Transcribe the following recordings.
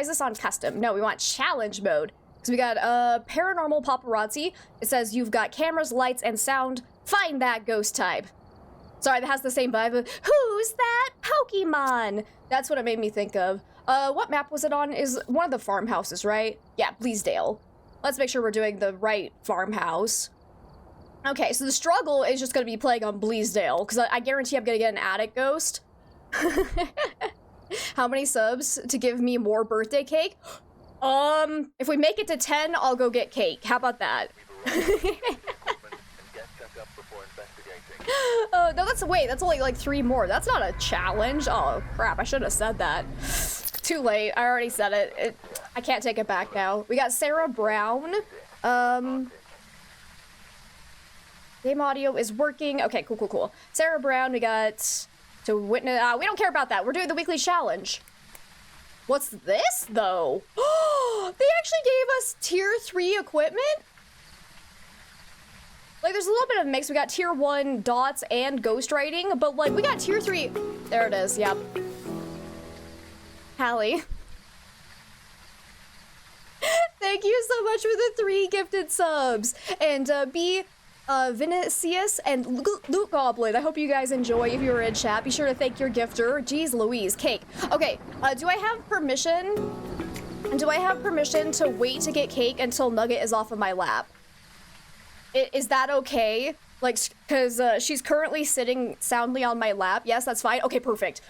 is this on custom? No, we want challenge mode. So we got Paranormal Paparazzi. It says you've got cameras, lights, and sound. Find that ghost type. Sorry, that has the same vibe of, who's that Pokemon? That's what it made me think of. What map was it on? Is one of the farmhouses, right? Yeah, Bleasdale. Let's make sure we're doing the right farmhouse. Okay, so the struggle is just gonna be playing on Bleasdale, because I guarantee I'm gonna get an attic ghost. How many subs to give me more birthday cake? If we make it to 10, I'll go get cake. How about that? Oh, no, that's only like 3 more. That's not a challenge. Oh, crap, I should have said that. Too late, I already said it. I can't take it back now. We got Sarah Brown. Game audio is working. Okay, cool. Sarah Brown, we got to witness. We don't care about that. We're doing the weekly challenge. What's this, though? Oh, they actually gave us tier 3 equipment? Like, there's a little bit of a mix. We got tier 1 dots and ghostwriting, but, like, we got tier 3. There it is, yep. Hallie. Thank you so much for the 3 gifted subs. And, B, Vinicius and Luke Goblin. I hope you guys enjoy. If you're in chat, be sure to thank your gifter. Jeez Louise, cake. Okay, do I have permission? Do I have permission to wait to get cake until Nugget is off of my lap? Is that okay? Like, because she's currently sitting soundly on my lap. Yes, that's fine. Okay, perfect.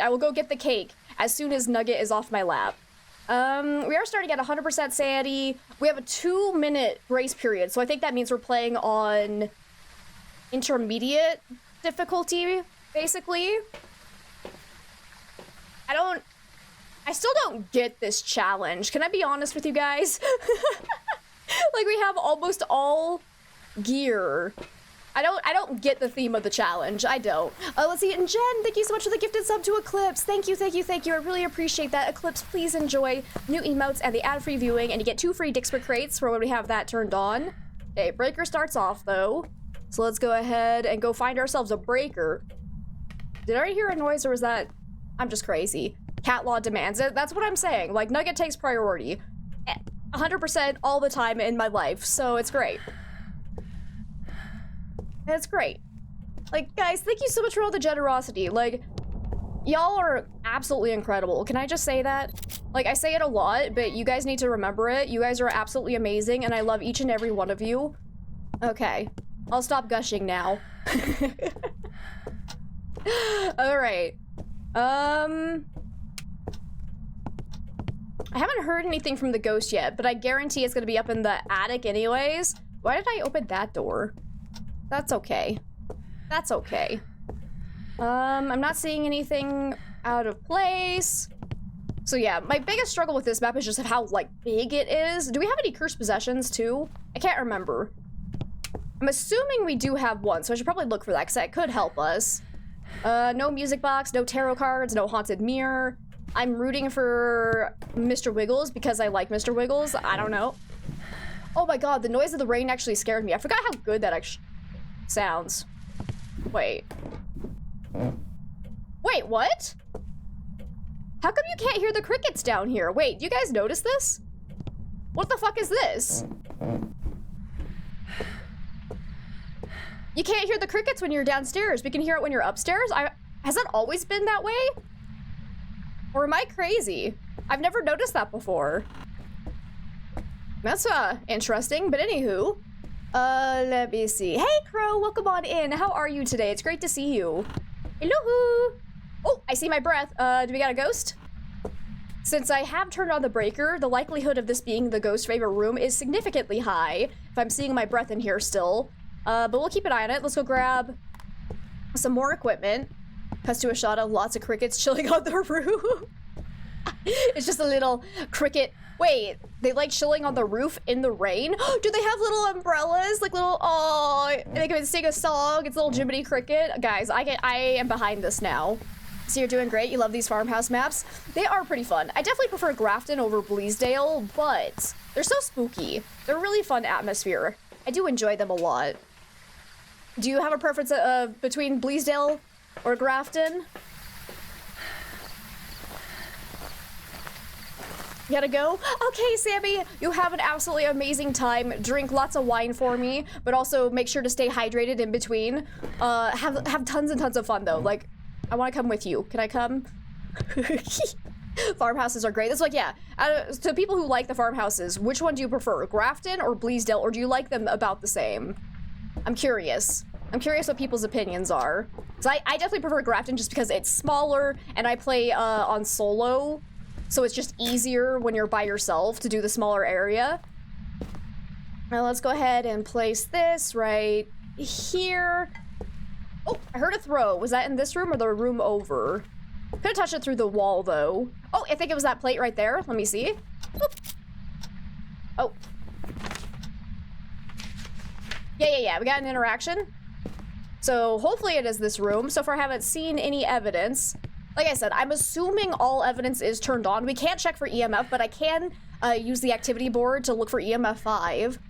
I will go get the cake as soon as Nugget is off my lap. We are starting at 100% sanity. We have a 2-minute grace period, so I think that means we're playing on intermediate difficulty, basically. I still don't get this challenge. Can I be honest with you guys? Like, we have almost all gear. I don't get the theme of the challenge. I don't. Let's see. And Jen, thank you so much for the gifted sub to Eclipse. Thank you. I really appreciate that. Eclipse, please enjoy new emotes and the ad-free viewing, and you get 2 free Dixper crates for when we have that turned on. Okay, breaker starts off, though. So let's go ahead and go find ourselves a breaker. Did I hear a noise, or was that... I'm just crazy. Cat law demands it. That's what I'm saying. Like, Nugget takes priority. 100% all the time in my life, so it's great. It's great. Like, guys, thank you so much for all the generosity. Like, y'all are absolutely incredible. Can I just say that? Like, I say it a lot, but you guys need to remember it. You guys are absolutely amazing, and I love each and every one of you. Okay. I'll stop gushing now. Alright. I haven't heard anything from the ghost yet, but I guarantee it's gonna be up in the attic anyways. Why did I open that door? That's okay. That's okay. I'm not seeing anything out of place. So yeah, my biggest struggle with this map is just how, like, big it is. Do we have any cursed possessions, too? I can't remember. I'm assuming we do have one, so I should probably look for that, because that could help us. No music box, no tarot cards, no haunted mirror. I'm rooting for Mr. Wiggles because I like Mr. Wiggles. I don't know. Oh my god, the noise of the rain actually scared me. I forgot how good that actually sounds. Wait. Wait, what? How come you can't hear the crickets down here? Wait, do you guys notice this? What the fuck is this? You can't hear the crickets when you're downstairs. We can hear it when you're upstairs. Has that always been that way? Or am I crazy? I've never noticed that before. That's interesting, but anywho. Let me see. Hey Crow, welcome on in. How are you today? It's great to see you. Hello. Oh, I see my breath. Do we got a ghost? Since I have turned on the breaker, the likelihood of this being the ghost favorite room is significantly high. If I'm seeing my breath in here still. But we'll keep an eye on it. Let's go grab some more equipment. Cuts to a shot of lots of crickets chilling on the roof. It's just a little cricket. Wait, they like chilling on the roof in the rain? Do they have little umbrellas? Like little, oh, they can sing a song. It's a little Jiminy Cricket. Guys, I am behind this now. So you're doing great. You love these farmhouse maps. They are pretty fun. I definitely prefer Grafton over Bleasdale, but they're so spooky. They're a really fun atmosphere. I do enjoy them a lot. Do you have a preference between Bleasdale or Grafton? You gotta go? Okay, Sammy, you have an absolutely amazing time. Drink lots of wine for me, but also make sure to stay hydrated in between. Have tons and tons of fun, though. Like, I want to come with you. Can I come? Farmhouses are great. That's like, yeah. To people who like the farmhouses, which one do you prefer? Grafton or Bleasdale, or do you like them about the same? I'm curious. I'm curious what people's opinions are. So I definitely prefer Grafton just because it's smaller, and I play on solo. So it's just easier when you're by yourself to do the smaller area. Now let's go ahead and place this right here. Oh, I heard a throw. Was that in this room or the room over? Could have touched it through the wall though. Oh, I think it was that plate right there. Let me see. Oop. Oh. Yeah. We got an interaction. So hopefully it is this room. So far I haven't seen any evidence. Like I said, I'm assuming all evidence is turned on. We can't check for EMF, but I can use the activity board to look for EMF 5.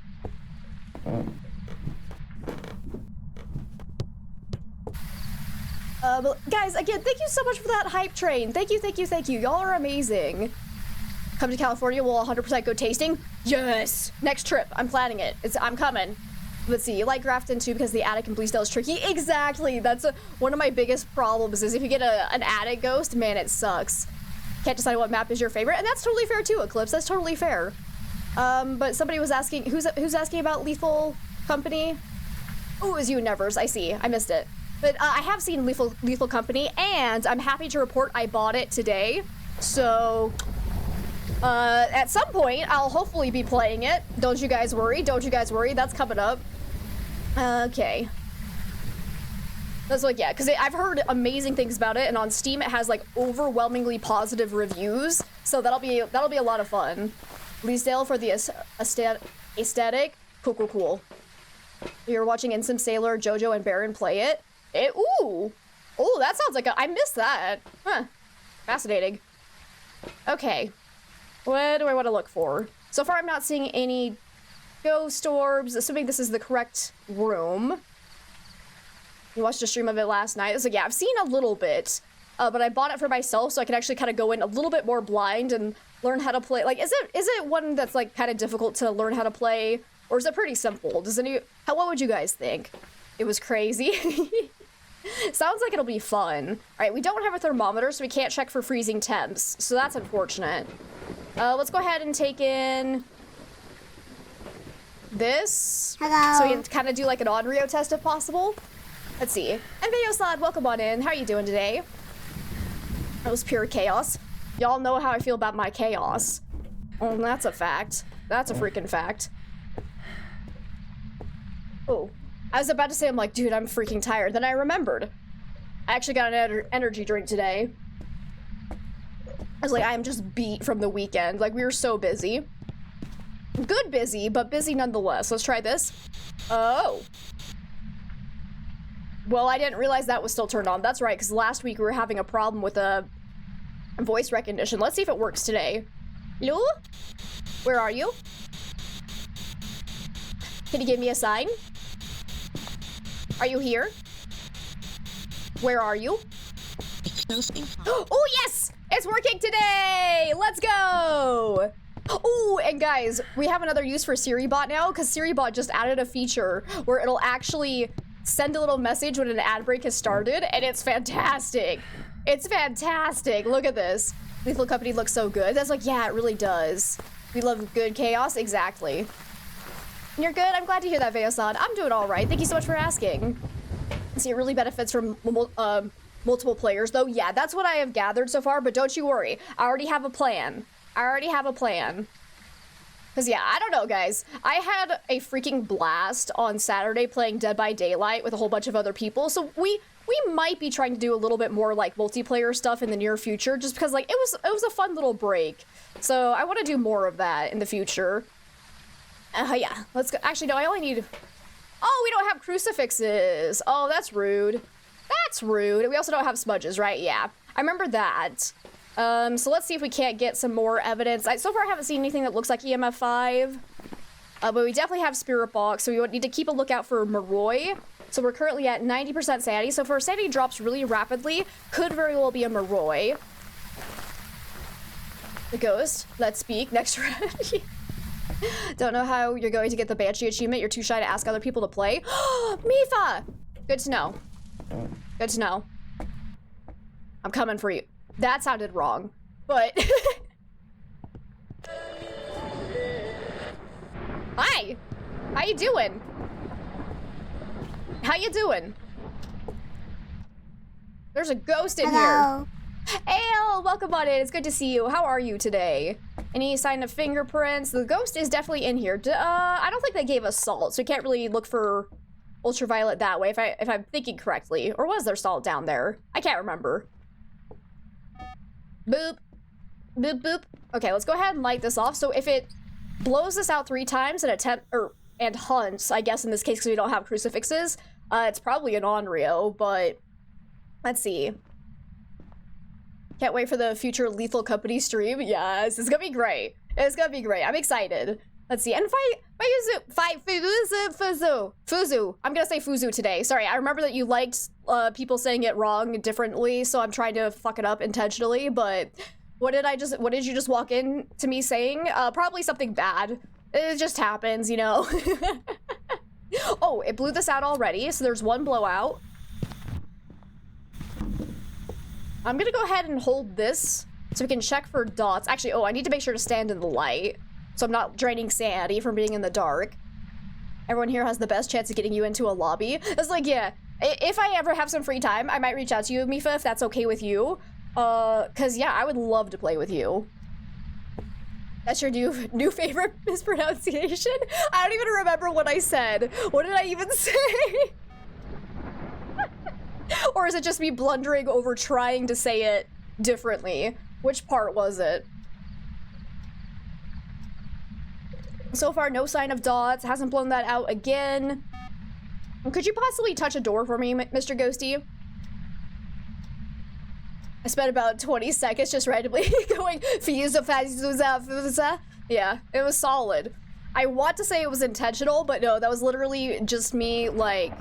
But guys, again, thank you so much for that hype train. Thank you. Y'all are amazing. Come to California, we'll 100% go tasting. Yes! Next trip, I'm planning it. I'm coming. Let's see, you like Grafton too because the attic in Bleasdale is tricky? Exactly, that's one of my biggest problems is if you get an attic ghost, man, it sucks. Can't decide what map is your favorite, and that's totally fair too, Eclipse, that's totally fair. But somebody was asking, who's asking about Lethal Company? Oh, it was you, Nevers, I see, I missed it. But I have seen Lethal Company, and I'm happy to report I bought it today. So, at some point, I'll hopefully be playing it. Don't you guys worry, that's coming up. Okay. That's like, yeah, because I've heard amazing things about it, and on Steam it has like overwhelmingly positive reviews, so that'll be a lot of fun. Bleasdale for the aesthetic. Cool. You're watching Instant Sailor, Jojo, and Baron play it. Ooh, that sounds like I missed that. Huh. Fascinating. Okay. What do I want to look for? So far, I'm not seeing any ghost orbs, assuming this is the correct room. You watched a stream of it last night. It's like, yeah, I've seen a little bit, but I bought it for myself so I can actually kind of go in a little bit more blind and learn how to play. Like, is it one that's like kind of difficult to learn how to play, or is it pretty simple? What would you guys think? It was crazy. Sounds like it'll be fun. All right, we don't have a thermometer, so we can't check for freezing temps, so that's unfortunate. Let's go ahead and take in this. Hello. So we can kind of do like an Onryo test if possible. Let's see. And Veosad, welcome on in. How are you doing today? That was pure chaos. Y'all know how I feel about my chaos. Oh, that's a fact. That's a freaking fact. Oh, I was about to say, I'm like, dude, I'm freaking tired. Then I remembered. I actually got an energy drink today. I was like, I am just beat from the weekend. Like, we were so busy. Good busy, but busy nonetheless. Let's try this. Oh. Well, I didn't realize that was still turned on. That's right, because last week we were having a problem with voice recognition. Let's see if it works today. Hello? Where are you? Can you give me a sign? Are you here? Where are you? Oh, yes! It's working today! Let's go! Oh, and guys, we have another use for SiriBot now, because SiriBot just added a feature where it'll actually send a little message when an ad break has started, and it's fantastic. It's fantastic. Look at this. Lethal Company looks so good. That's like, yeah, it really does. We love good chaos. Exactly. You're good? I'm glad to hear that, Veosad. I'm doing all right. Thank you so much for asking. See, it really benefits from multiple players, though. Yeah, that's what I have gathered so far, but don't you worry. I already have a plan. Because, yeah, I don't know, guys. I had a freaking blast on Saturday playing Dead by Daylight with a whole bunch of other people, so we might be trying to do a little bit more, like, multiplayer stuff in the near future, just because, like, it was a fun little break. So I want to do more of that in the future. Yeah, let's go. Actually, no, I only need... Oh, we don't have crucifixes. Oh, that's rude. That's rude. We also don't have smudges, right? Yeah, I remember that. So let's see if we can't get some more evidence. So far, I haven't seen anything that looks like EMF 5. But we definitely have Spirit Box, so we would need to keep a lookout for Moroi. So we're currently at 90% sanity. So if our sanity drops really rapidly, could very well be a Moroi. The ghost. Let's speak. Next round. Don't know how you're going to get the Banshee achievement. You're too shy to ask other people to play. Mifa! Good to know. Good to know. I'm coming for you. That sounded wrong, but... Hi! How you doing? How you doing? There's a ghost in here. Ayo, welcome on in. It's good to see you. How are you today? Any sign of fingerprints? The ghost is definitely in here. I don't think they gave us salt, so we can't really look for ultraviolet that way, if I'm thinking correctly. Or was there salt down there? I can't remember. Boop. Boop, boop. Okay, let's go ahead and light this off. So if it blows this out 3 times and hunts, I guess in this case because we don't have crucifixes, it's probably an Onryo, but let's see. Can't wait for the future Lethal Company stream. Yes, it's gonna be great. It's gonna be great. I'm excited. Let's see. And Fuzu. I'm gonna say Fuzu today. Sorry, I remember that you liked people saying it wrong differently, so I'm trying to fuck it up intentionally, but what did you just walk in to me saying? Probably something bad. It just happens, you know. Oh, it blew this out already, so there's 1 blowout. I'm gonna go ahead and hold this so we can check for dots. Actually, oh, I need to make sure to stand in the light so I'm not draining sanity from being in the dark. Everyone here has the best chance of getting you into a lobby. It's like, yeah, if I ever have some free time, I might reach out to you, Mifa, if that's okay with you. Cause yeah, I would love to play with you. That's your new favorite mispronunciation? I don't even remember what I said. What did I even say? Or is it just me blundering over trying to say it differently? Which part was it? So far, no sign of dots. Hasn't blown that out again. Could you possibly touch a door for me, Mr. Ghosty? I spent about 20 seconds just randomly going Fuza. Yeah, it was solid. I want to say it was intentional, but no, that was literally just me, like,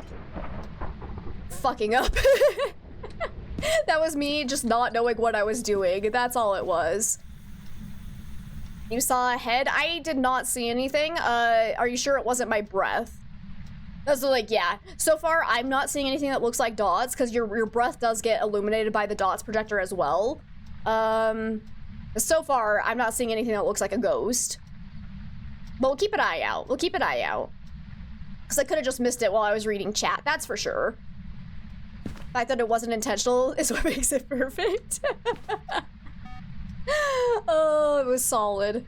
fucking up. That was me just not knowing what I was doing. That's all it was. You saw a head? I did not see anything. Are you sure it wasn't my breath? That's like, yeah. So far, I'm not seeing anything that looks like dots, because your breath does get illuminated by the dots projector as well. So far, I'm not seeing anything that looks like a ghost. But we'll keep an eye out. We'll keep an eye out. Because I could have just missed it while I was reading chat, that's for sure. The fact that it wasn't intentional is what makes it perfect. Oh, it was solid.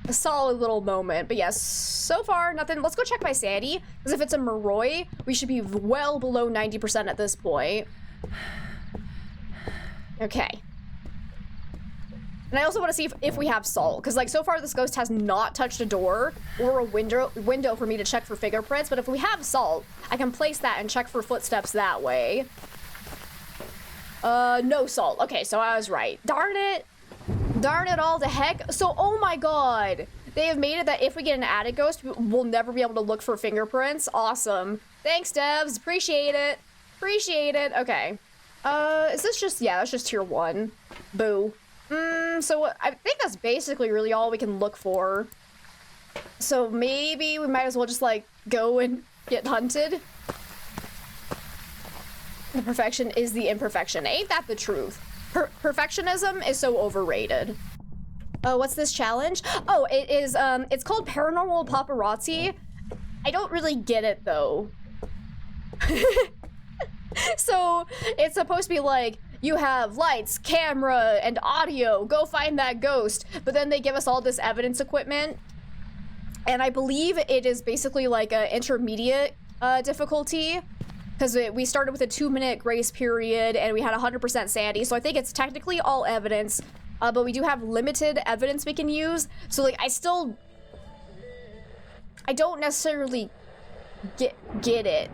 A solid little moment. But yes, so far, nothing. Let's go check my sanity. Because if it's a Moroi, we should be well below 90% at this point. Okay. And I also want to see if we have salt. Because, like, so far this ghost has not touched a door or a window for me to check for fingerprints. But if we have salt, I can place that and check for footsteps that way. No salt. Okay, so I was right. Darn it. Darn it all to heck. So, oh my god. They have made it that if we get an attic ghost, we'll never be able to look for fingerprints. Awesome. Thanks, devs. Appreciate it. Appreciate it. Okay. Is this just... Yeah, that's just tier 1. Boo. So I think that's basically really all we can look for. So maybe we might as well just, like, go and get hunted. The perfection is the imperfection. Ain't that the truth? Perfectionism is so overrated. What's this challenge? Oh, it is, it's called Paranormal Paparazzi. I don't really get it, though. So, it's supposed to be like, you have lights, camera, and audio, go find that ghost. But then they give us all this evidence equipment. And I believe it is basically like a intermediate difficulty. Because we started with a 2-minute grace period and we had 100% sanity. So I think it's technically all evidence, but we do have limited evidence we can use. So like, I don't necessarily get it.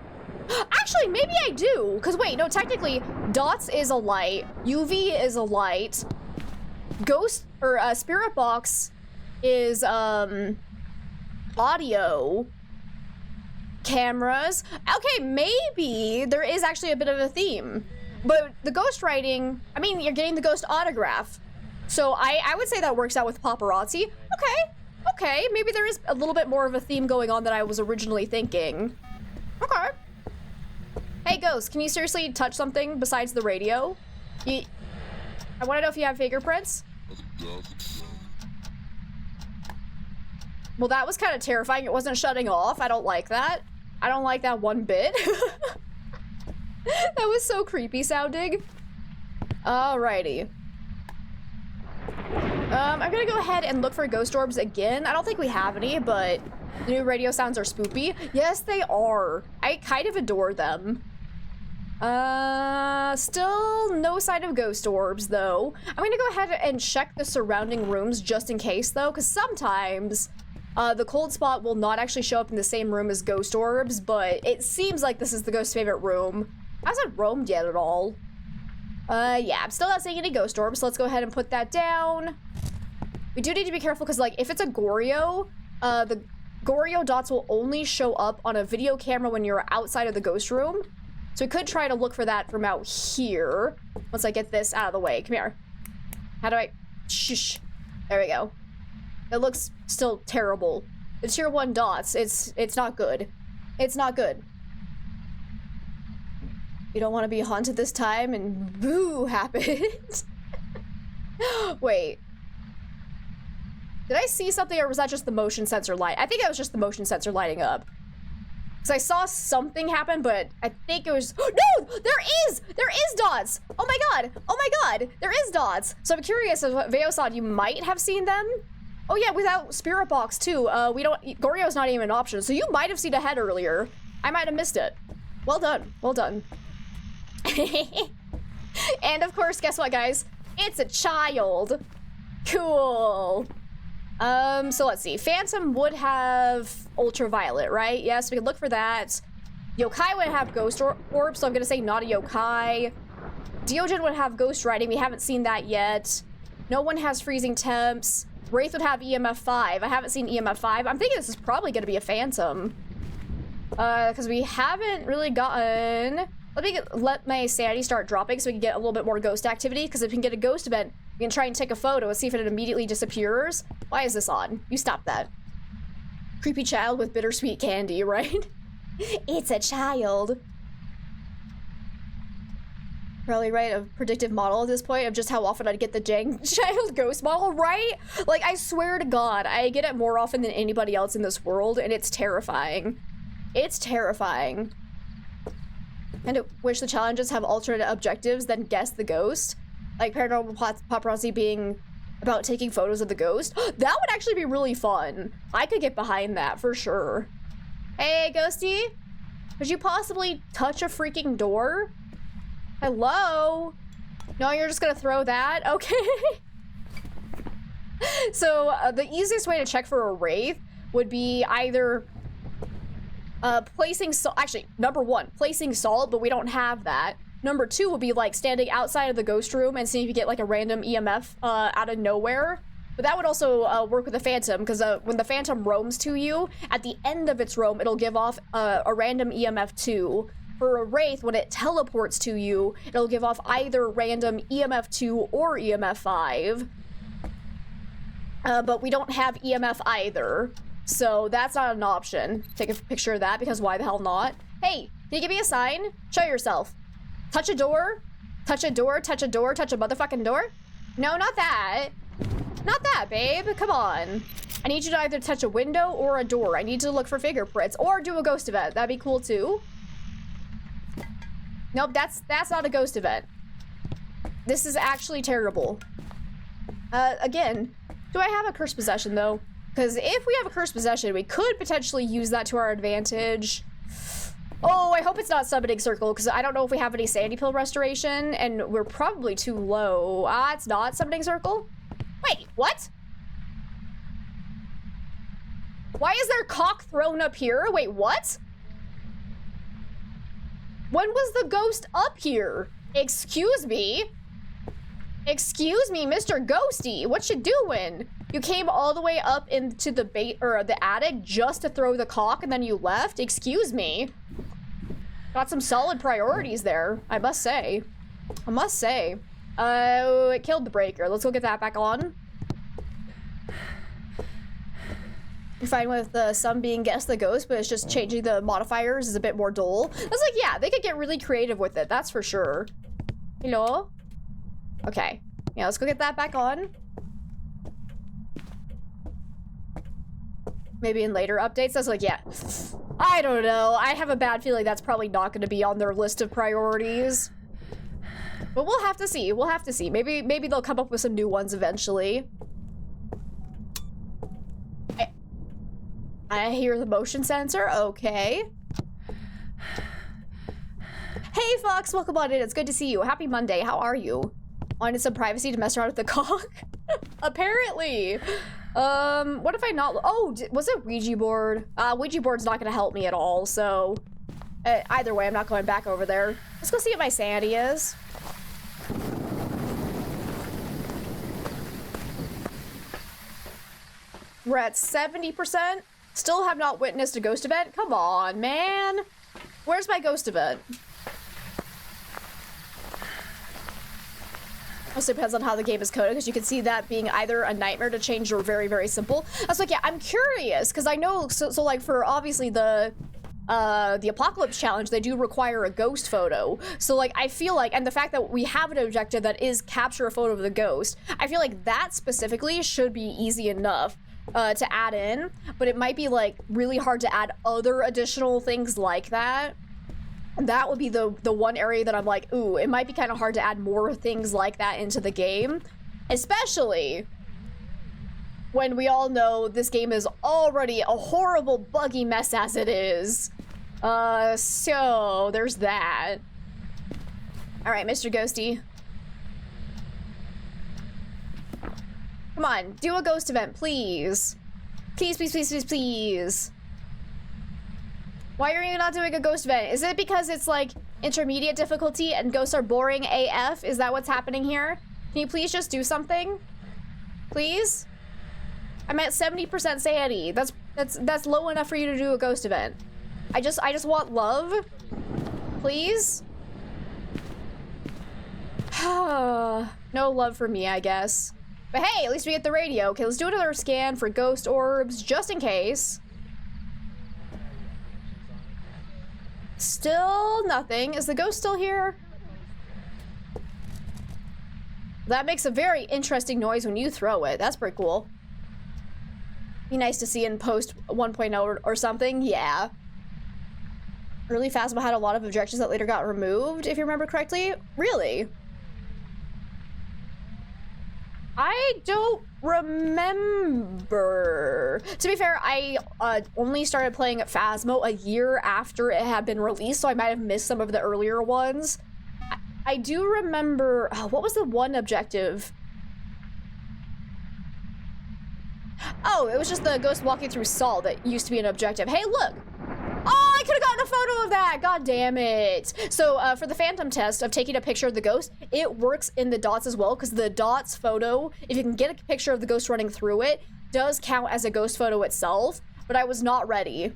Actually, maybe I do. Because wait, no, technically dots is a light, UV is a light, ghost or spirit box is audio. Cameras. Okay, maybe there is actually a bit of a theme. But the ghost writing, I mean, you're getting the ghost autograph. So I would say that works out with paparazzi. Okay, maybe there is a little bit more of a theme going on than I was originally thinking. Okay. Hey, Ghost, can you seriously touch something besides the radio? I want to know if you have fingerprints. Well, that was kind of terrifying. It wasn't shutting off. I don't like that. I don't like that one bit. That was so creepy sounding. Alrighty. I'm gonna go ahead and look for ghost orbs again. I don't think we have any, but the new radio sounds are spoopy. Yes, they are. I kind of adore them. Still no sign of ghost orbs, though. I'm gonna go ahead and check the surrounding rooms just in case, though, because sometimes the cold spot will not actually show up in the same room as ghost orbs, but it seems like this is the ghost's favorite room. Hasn't roamed yet at all. Yeah, I'm still not seeing any ghost orbs, so let's go ahead and put that down. We do need to be careful because, like, if it's a Goryo, the Goryo dots will only show up on a video camera when you're outside of the ghost room. So we could try to look for that from out here. Once I get this out of the way. Come here. How do I... Shh. There we go. It looks still terrible. The tier 1 dots, it's not good. It's not good. You don't want to be haunted this time, and boo happened. Wait. Did I see something, or was that just the motion sensor light? I think it was just the motion sensor lighting up. Because I saw something happen, but I think it was... No! There is dots! Oh my god! Oh my god! There is dots! So I'm curious as what Veosad, you might have seen them? Oh yeah, without Spirit Box too. Goryo's not even an option, so you might have seen a head earlier. I might have missed it. Well done. Well done. And of course, guess what, guys? It's a child. Cool. So let's see. Phantom would have ultraviolet, right? Yes, we can look for that. Yokai would have ghost orb, so I'm gonna say not a yokai. Deogen would have ghost riding. We haven't seen that yet. No one has freezing temps. Wraith would have EMF 5. I haven't seen EMF 5. I'm thinking this is probably gonna be a Phantom. Because we haven't really gotten... Let my sanity start dropping so we can get a little bit more ghost activity, because if we can get a ghost event, we can try and take a photo and see if it immediately disappears. Why is this on? You stop that. Creepy child with bittersweet candy, right? It's a child. Probably right, a predictive model at this point of just how often I'd get the dang child ghost model, right? Like, I swear to God, I get it more often than anybody else in this world, and it's terrifying. It's terrifying. And I wish the challenges have alternate objectives than guess the ghost. Like Paranormal Paparazzi being about taking photos of the ghost. That would actually be really fun. I could get behind that for sure. Hey, Ghosty? Could you possibly touch a freaking door? Hello? No, you're just gonna throw that? Okay. So, the easiest way to check for a wraith would be either placing salt. Actually, number 1, placing salt, but we don't have that. Number 2 would be like standing outside of the ghost room and seeing if you get like a random EMF out of nowhere. But that would also work with the Phantom, because when the Phantom roams to you, at the end of its roam, it'll give off a random EMF 2. For a Wraith, when it teleports to you, it'll give off either random EMF 2 or EMF 5. But we don't have EMF either. So that's not an option. Take a picture of that, because why the hell not? Hey, can you give me a sign? Show yourself. Touch a door. Touch a door, touch a door, touch a motherfucking door. No, not that. Not that, babe. Come on. I need you to either touch a window or a door. I need to look for fingerprints or do a ghost event. That'd be cool too. Nope, that's not a ghost event. This is actually terrible. Again, do I have a cursed possession though? Because if we have a cursed possession, we could potentially use that to our advantage. Oh, I hope it's not summoning circle, because I don't know if we have any sandy pill restoration, and we're probably too low. It's not summoning circle? Wait, what? Why is there cock thrown up here? Wait, what? When was the ghost up here? Excuse me? Excuse me, Mr. Ghosty, what you doing? You came all the way up into the the attic just to throw the cock and then you left? Excuse me. Got some solid priorities there, I must say. I must say. Oh, it killed the breaker. Let's go get that back on. You're fine with some being guess the ghost, but it's just changing the modifiers is a bit more dull. I was like, yeah, they could get really creative with it. That's for sure. Hello? Okay. Yeah, let's go get that back on. Maybe in later updates. That's like, yeah. I don't know. I have a bad feeling that's probably not going to be on their list of priorities. But we'll have to see. We'll have to see. Maybe they'll come up with some new ones eventually. I hear the motion sensor. Okay. Hey, Fox. Welcome on in. It's good to see you. Happy Monday. How are you? Wanted some privacy to mess around with the cock? Apparently. What if I not... Oh, was it Ouija board? Ouija board's not going to help me at all, so... either way, I'm not going back over there. Let's go see what my sanity is. We're at 70%. Still have not witnessed a ghost event? Come on, man. Where's my ghost event? Also depends on how the game is coded, because you can see that being either a nightmare to change or very, very simple. I was like, yeah, I'm curious, because I know, so like for obviously the Apocalypse Challenge, they do require a ghost photo. So like, I feel like, and the fact that we have an objective that is capture a photo of the ghost, I feel like that specifically should be easy enough to add in, but it might be like really hard to add other additional things like that. That would be the one area that I'm like, ooh, it might be kind of hard to add more things like that into the game, especially when we all know this game is already a horrible buggy mess as it is. So there's that. All right, Mr. Ghosty. Come on, do a ghost event, please. Please, please, please, please, please. Why are you not doing a ghost event? Is it because it's like intermediate difficulty and ghosts are boring AF? Is that what's happening here? Can you please just do something? Please? I'm at 70% sanity. That's low enough for you to do a ghost event. I just want love. Please? No love for me, I guess. But hey, at least we get the radio. Okay, let's do another scan for ghost orbs, just in case. Still nothing. Is the ghost still here? That makes a very interesting noise when you throw it. That's pretty cool. Be nice to see in post 1.0 or something. Yeah. Early Phasmo had a lot of objections that later got removed, if you remember correctly. Really? I don't remember. To be fair, I only started playing Phasmo a year after it had been released, so I might have missed some of the earlier ones. I do remember... Oh, what was the one objective? Oh, it was just the ghost walking through salt that used to be an objective. Hey, look! Oh, I could have gotten a photo of that! God damn it! So, for the phantom test of taking a picture of the ghost, it works in the dots as well, because the dots photo, if you can get a picture of the ghost running through it, does count as a ghost photo itself, but I was not ready.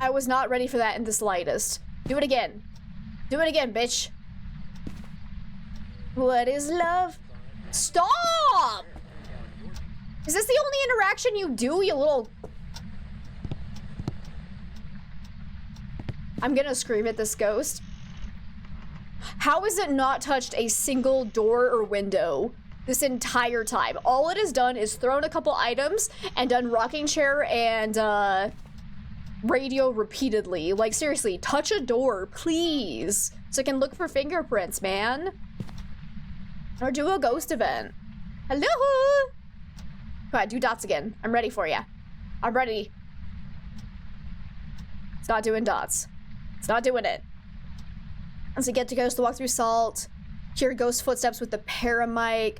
I was not ready for that in the slightest. Do it again. Do it again, bitch. What is love? Stop! Is this the only interaction you do, you little... I'm gonna scream at this ghost. How has it not touched a single door or window this entire time? All it has done is thrown a couple items and done rocking chair and radio repeatedly. Like, seriously, touch a door, please, so I can look for fingerprints, man. Or do a ghost event. Hello? Come on, do dots again. I'm ready for you. I'm ready. It's not doing dots. It's not doing it. Once we get to ghost to walk through salt, hear ghost footsteps with the paramic.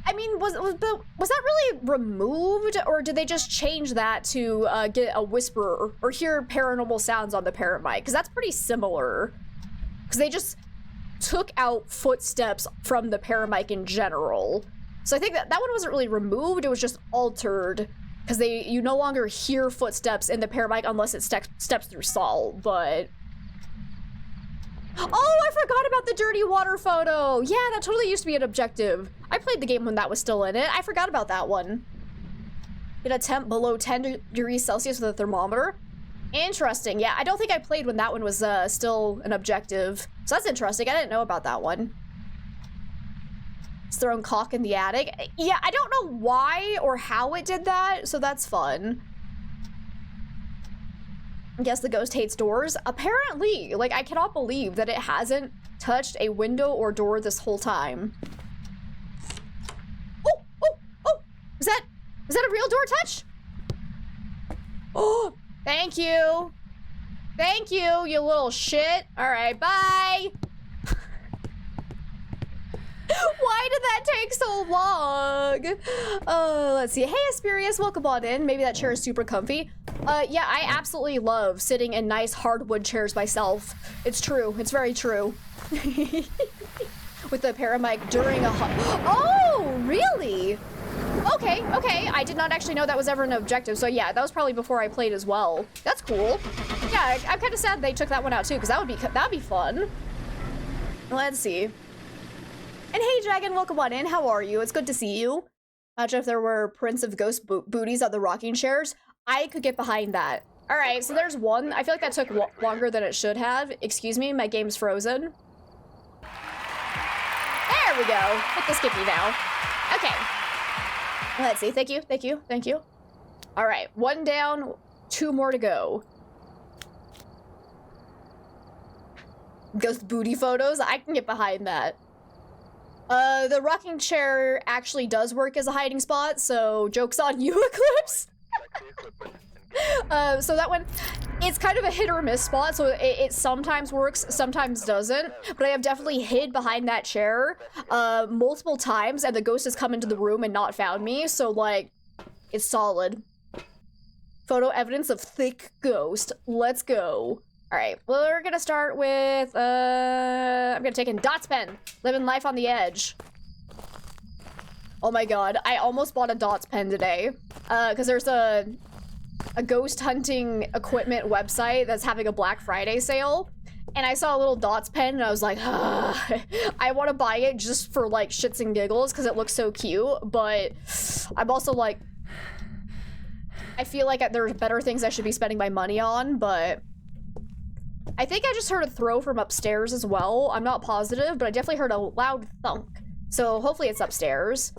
I mean, was that really removed, or did they just change that to get a whisper or hear paranormal sounds on the paramic? Because that's pretty similar. Because they just took out footsteps from the paramic in general. So I think that one wasn't really removed, it was just altered. Because you no longer hear footsteps in the paramic unless it steps through salt, but... Oh, I forgot about the dirty water photo. Yeah, that totally used to be an objective. I played the game when that was still in it. I forgot about that one. Get a temp below 10 degrees Celsius with a thermometer. Interesting. Yeah, I don't think I played when that one was still an objective. So that's interesting. I didn't know about that one. It's throwing caulk in the attic. Yeah, I don't know why or how it did that, so that's fun. I guess the ghost hates doors. Apparently, like, I cannot believe that it hasn't touched a window or door this whole time. Oh, oh, oh! Is that a real door touch? Oh, thank you. Thank you, you little shit. All right, bye. Why did that take so long? Let's see. Hey, Asperius, welcome on in. Maybe that chair is super comfy. Yeah, I absolutely love sitting in nice hardwood chairs myself. It's true. It's very true. With the paramic during a Oh, really? Okay, okay. I did not actually know that was ever an objective. So yeah, that was probably before I played as well. That's cool. Yeah, I'm kind of sad they took that one out too, because that'd be fun. Let's see. And hey, Dragon, welcome on in. How are you? It's good to see you. Imagine if there were prints of ghost booties on the rocking chairs. I could get behind that. All right, so there's one. I feel like that took longer than it should have. Excuse me, my game's frozen. There we go. Hit the skippy now. Okay. Let's see. Thank you, thank you, thank you. All right, one down, 2 more to go. Ghost booty photos. I can get behind that. The rocking chair actually does work as a hiding spot, so joke's on you, Eclipse. So that one, it's kind of a hit or miss spot, so it sometimes works, sometimes doesn't, but I have definitely hid behind that chair multiple times, and the ghost has come into the room and not found me, so like, it's solid. Photo evidence of thick ghost. Let's go. All right, well, we're gonna start with, I'm gonna take in Dots pen, living life on the edge. Oh my god, I almost bought a Dots pen today, because there's a ghost hunting equipment website that's having a Black Friday sale, and I saw a little Dots pen, and I was like, I want to buy it just for, like, shits and giggles, because it looks so cute, but I'm also like, I feel like there's better things I should be spending my money on, but I think I just heard a throw from upstairs as well. I'm not positive, but I definitely heard a loud thunk. So hopefully it's upstairs.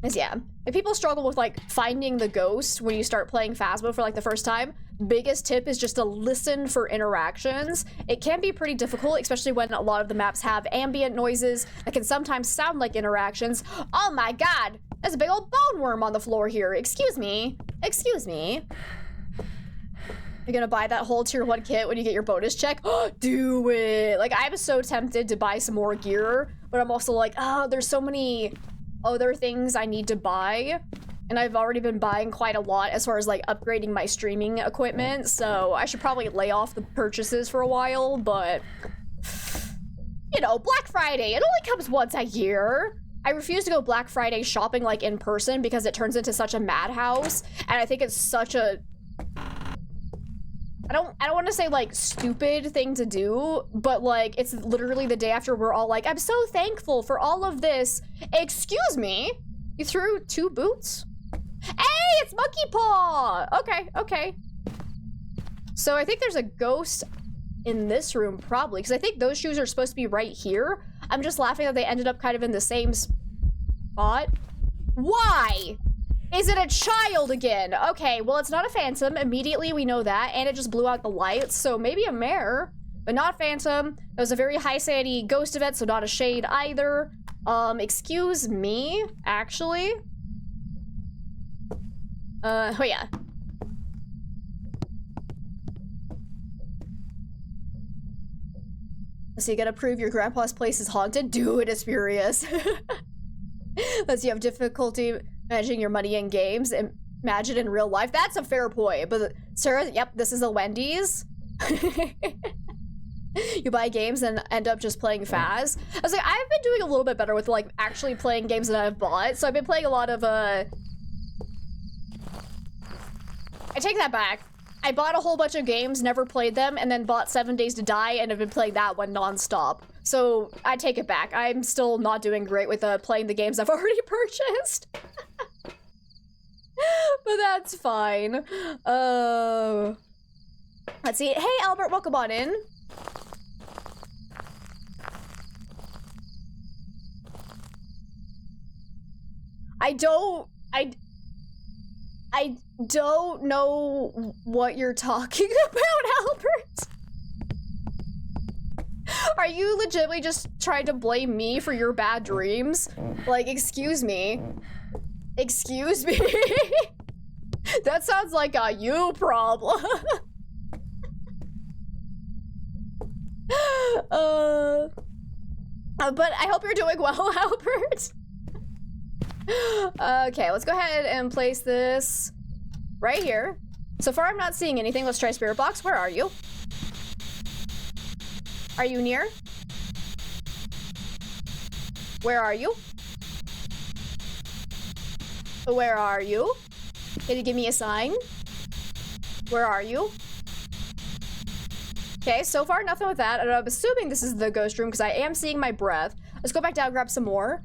Because yeah, if people struggle with like finding the ghost when you start playing Phasmo for like the first time, biggest tip is just to listen for interactions. It can be pretty difficult, especially when a lot of the maps have ambient noises that can sometimes sound like interactions. Oh my god, there's a big old bone worm on the floor here. Excuse me. Excuse me. You're gonna buy that whole tier 1 kit when you get your bonus check? Do it! Like, I'm so tempted to buy some more gear, but I'm also like, oh, there's so many other things I need to buy. And I've already been buying quite a lot as far as, like, upgrading my streaming equipment, so I should probably lay off the purchases for a while, but... You know, Black Friday, it only comes once a year. I refuse to go Black Friday shopping, like, in person because it turns into such a madhouse, and I think it's such a... I don't want to say, like, stupid thing to do, but, like, it's literally the day after we're all like, I'm so thankful for all of this. Excuse me? You threw 2 boots? Hey, it's Monkey Paw! Okay, okay. So I think there's a ghost in this room, probably, because I think those shoes are supposed to be right here. I'm just laughing that they ended up kind of in the same spot. Why? Is it a child again? Okay, well, it's not a phantom. Immediately, we know that. And it just blew out the lights, so maybe a mare, but not phantom. It was a very high sanity ghost event, so not a shade either. Excuse me, actually. Oh yeah. So you gotta prove your grandpa's place is haunted? Do it, Asperius. Unless you have difficulty managing your money in games, imagine in real life. That's a fair point, but sir, yep, this is a Wendy's. You buy games and end up just playing Phas. I was like, I've been doing a little bit better with like actually playing games that I've bought. So I've been playing a lot of I take that back. I bought a whole bunch of games, never played them, and then bought 7 Days to Die and have been playing that one nonstop. So I take it back. I'm still not doing great with playing the games I've already purchased. But that's fine. Let's see. Hey, Albert, welcome on in. I don't know what you're talking about, Albert. Are you legitimately just trying to blame me for your bad dreams? Like, excuse me. Excuse me? That sounds like a you problem. But I hope you're doing well, Albert. Okay, let's go ahead and place this right here. So far, I'm not seeing anything. Let's try Spirit Box. Where are you? Are you near? Where are you? Where are you? Can you give me a sign? Where are you? Okay, so far nothing with that. And I'm assuming this is the ghost room because I am seeing my breath. Let's go back down and grab some more.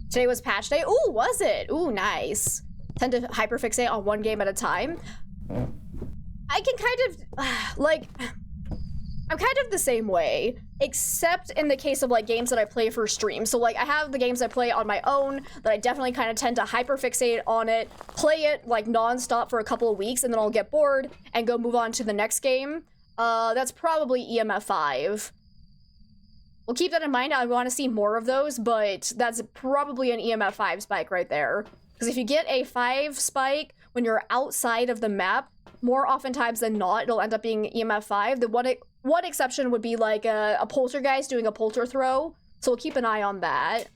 Today was patch day. Ooh, was it? Ooh, nice. Tend to hyperfixate on one game at a time. I can kind of, like, I'm kind of the same way, except in the case of, like, games that I play for stream. So, like, I have the games I play on my own that I definitely kind of tend to hyperfixate on it, play it, like, non-stop for a couple of weeks, and then I'll get bored and go move on to the next game. That's probably EMF 5. We'll keep that in mind. I want to see more of those, but that's probably an EMF 5 spike right there. Because if you get a 5 spike when you're outside of the map, more oftentimes than not, it'll end up being EMF 5. The one exception would be like a poltergeist doing a polter throw. So we'll keep an eye on that.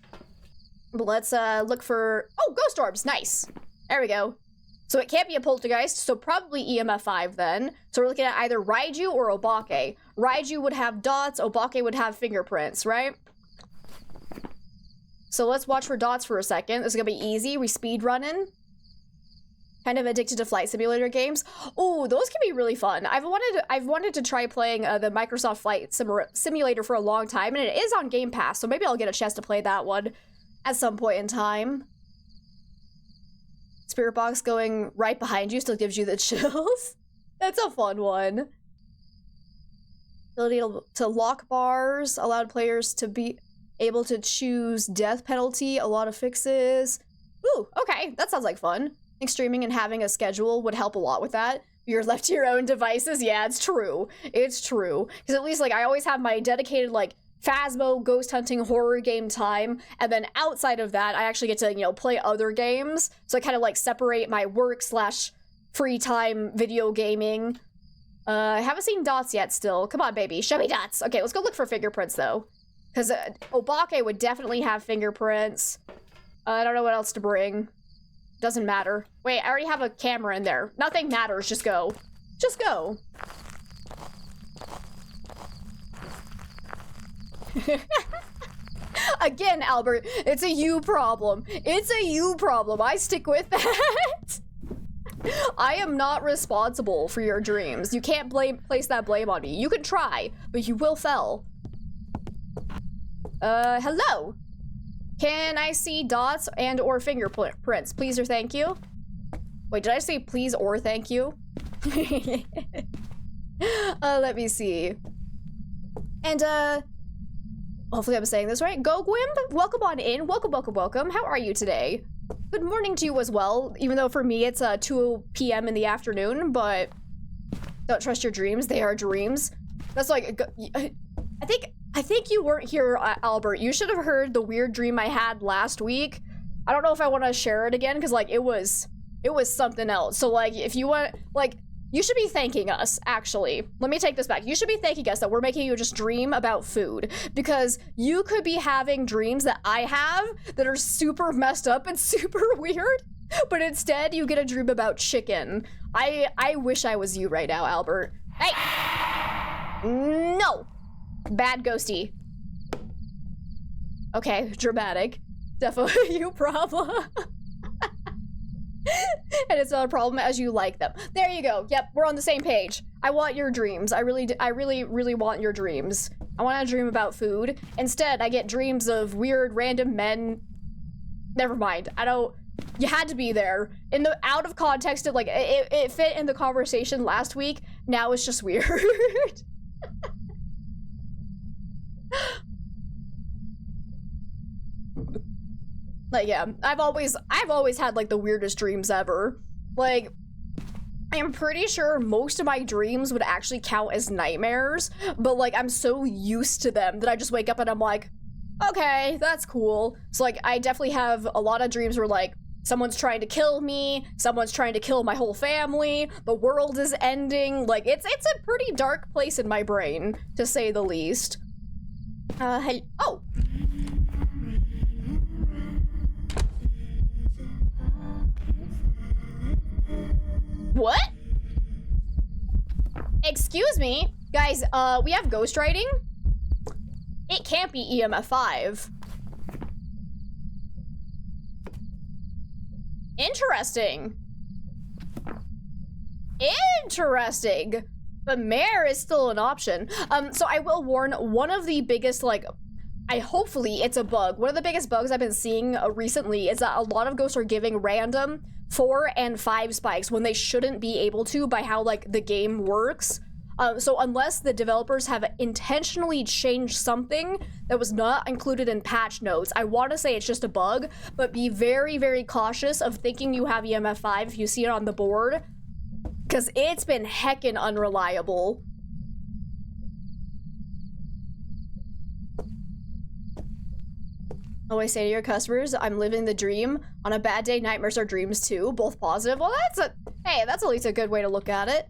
But let's look for... Oh, ghost orbs! Nice! There we go. So it can't be a poltergeist, so probably EMF 5 then. So we're looking at either Raiju or Obake. Raiju would have dots, Obake would have fingerprints, right? So let's watch for dots for a second. This is gonna be easy. We speed running. Kind of addicted to flight simulator games. Oh, those can be really fun. I've wanted to try playing the Microsoft Flight Simulator for a long time, and it is on Game Pass, so maybe I'll get a chance to play that one at some point in time. Spirit box going right behind you still gives you the chills. That's a fun one. Ability to lock bars, allowed players to be able to choose death penalty, a lot of fixes. Ooh, okay, that sounds like fun. I think streaming and having a schedule would help a lot with that. You're left to your own devices. Yeah, it's true. It's true. Because at least, like, I always have my dedicated, like, Phasmo, ghost hunting, horror game time, and then outside of that, I actually get to, you know, play other games. So I kind of, like, separate my work/free time video gaming. I haven't seen dots yet still. Come on, baby. Show me dots. Okay, let's go look for fingerprints, though. Because Obake would definitely have fingerprints. I don't know what else to bring. Doesn't matter. Wait, I already have a camera in there. Nothing matters. Just go. Just go. Again, Albert, it's a you problem. It's a you problem. I stick with that. I am not responsible for your dreams. You can't place that blame on me. You can try, but you will fail. Hello. Can I see dots and or fingerprints, please or thank you? Wait, did I say please or thank you? Let me see. And, hopefully I'm saying this right. Go Gwimb, welcome on in. Welcome, welcome, welcome. How are you today? Good morning to you as well, even though for me it's 2 p.m. in the afternoon, but don't trust your dreams. They are dreams. That's like, I think you weren't here, Albert. You should have heard the weird dream I had last week. I don't know if I want to share it again, because, like, it was something else. So, like, if you want, like, you should be thanking us, actually. Let me take this back. You should be thanking us that we're making you just dream about food, because you could be having dreams that I have that are super messed up and super weird, but instead you get a dream about chicken. I wish I was you right now, Albert. Hey! No! Bad ghosty. Okay, dramatic. Definitely you problem. And it's not a problem as you like them. There you go. Yep, we're on the same page. I want your dreams. I really want your dreams. I want to dream about food. Instead, I get dreams of weird random men. Never mind. I don't. You had to be there. In the out of context of like it fit in the conversation last week. Now it's just weird. Like, yeah, I've always had like the weirdest dreams ever. Like, I'm pretty sure most of my dreams would actually count as nightmares, but like I'm so used to them that I just wake up and I'm like, okay, that's cool. So like I definitely have a lot of dreams where like someone's trying to kill me, someone's trying to kill my whole family, the world is ending. Like it's a pretty dark place in my brain, to say the least. Hey, oh. What? Excuse me? Guys, we have ghostwriting? It can't be EMF 5. Interesting. Interesting. But Mare is still an option. So I will warn, one of the biggest, like, hopefully it's a bug. One of the biggest bugs I've been seeing recently is that a lot of ghosts are giving random 4 and 5 spikes when they shouldn't be able to by how like the game works. So unless the developers have intentionally changed something that was not included in patch notes, I want to say it's just a bug, but be very, very cautious of thinking you have EMF 5 if you see it on the board, because it's been heckin' unreliable. Always say to your customers, I'm living the dream. On a bad day, nightmares are dreams too. Both positive. Well, hey, that's at least a good way to look at it.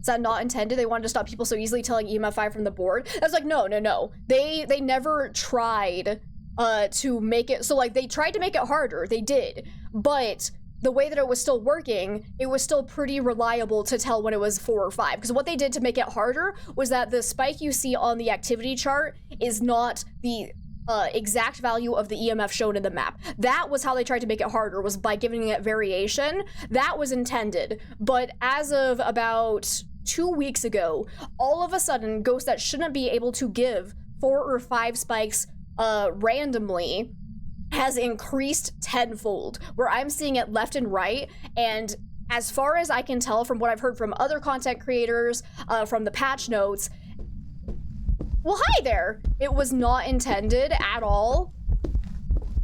Is that not intended? They wanted to stop people so easily telling EMF 5 from the board? That's like, no. They never tried to make it, so like they tried to make it harder. They did. But the way that it was still working, it was still pretty reliable to tell when it was 4 or 5. Because what they did to make it harder was that the spike you see on the activity chart is not the exact value of the EMF shown in the map. That was how they tried to make it harder, was by giving it variation. That was intended. But as of about 2 weeks ago, all of a sudden, ghosts that shouldn't be able to give 4 or 5 spikes randomly has increased tenfold, where I'm seeing it left and right. And as far as I can tell from what I've heard from other content creators, from the patch notes, well, hi there. It was not intended at all.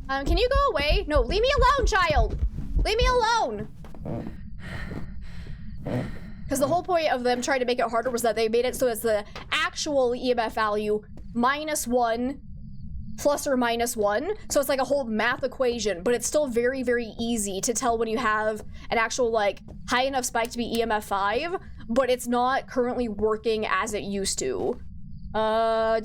Can you go away? No, leave me alone, child. Leave me alone. Because the whole point of them trying to make it harder was that they made it so it's the actual EMF value -1 plus or -1. So it's like a whole math equation, but it's still very, very easy to tell when you have an actual like high enough spike to be EMF 5, but it's not currently working as it used to. So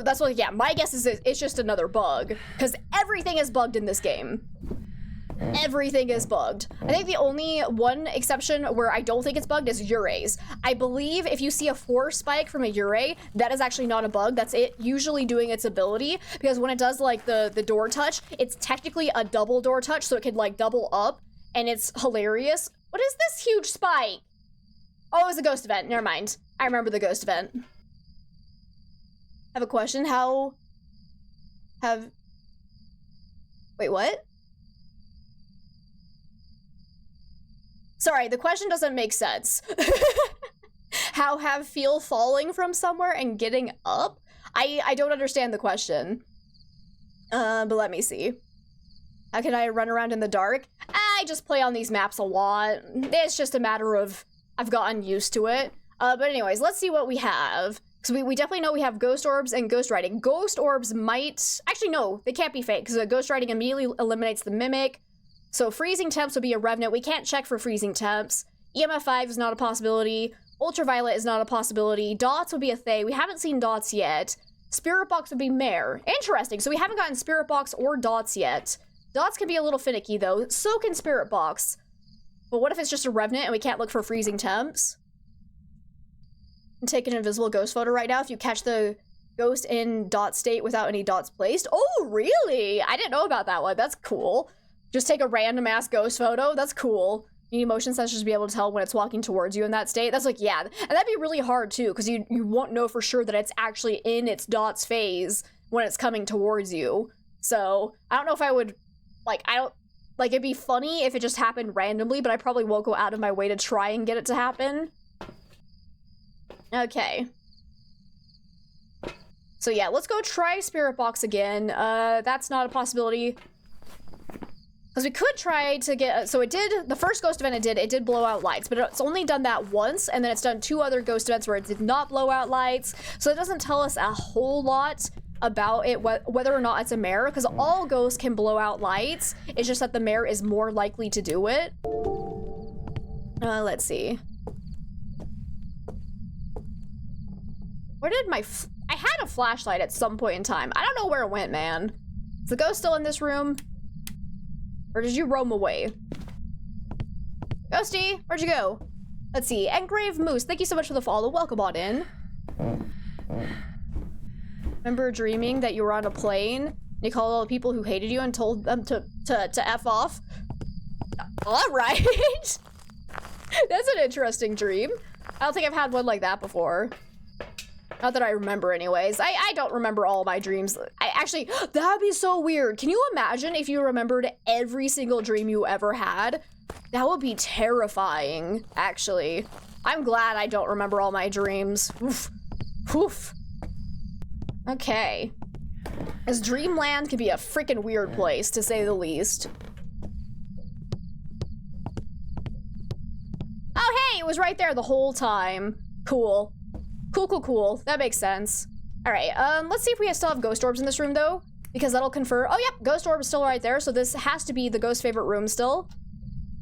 that's what, yeah, my guess is it's just another bug, because everything is bugged in this game. Everything is bugged. I think the only one exception where I don't think it's bugged is Urays. I believe if you see a 4 spike from a Uray, that is actually not a bug. That's it usually doing its ability, because when it does like the door touch, it's technically a double door touch, so it could like double up, and it's hilarious. What is this huge spike? Oh, it was a ghost event. Never mind. I remember the ghost event. I have a question. Wait, what? Sorry, the question doesn't make sense. How have feel falling from somewhere and getting up? I don't understand the question. But let me see. How can I run around in the dark? I just play on these maps a lot. It's just a matter of I've gotten used to it. But anyways, let's see what we have. Because we definitely know we have ghost orbs and ghost writing. Ghost orbs might... Actually, no, they can't be fake, because ghost writing immediately eliminates the mimic. So freezing temps would be a revenant. We can't check for freezing temps. EMF 5 is not a possibility. Ultraviolet is not a possibility. Dots would be a Thay. We haven't seen dots yet. Spirit box would be Mare. Interesting. So we haven't gotten spirit box or dots yet. Dots can be a little finicky, though. So can spirit box. But what if it's just a revenant and we can't look for freezing temps? Take an invisible ghost photo right now if you catch the ghost in dot state without any dots placed. Oh, really? I didn't know about that one. That's cool. Just take a random ass ghost photo. That's cool. You need motion sensors to be able to tell when it's walking towards you in that state. That's like, yeah. And that'd be really hard too, because you won't know for sure that it's actually in its dots phase when it's coming towards you. So I don't know if I would, like, it'd be funny if it just happened randomly, but I probably won't go out of my way to try and get it to happen. Okay. So yeah, let's go try Spirit Box again. That's not a possibility. Because we could try to get, so it did, the first ghost event it did blow out lights, but it's only done that once, and then it's done 2 other ghost events where it did not blow out lights, so it doesn't tell us a whole lot about it, whether or not it's a mare, because all ghosts can blow out lights, it's just that the mare is more likely to do it. Let's see. Where did I had a flashlight at some point in time. I don't know where it went, man. Is the ghost still in this room? Or did you roam away? Ghosty, where'd you go? Let's see. Engrave Moose, thank you so much for the follow. Welcome on in. Remember dreaming that you were on a plane and you called all the people who hated you and told them to F off? All right. That's an interesting dream. I don't think I've had one like that before. Not that I remember anyways. I don't remember all my dreams. Actually, that'd be so weird. Can you imagine if you remembered every single dream you ever had? That would be terrifying, actually. I'm glad I don't remember all my dreams. Oof. Oof. Okay. As Dreamland can be a freaking weird place, to say the least. Oh, hey, it was right there the whole time. Cool. Cool, cool, cool. That makes sense. All right, let's see if we still have ghost orbs in this room, though, because that'll confer. Oh, yep, ghost orb is still right there, so this has to be the ghost favorite room still.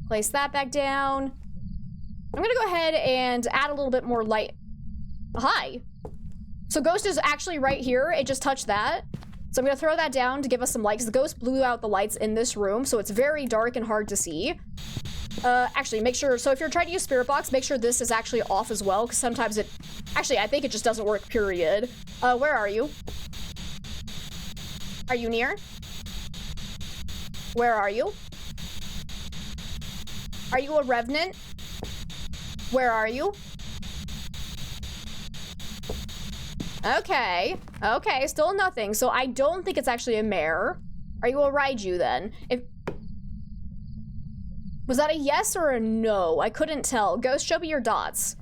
Place that back down. I'm gonna go ahead and add a little bit more light. Hi. So ghost is actually right here. It just touched that. So I'm gonna throw that down to give us some light, because the ghost blew out the lights in this room, so it's very dark and hard to see. Actually, make sure, so if you're trying to use Spirit Box, make sure this is actually off as well, because sometimes it, actually, I think it just doesn't work, period. Where are you? Are you near? Where are you? Are you a revenant? Where are you? Okay, okay, still nothing, so I don't think it's actually a mare. Are you a Raiju then? Was that a yes or a no? I couldn't tell. Ghost, show me your dots.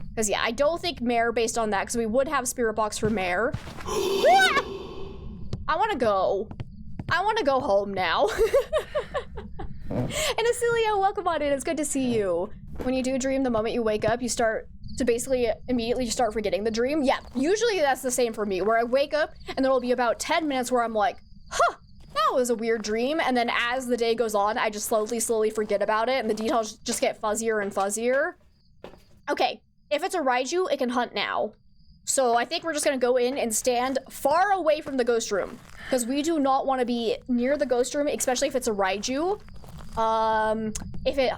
Because, yeah, I don't think mare based on that, because we would have Spirit Box for mare. I want to go. I want to go home now. And Acelia, welcome on in. It's good to see you. When you do dream, the moment you wake up, you start to basically immediately just start forgetting the dream. Yeah, usually that's the same for me, where I wake up and there will be about 10 minutes where I'm like, huh. That was a weird dream, and then as the day goes on, I just slowly forget about it, and the details just get fuzzier and fuzzier. Okay, if it's a Raiju, it can hunt now. So I think we're just gonna go in and stand far away from the ghost room, because we do not want to be near the ghost room, especially if it's a Raiju. If it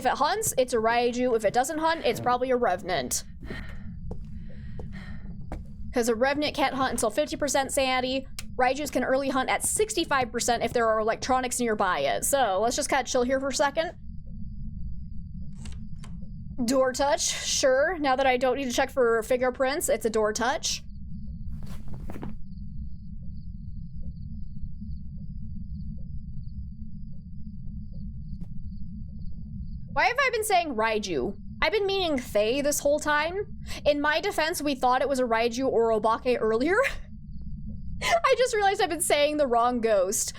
hunts, it's a Raiju. If it doesn't hunt, it's probably a Revenant. Because a Revenant can't hunt until 50% sanity. Raijus can early hunt at 65% if there are electronics nearby it. So let's just kind of chill here for a second. Door touch, sure. Now that I don't need to check for fingerprints, it's a door touch. Why have I been saying Raiju? I've been meaning Fae this whole time. In my defense, we thought it was a Raiju or Obake earlier. I just realized I've been saying the wrong ghost.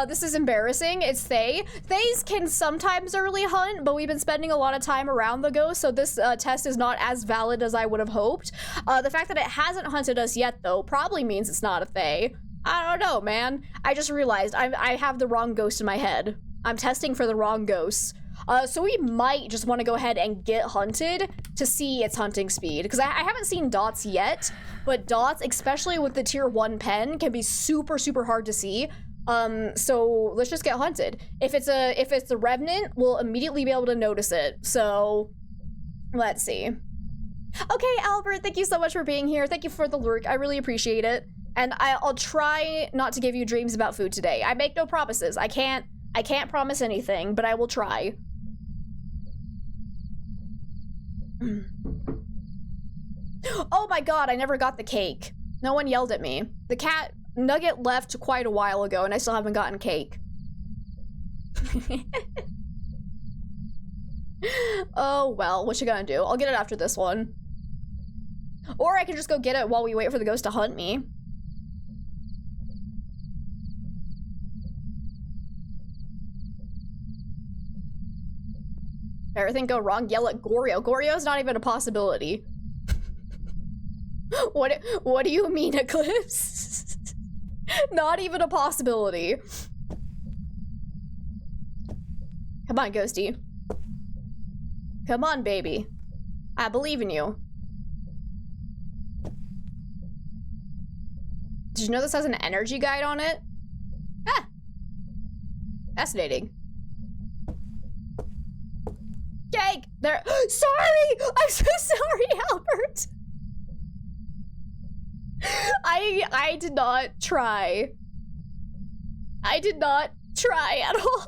This is embarrassing. It's Fae. Faes can sometimes early hunt, but we've been spending a lot of time around the ghost, so this test is not as valid as I would have hoped. The fact that it hasn't hunted us yet, though, probably means it's not a Fae. I don't know, man. I just realized I have the wrong ghost in my head. I'm testing for the wrong ghosts. So we might just want to go ahead and get hunted to see its hunting speed, because I haven't seen dots yet, but dots, especially with the tier 1 pen, can be super hard to see. So let's just get hunted. If it's a Revenant, we'll immediately be able to notice it. So let's see. Okay, Albert, thank you so much for being here. Thank you for the lurk. I really appreciate it. And I'll try not to give you dreams about food today. I make no promises. I can't I can't promise anything, but I will try. Oh my god, I never got the cake. No one yelled at me. The cat Nugget left quite a while ago and I still haven't gotten cake. Oh well, what you gonna do? I'll get it after this one. Or I can just go get it while we wait for the ghost to hunt me. If everything go wrong, yell at Goryo. Goryo's not even a possibility. What do you mean, Eclipse? Not even a possibility. Come on, Ghosty. Come on, baby. I believe in you. Did you know this has an energy guide on it? Ah! Fascinating. Cake! There- Sorry! I'm so sorry, Albert! I did not try. I did not try at all.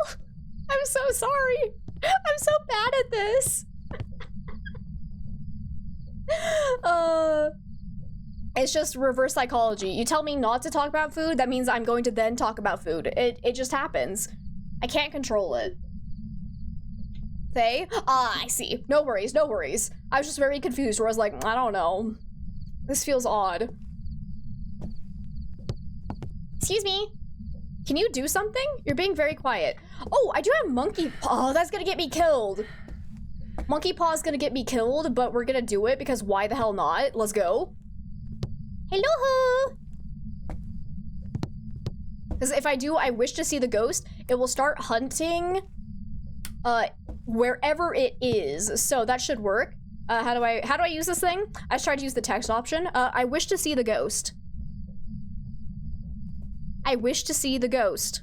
I'm so sorry. I'm so bad at this. It's just reverse psychology. You tell me not to talk about food, that means I'm going to then talk about food. It just happens. I can't control it. Faye? Ah, I see. No worries, no worries. I was just very confused where I was like, I don't know. This feels odd. Excuse me. Can you do something? You're being very quiet. Oh, I do have monkey paw. Oh, that's gonna get me killed. Monkey paw is gonna get me killed, but we're gonna do it because why the hell not? Let's go. Hello. Because if I do, I wish to see the ghost. It will start hunting wherever it is. So that should work. How do I use this thing? I just tried to use the text option. I wish to see the ghost. I wish to see the ghost.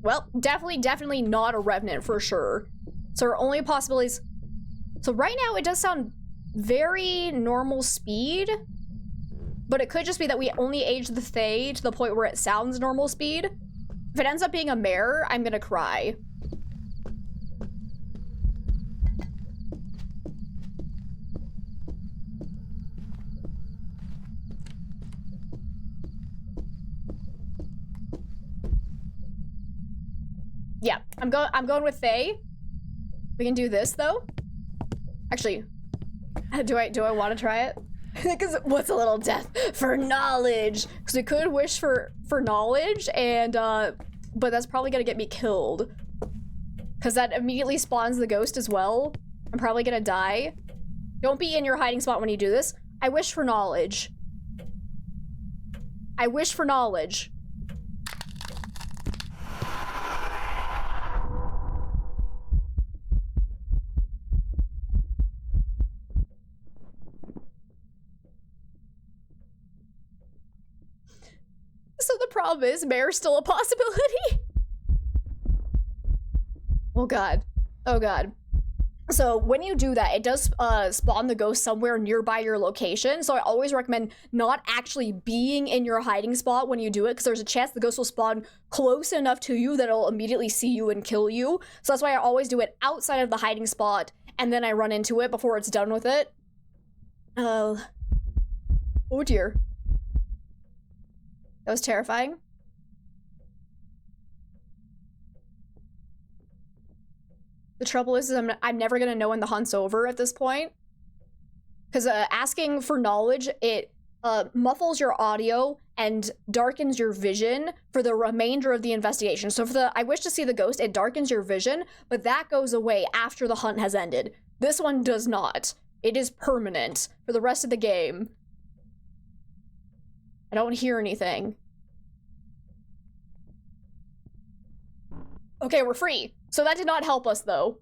Well, definitely not a revenant for sure. So our only possibilities. So right now it does sound very normal speed. But it could just be that we only aged the Fae to the point where it sounds normal speed. If it ends up being a mare, I'm gonna cry. Yeah, I'm going with Fae. We can do this though. Actually, do I want to try it? Because what's a little death for knowledge? Because we could wish for knowledge, and but that's probably gonna get me killed. Because that immediately spawns the ghost as well. I'm probably gonna die. Don't be in your hiding spot when you do this. I wish for knowledge. I wish for knowledge. So the problem is, mare's still a possibility. Oh god. Oh god. So when you do that, it does spawn the ghost somewhere nearby your location. So I always recommend not actually being in your hiding spot when you do it, because there's a chance the ghost will spawn close enough to you that it'll immediately see you and kill you. So that's why I always do it outside of the hiding spot, and then I run into it before it's done with it. Oh dear. That was terrifying. The trouble is I'm never gonna know when the hunt's over at this point. Because asking for knowledge, it muffles your audio and darkens your vision for the remainder of the investigation. So for the I wish to see the ghost, it darkens your vision, but that goes away after the hunt has ended. This one does not. It is permanent for the rest of the game. I don't hear anything. Okay, we're free. So that did not help us, though.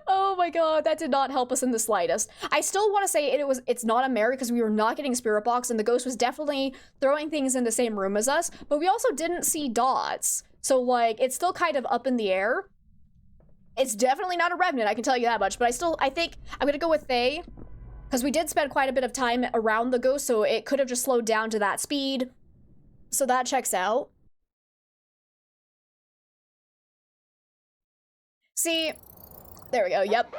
Oh Oh my god, that did not help us in the slightest. I still want to say it's not a merit because we were not getting spirit box and the ghost was definitely throwing things in the same room as us, but we also didn't see dots. So like, it's still kind of up in the air. It's definitely not a revenant, I can tell you that much, but I think I'm gonna go with Faye because we did spend quite a bit of time around the ghost, so it could have just slowed down to that speed. So that checks out. See, there we go, yep.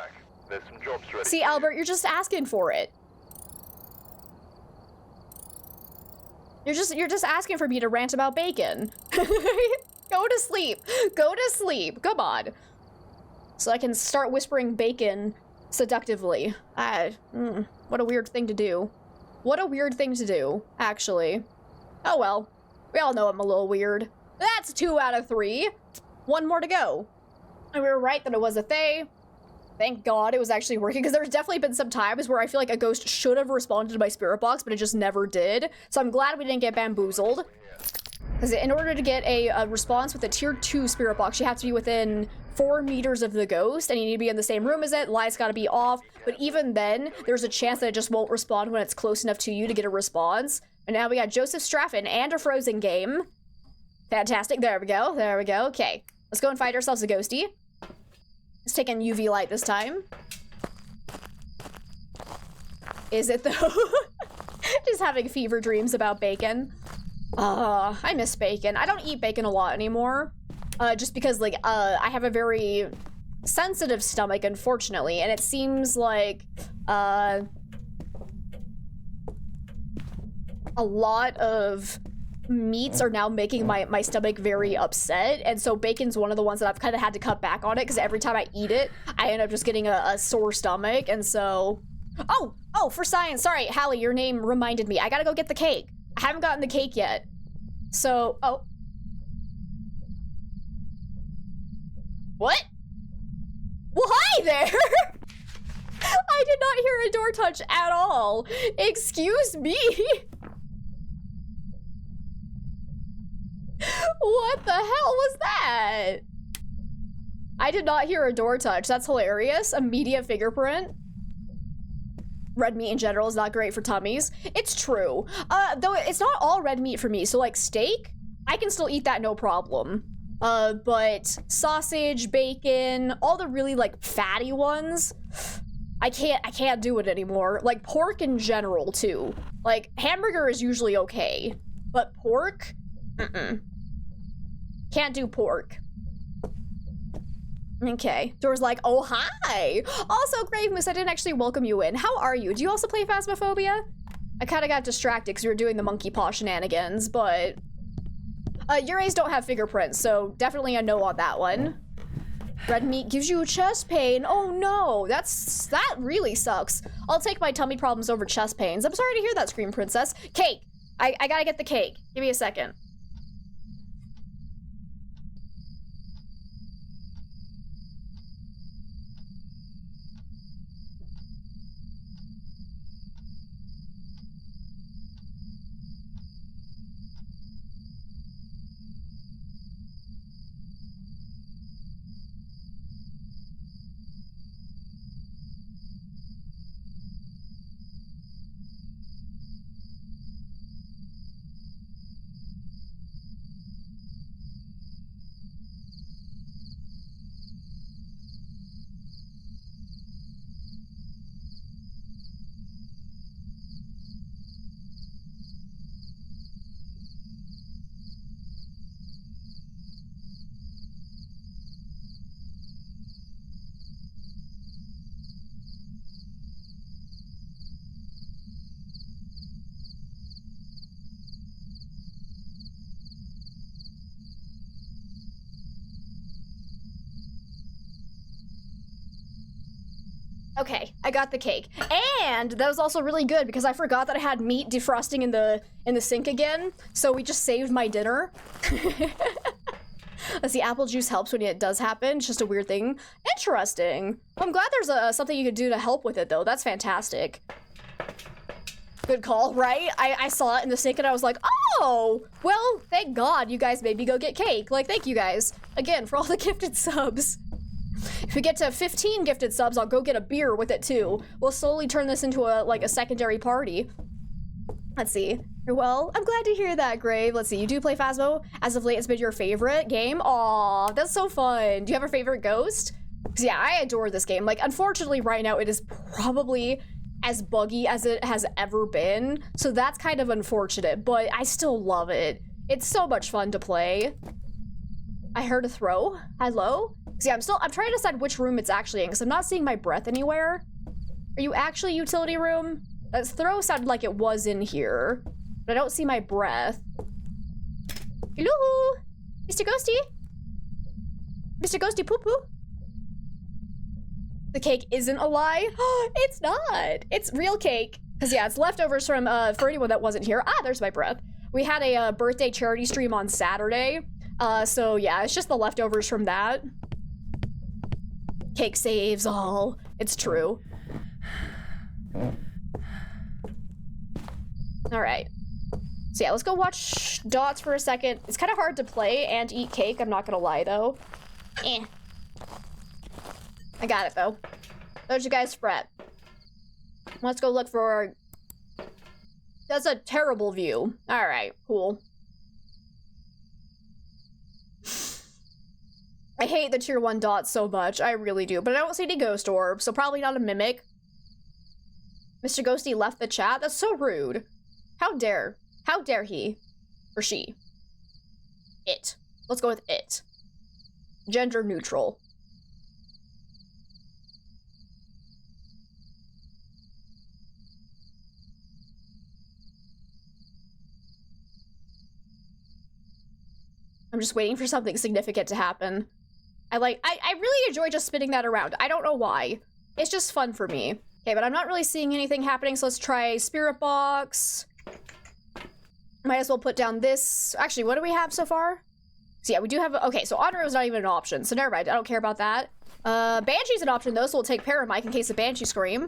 There's some jobs ready. See, Albert, you're just asking for it. You're just asking for me to rant about bacon. Go to sleep. Go to sleep. Come on. So I can start whispering bacon seductively. What a weird thing to do. What a weird thing to do, actually. Oh well. We all know I'm a little weird. That's 2 out of 3. 1 more to go. And we were right that it was a Thay. Thank God it was actually working, because there's definitely been some times where I feel like a ghost should have responded to my spirit box, but it just never did. So I'm glad we didn't get bamboozled. Because in order to get a response with a tier 2 spirit box, you have to be within 4 meters of the ghost, and you need to be in the same room as it. Light's got to be off, but even then, there's a chance that it just won't respond when it's close enough to you to get a response. And now we got Joseph Straffen and a frozen game. Fantastic. There we go. There we go. Okay, let's go and find ourselves a ghosty. Let's take in UV light this time. Is it though? Just having fever dreams about bacon. I miss bacon. I don't eat bacon a lot anymore. Just because, like, I have a very sensitive stomach, unfortunately, and it seems like, a lot of meats are now making my stomach very upset, and so bacon's one of the ones that I've kind of had to cut back on it, because every time I eat it, I end up just getting a sore stomach, and so... Oh, for science, sorry, Hallie, your name reminded me. I gotta go get the cake. I haven't gotten the cake yet. So, oh. What? Well, hi there! I did not hear a door touch at all. Excuse me. What the hell was that? I did not hear a door touch. That's hilarious. Immediate fingerprint. Red meat in general is not great for tummies. It's true. Though it's not all red meat for me. So like steak, I can still eat that no problem. But sausage, bacon, all the really like fatty ones, I can't do it anymore. Like pork in general too. Like hamburger is usually okay, but pork, can't do pork. Okay, Dora's like, oh hi! Also, Grave Moose, I didn't actually welcome you in. How are you? Do you also play Phasmophobia? I kind of got distracted because we were doing the monkey paw shenanigans, but... Urays don't have fingerprints, so definitely a no on that one. Red meat gives you chest pain. Oh no, that really sucks. I'll take my tummy problems over chest pains. I'm sorry to hear that, Scream Princess. Cake! I gotta get the cake. Give me a second. Okay, I got the cake. And that was also really good because I forgot that I had meat defrosting in the sink again. So we just saved my dinner. Let's see, apple juice helps when it does happen. It's just a weird thing. Interesting. I'm glad there's something you could do to help with it though. That's fantastic. Good call, right? I saw it in the sink and I was like, oh, well, thank God you guys made me go get cake. Like, thank you guys again for all the gifted subs. If we get to 15 gifted subs, I'll go get a beer with it too. We'll slowly turn this into a secondary party. Let's see. Well, I'm glad to hear that, Grave. Let's see. You do play Phasmo? As of late, it's been your favorite game? Aw, that's so fun. Do you have a favorite ghost? Because yeah, I adore this game. Like, unfortunately, right now, it is probably as buggy as it has ever been. So that's kind of unfortunate, but I still love it. It's so much fun to play. I heard a throw. Hello? See, I'm trying to decide which room it's actually in because I'm not seeing my breath anywhere. Are you actually utility room? That throw sounded like it was in here, but I don't see my breath. Hello? Mr. Ghosty? Mr. Ghosty Poo Poo? The cake isn't a lie? It's not. It's real cake. Because yeah, it's leftovers from, for anyone that wasn't here. Ah, there's my breath. We had a birthday charity stream on Saturday. So yeah, it's just the leftovers from that. Cake saves all. It's true. All right. So yeah, let's go watch Dots for a second. It's kind of hard to play and eat cake. I'm not gonna lie though. I got it though. Don't you guys fret. Let's go look for... That's a terrible view. All right, cool. I hate the tier 1 dots so much. I really do. But I don't see any ghost orbs, so probably not a mimic. Mr. Ghosty left the chat? That's so rude. How dare he? Or she? It. Let's go with it. Gender neutral. I'm just waiting for something significant to happen. I really enjoy just spinning that around. I don't know why. It's just fun for me. Okay, but I'm not really seeing anything happening, so let's try Spirit Box. Might as well put down this. Actually, what do we have so far? So yeah, we do have, okay, so Honor is not even an option, so never mind, I don't care about that. Banshee's an option though, so we'll take Paramike in case of Banshee Scream.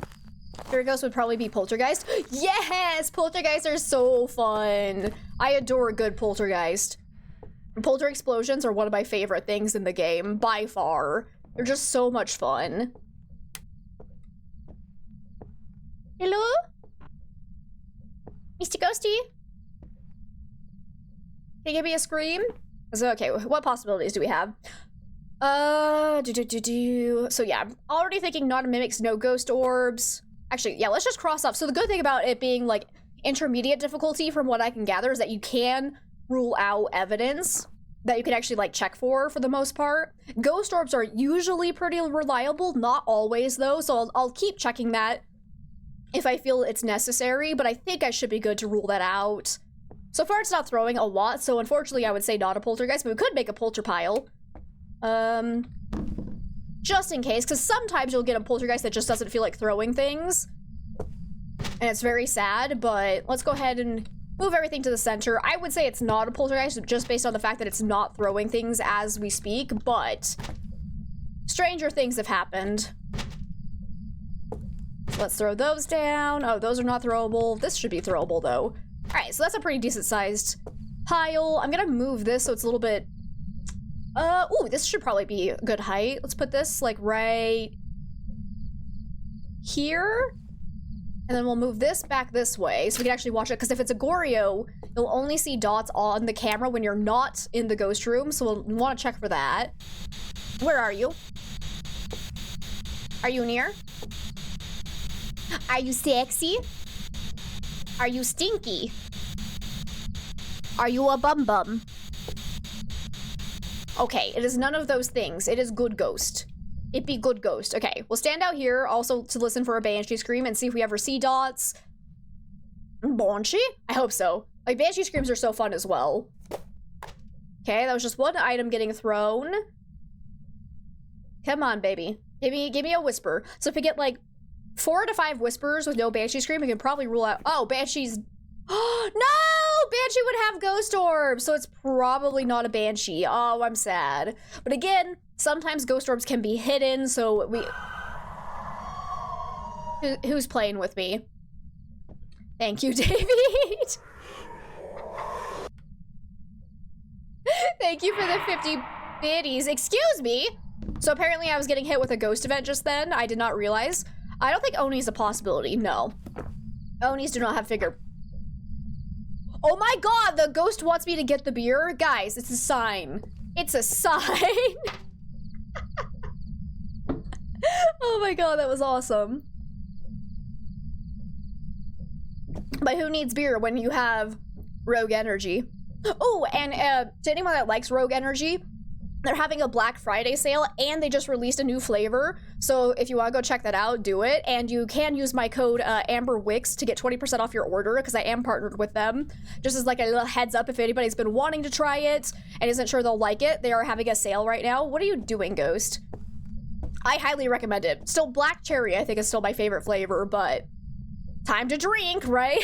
Here Ghost would probably be Poltergeist. Yes! Poltergeists are so fun. I adore a good Poltergeist. Polter explosions are one of my favorite things in the game, by far. They're just so much fun. Hello? Mr. Ghosty? Can you give me a scream? So, okay, what possibilities do we have? So yeah, I'm already thinking not a mimics, no ghost orbs. Actually, yeah, let's just cross off. So the good thing about it being like intermediate difficulty from what I can gather is that you can rule out evidence that you can actually like check for the most part. Ghost orbs are usually pretty reliable, not always though, so I'll keep checking that if I feel it's necessary, but I think I should be good to rule that out. So far it's not throwing a lot, so unfortunately I would say not a poltergeist, but we could make a polter pile. Just in case, because sometimes you'll get a poltergeist that just doesn't feel like throwing things. And it's very sad, but let's go ahead and move everything to the center. I would say it's not a poltergeist just based on the fact that it's not throwing things as we speak, but stranger things have happened. So let's throw those down. Oh, those are not throwable. This should be throwable though. All right, so that's a pretty decent sized pile. I'm gonna move this so it's a little bit, ooh, this should probably be a good height. Let's put this like right here. And then we'll move this back this way so we can actually watch it, because if it's a Goryo, you'll only see dots on the camera when you're not in the ghost room, so we'll want to check for that. Where are you? Are you near? Are you sexy? Are you stinky? Are you a bum bum? Okay, it is none of those things. It is good ghost. It be good ghost. Okay, we'll stand out here also to listen for a Banshee Scream and see if we ever see dots. Banshee? I hope so. Like, Banshee Screams are so fun as well. Okay, that was just one item getting thrown. Come on, baby. Give me a whisper. So if we get, like, 4 to 5 whispers with no Banshee Scream, we can probably rule out... Oh, Banshee's... No! Banshee would have ghost orbs, so it's probably not a Banshee. Oh, I'm sad. But again, sometimes ghost orbs can be hidden, so we... Who's playing with me? Thank you, David. Thank you for the 50 biddies. Excuse me? So apparently I was getting hit with a ghost event just then. I did not realize. I don't think Oni's a possibility, no. Onis do not have figure. Oh my god, the ghost wants me to get the beer? Guys, it's a sign. It's a sign. Oh my god, that was awesome. But who needs beer when you have Rogue Energy? Oh, and to anyone that likes Rogue Energy, they're having a Black Friday sale and they just released a new flavor. So if you want to go check that out, do it. And you can use my code AmberWix to get 20% off your order because I am partnered with them. Just as like a little heads up if anybody's been wanting to try it and isn't sure they'll like it, they are having a sale right now. What are you doing, Ghost? I highly recommend it. Still, Black Cherry I think is still my favorite flavor, but time to drink, right?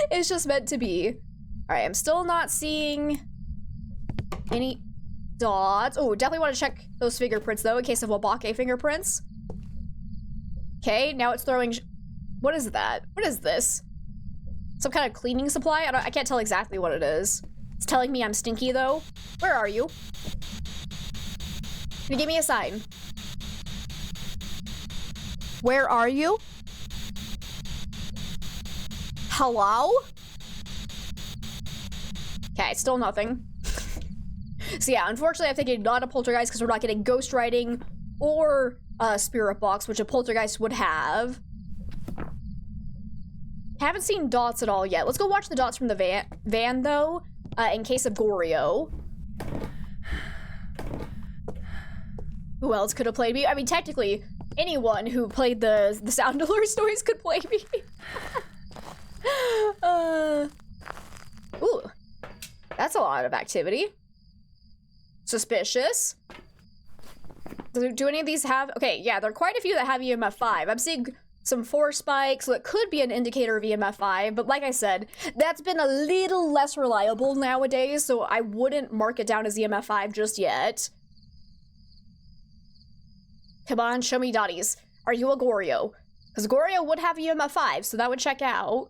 It's just meant to be. All right, I'm still not seeing any dots. Oh, definitely want to check those fingerprints though in case of Wabake fingerprints. Okay, now it's throwing. What is that? What is this? Some kind of cleaning supply? I can't tell exactly what it is. It's telling me I'm stinky though. Where are you? Can you give me a sign? Where are you? Hello? Okay, still nothing. So yeah, unfortunately I'm thinking not a poltergeist because we're not getting ghost writing or spirit box, which a poltergeist would have. Haven't seen dots at all yet. Let's go watch the dots from the van though, in case of Goryo. Who else could have played me? I mean, technically, anyone who played the sound alert stories could play me. Ooh, that's a lot of activity. Suspicious. Do any of these have? Okay, yeah, there are quite a few that have EMF 5. I'm seeing some 4 spikes, so it could be an indicator of EMF 5, but like I said, that's been a little less reliable nowadays, so I wouldn't mark it down as EMF 5 just yet. Come on, show me dotties. Are you a Goryo? Because Goryo would have EMF 5, so that would check out.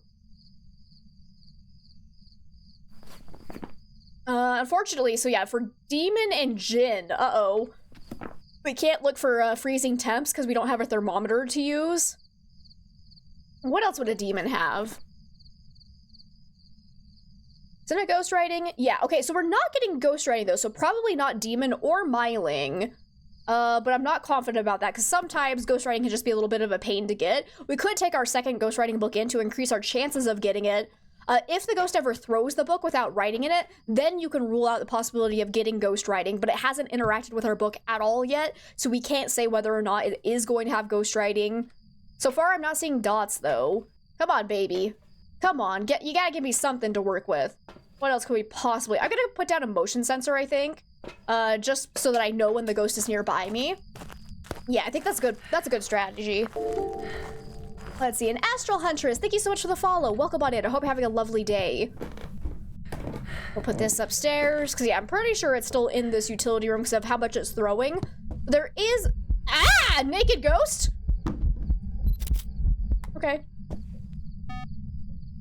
Unfortunately, so yeah, for Demon and Jinn, uh-oh. We can't look for freezing temps because we don't have a thermometer to use. What else would a demon have? Isn't it ghostwriting? Yeah, okay, so we're not getting ghostwriting though, so probably not demon or myling. But I'm not confident about that because sometimes ghostwriting can just be a little bit of a pain to get. We could take our second ghostwriting book in to increase our chances of getting it. If the ghost ever throws the book without writing in it, then you can rule out the possibility of getting ghostwriting, but it hasn't interacted with our book at all yet, so we can't say whether or not it is going to have ghostwriting. So far, I'm not seeing dots, though. Come on, baby. Come on, you gotta give me something to work with. What else could we possibly... I'm gonna put down a motion sensor, I think, just so that I know when the ghost is nearby me. Yeah, I think that's good. That's a good strategy. Let's see, an Astral Huntress, thank you so much for the follow. Welcome on in, I hope you're having a lovely day. We'll put this upstairs, because yeah, I'm pretty sure it's still in this utility room because of how much it's throwing. There is... Ah! Naked ghost? Okay.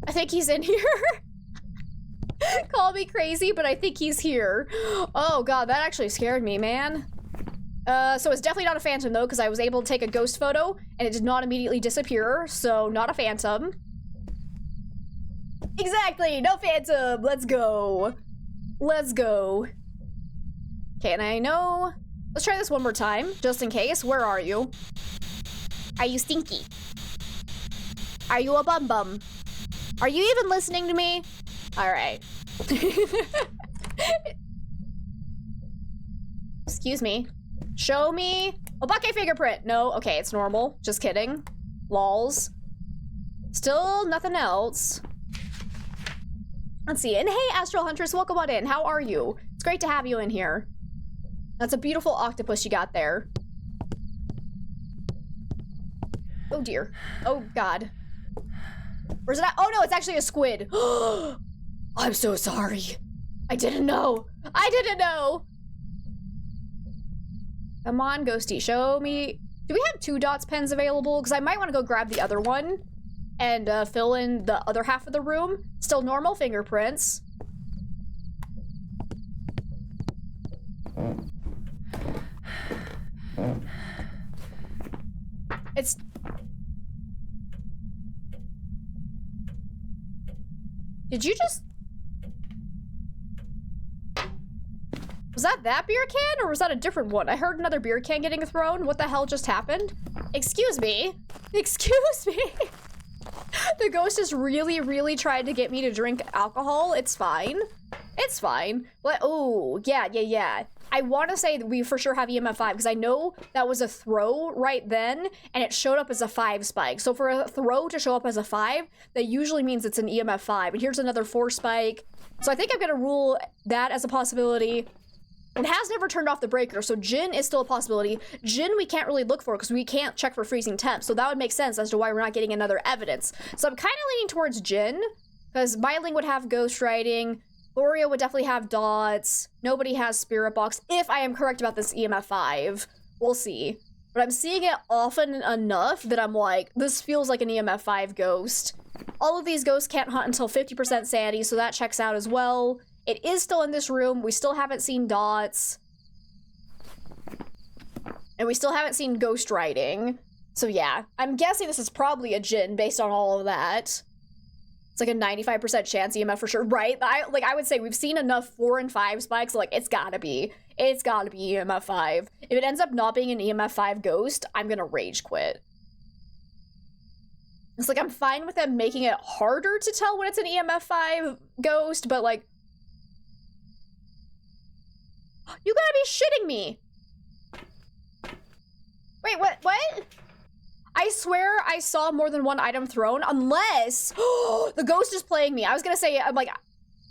I think he's in here. Call me crazy, but I think he's here. Oh god, that actually scared me, man. So it's definitely not a phantom though, because I was able to take a ghost photo and it did not immediately disappear, so not a phantom. Exactly, no phantom, let's go. Let's go. Okay, and I know, let's try this one more time, just in case. Where are you? Are you stinky? Are you a bum bum? Are you even listening to me? All right. Excuse me. Show me Obake fingerprint. No, okay, it's normal. Just kidding. Lols. Still nothing else. Let's see. And hey, Astral Huntress, welcome on in. How are you? It's great to have you in here. That's a beautiful octopus you got there. Oh dear. Oh god. Where's it at? Oh no, it's actually a squid. I'm so sorry. I didn't know. I didn't know. Come on, Ghosty, show me. Do we have 2 dots pens available? Because I might want to go grab the other one and fill in the other half of the room. Still normal fingerprints. It's... Did you just... Was that beer can, or was that a different one? I heard another beer can getting thrown. What the hell just happened? Excuse me. Excuse me. The ghost is really, really trying to get me to drink alcohol. It's fine. It's fine. But, oh, yeah. I want to say that we for sure have EMF 5, because I know that was a throw right then, and it showed up as a 5 spike. So for a throw to show up as a 5, that usually means it's an EMF 5. And here's another 4 spike. So I think I'm going to rule that as a possibility. It has never turned off the breaker, so Jinn is still a possibility. Jinn we can't really look for because we can't check for freezing temps, so that would make sense as to why we're not getting another evidence. So I'm kind of leaning towards Jinn, because Myling would have ghostwriting, Gloria would definitely have dots, nobody has spirit box, if I am correct about this EMF 5. We'll see. But I'm seeing it often enough that I'm like, this feels like an EMF 5 ghost. All of these ghosts can't hunt until 50% sanity, so that checks out as well. It is still in this room. We still haven't seen dots. And we still haven't seen ghostwriting. So yeah, I'm guessing this is probably a Jinn based on all of that. It's like a 95% chance EMF for sure, right? I would say we've seen enough 4 and 5 spikes, like it's gotta be EMF 5. If it ends up not being an EMF 5 ghost, I'm gonna rage quit. It's like I'm fine with them making it harder to tell when it's an EMF 5 ghost, but like, you gotta be shitting me. Wait, what? I swear I saw more than one item thrown, unless the ghost is playing me. I was gonna say, I'm like,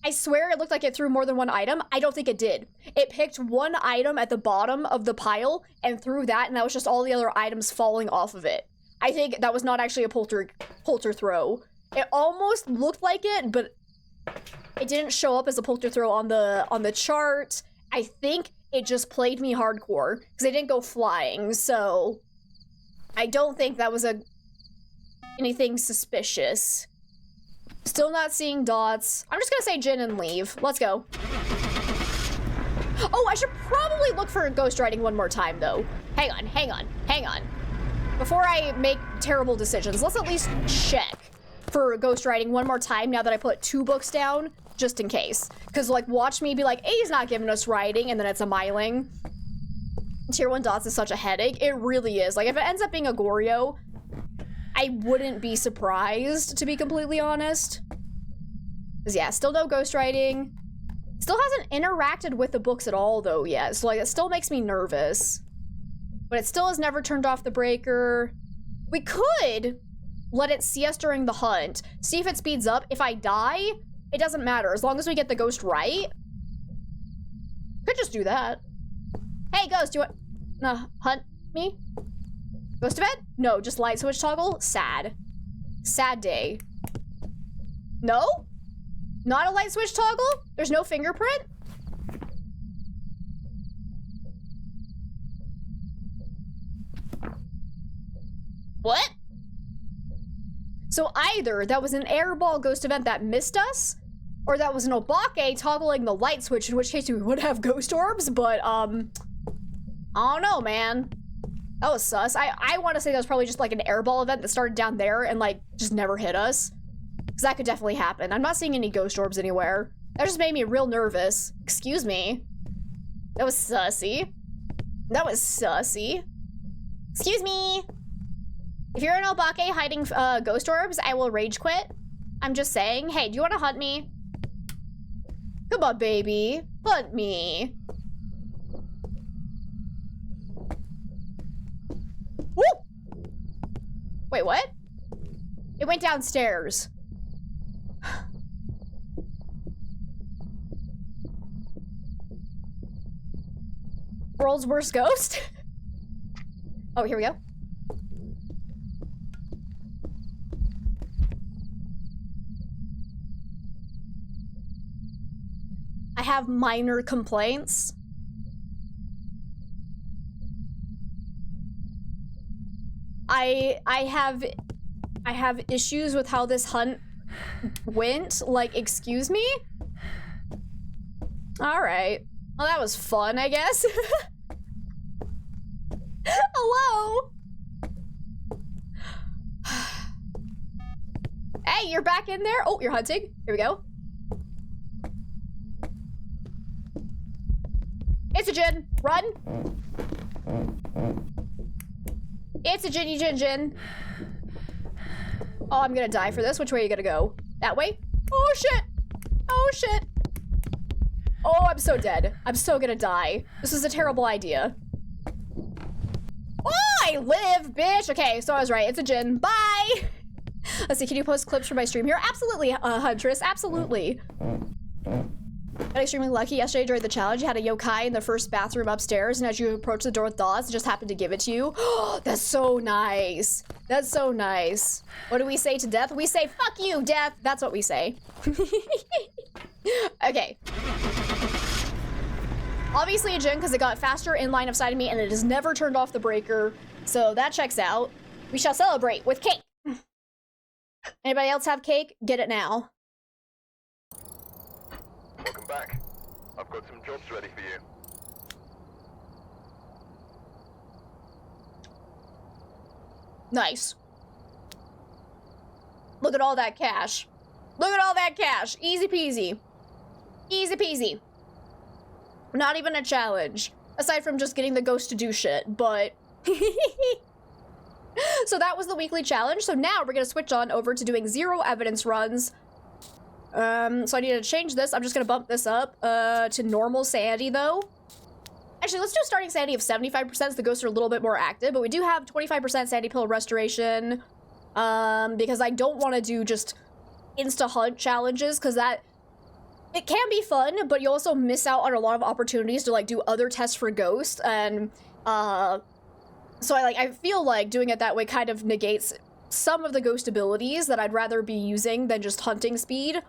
I swear it looked like it threw more than one item. I don't think it did. It picked one item at the bottom of the pile and threw that, and that was just all the other items falling off of it. I think that was not actually a polter throw. It almost looked like it, but it didn't show up as a polter throw on the chart. I think it just played me hardcore because it didn't go flying, so I don't think that was anything suspicious. Still not seeing dots. I'm just gonna say Jinn and leave. Let's go. Oh, I should probably look for ghostwriting one more time though. Hang on. Before I make terrible decisions, let's at least check for ghostwriting one more time now that I put 2 books down. Just in case. Because, like, watch me be like, A's not giving us writing, and then it's a Myling. Tier 1 dots is such a headache. It really is. Like, if it ends up being a Goryo, I wouldn't be surprised, to be completely honest. Because, yeah, still no ghostwriting. Still hasn't interacted with the books at all, though, yet. So, like, it still makes me nervous. But it still has never turned off the breaker. We could let it see us during the hunt. See if it speeds up. If I die, it doesn't matter, as long as we get the ghost right. Could just do that. Hey, ghost, do you want hunt me? Ghost event? No, just light switch toggle? Sad. Sad day. No? Not a light switch toggle? There's no fingerprint? What? So either that was an airball ghost event that missed us, or that was an Obake toggling the light switch, in which case we would have ghost orbs, but, I don't know, man. That was sus. I want to say that was probably just like an airball event that started down there and like just never hit us. Because that could definitely happen. I'm not seeing any ghost orbs anywhere. That just made me real nervous. Excuse me. That was sussy. That was sussy. Excuse me. If you're an Obake hiding ghost orbs, I will rage quit. I'm just saying. Hey, do you want to hunt me? Come on, baby. Hunt me. Woo! Wait, what? It went downstairs. World's worst ghost? Oh, here we go. I have minor complaints. I have issues with how this hunt went. Like, excuse me? All right. Well, that was fun, I guess. Hello? Hey, you're back in there? Oh, you're hunting. Here we go. It's a Jin. Run. It's a Jinny Jin. Oh, I'm gonna die for this. Which way are you gonna go? That way? Oh, shit. Oh, shit. Oh, I'm so dead. I'm so gonna die. This is a terrible idea. Oh, I live, bitch. Okay, so I was right. It's a Jin. Bye. Let's see, can you post clips from my stream here? Absolutely, Huntress. Absolutely. Got extremely lucky yesterday during the challenge. You had a yokai in the first bathroom upstairs, and as you approach the door with thoughts, it just happened to give it to you. Oh, that's so nice. That's so nice. What do we say to death? We say, fuck you, death. That's what we say. Okay. Obviously a Jin, because it got faster in line of sight of me, and it has never turned off the breaker. So that checks out. We shall celebrate with cake. Anybody else have cake? Get it now. Welcome back. I've got some jobs ready for you. Nice. Look at all that cash. Look at all that cash. Easy peasy. Easy peasy. Not even a challenge. Aside from just getting the ghost to do shit, but... So that was the weekly challenge. So now we're gonna switch on over to doing 0 evidence runs. So I need to change this. I'm just gonna bump this up to normal sanity though. Actually, let's do starting sanity of 75% so the ghosts are a little bit more active, but we do have 25% sanity pill restoration because I don't want to do just insta hunt challenges because that it can be fun, but you also miss out on a lot of opportunities to like do other tests for ghosts, and so I feel like doing it that way kind of negates some of the ghost abilities that I'd rather be using than just hunting speed.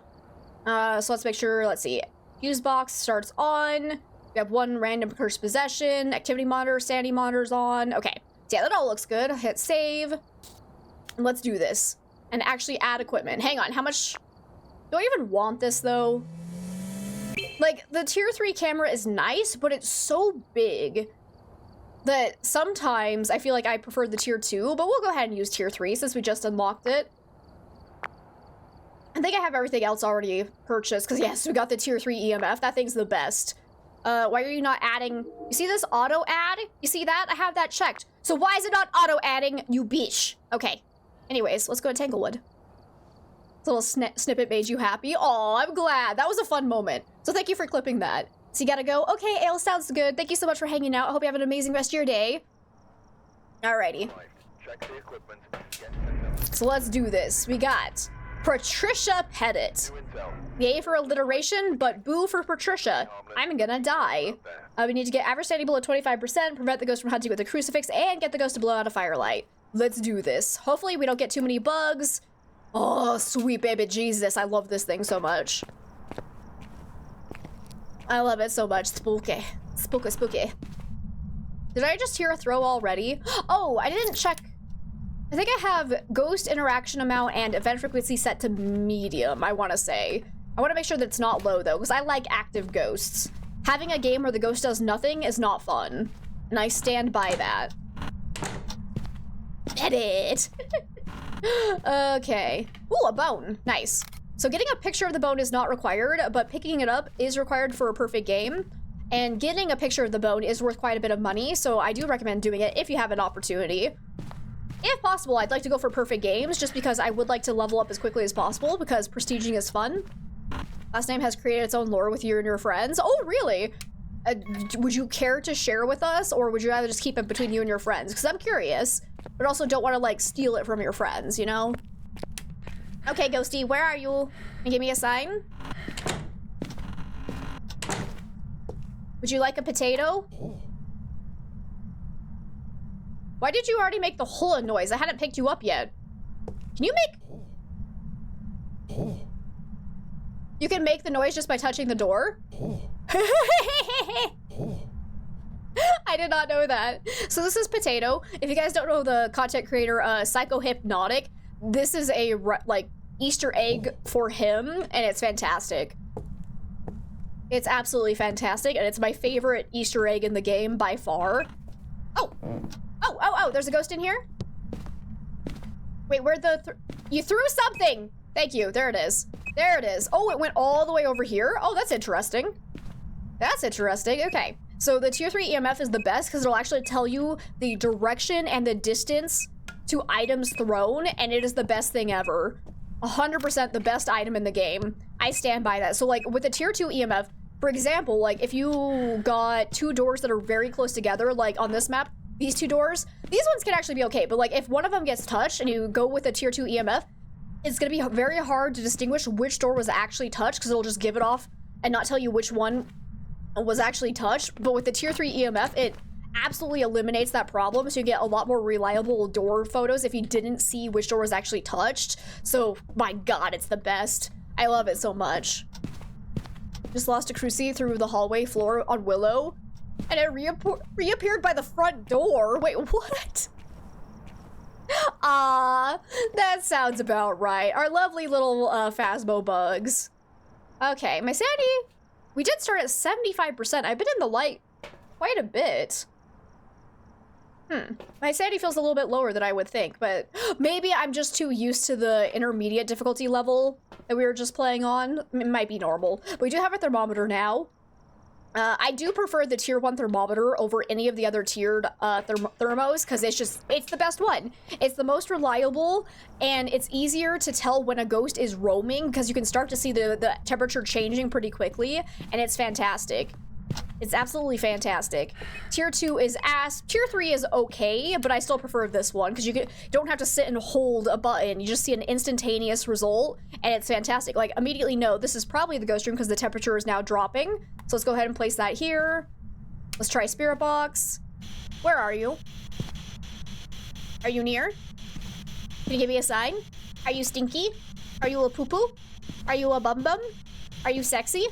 So let's make sure, let's see. Fuse box starts on. We have 1 random cursed possession. Activity monitor, sanity monitor's on. Okay. So yeah, that all looks good. Hit save. And let's do this. And actually add equipment. Hang on, how much... Do I even want this, though? Like, the tier 3 camera is nice, but it's so big that sometimes I feel like I prefer the tier 2, but we'll go ahead and use tier 3 since we just unlocked it. I think I have everything else already purchased, because yes, we got the tier 3 EMF. That thing's the best. Why are you not adding... You see this auto add? You see that? I have that checked. So why is it not auto adding, you bitch? Okay. Anyways, let's go to Tanglewood. This little snippet made you happy. Aw, I'm glad. That was a fun moment. So thank you for clipping that. So you gotta go. Okay, Ale, sounds good. Thank you so much for hanging out. I hope you have an amazing rest of your day. Alrighty. Check the equipment. So let's do this. We got Patricia Pettit. Yay for alliteration, but boo for Patricia. I'm gonna die. We need to get average sanity below 25%, prevent the ghost from hunting with a crucifix, and get the ghost to blow out a firelight. Let's do this. Hopefully we don't get too many bugs. Oh, sweet baby Jesus. I love this thing so much. I love it so much. Spooky. Spooky, spooky. Did I just hear a throw already? Oh, I didn't check. I think I have ghost interaction amount and event frequency set to medium, I want to say. I want to make sure that it's not low, though, because I like active ghosts. Having a game where the ghost does nothing is not fun. And I stand by that. Edit! Okay. Ooh, a bone. Nice. So getting a picture of the bone is not required, but picking it up is required for a perfect game. And getting a picture of the bone is worth quite a bit of money, so I do recommend doing it if you have an opportunity. If possible, I'd like to go for perfect games, just because I would like to level up as quickly as possible, because prestiging is fun. Last Name has created its own lore with you and your friends. Oh, really? Would you care to share with us, or would you rather just keep it between you and your friends? Because I'm curious, but also don't want to, like, steal it from your friends, you know? Okay, Ghosty, where are you? Can you give me a sign? Would you like a potato? Why did you already make the hula noise? I hadn't picked you up yet. Can you make... You can make the noise just by touching the door? I did not know that. So this is Potato. If you guys don't know the content creator, Psychohypnotic, this is a, like, Easter egg for him, and it's fantastic. It's absolutely fantastic, and it's my favorite Easter egg in the game by far. Oh! Oh, there's a ghost in here? Wait, where'd the... You threw something! Thank you. There it is. There it is. Oh, it went all the way over here? Oh, that's interesting. That's interesting. Okay. So the tier 3 EMF is the best because it'll actually tell you the direction and the distance to items thrown, and it is the best thing ever. 100% the best item in the game. I stand by that. So like with the tier 2 EMF, for example, like if you got 2 doors that are very close together, like on this map, these 2 doors, these ones can actually be okay, but like if one of them gets touched and you go with a tier 2 EMF, it's gonna be very hard to distinguish which door was actually touched because it'll just give it off and not tell you which one was actually touched. But with the tier 3 EMF, it absolutely eliminates that problem, so you get a lot more reliable door photos if you didn't see which door was actually touched. So my god, it's the best. I love it so much. Just lost a crucie through the hallway floor on Willow, and it reappeared by the front door. Wait, what? Ah, that sounds about right. Our lovely little Phasmo bugs. Okay, my sanity, we did start at 75%. I've been in the light quite a bit. My sanity feels a little bit lower than I would think, but maybe I'm just too used to the intermediate difficulty level that we were just playing on. It might be normal. But we do have a thermometer now. I do prefer the tier 1 thermometer over any of the other tiered thermos because it's the best one. It's the most reliable, and it's easier to tell when a ghost is roaming because you can start to see the temperature changing pretty quickly, and it's fantastic. It's absolutely fantastic. Tier 2 is ass. Tier 3 is okay, but I still prefer this one because you don't have to sit and hold a button. You just see an instantaneous result, and it's fantastic. Like, immediately know this is probably the ghost room because the temperature is now dropping. So let's go ahead and place that here. Let's try Spirit Box. Where are you? Are you near? Can you give me a sign? Are you stinky? Are you a poo-poo? Are you a bum-bum? Are you sexy?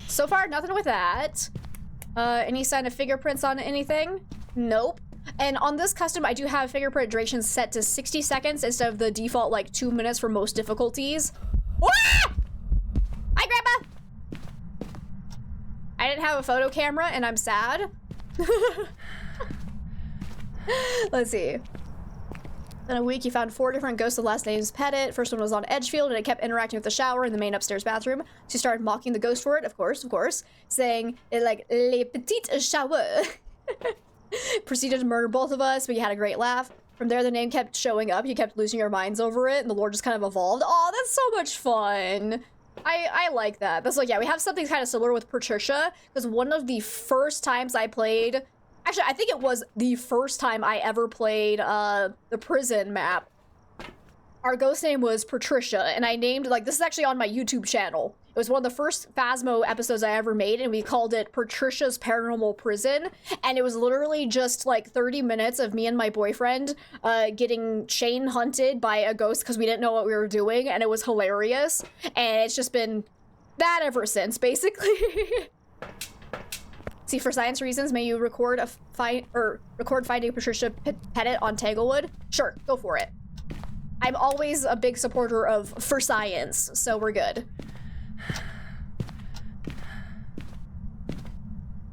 So far, nothing with that. Any sign of fingerprints on anything? Nope. And on this custom, I do have fingerprint duration set to 60 seconds instead of the default, like, 2 minutes for most difficulties. Ah! Hi, Grandma! I didn't have a photo camera, and I'm sad. Let's see. In a week, you found 4 different ghosts of last names Pettit. First one was on Edgefield, and it kept interacting with the shower in the main upstairs bathroom. She started mocking the ghost for it, of course, saying, like, les petites shower. Proceeded to murder both of us, but you had a great laugh. From there, the name kept showing up. You kept losing your minds over it, and the lore just kind of evolved. Oh, that's so much fun. I like that. That's like, yeah, we have something kind of similar with Patricia, because one of the first times I played... Actually, I think it was the first time I ever played the prison map. Our ghost name was Patricia, and I named, like, this is actually on my YouTube channel. It was one of the first Phasmo episodes I ever made, and we called it Patricia's Paranormal Prison, and it was literally just, like, 30 minutes of me and my boyfriend getting chain hunted by a ghost because we didn't know what we were doing, and it was hilarious, and it's just been that ever since, basically. See, for science reasons, may you record finding Patricia Pettit on Tanglewood? Sure, go for it. I'm always a big supporter of for science, so we're good.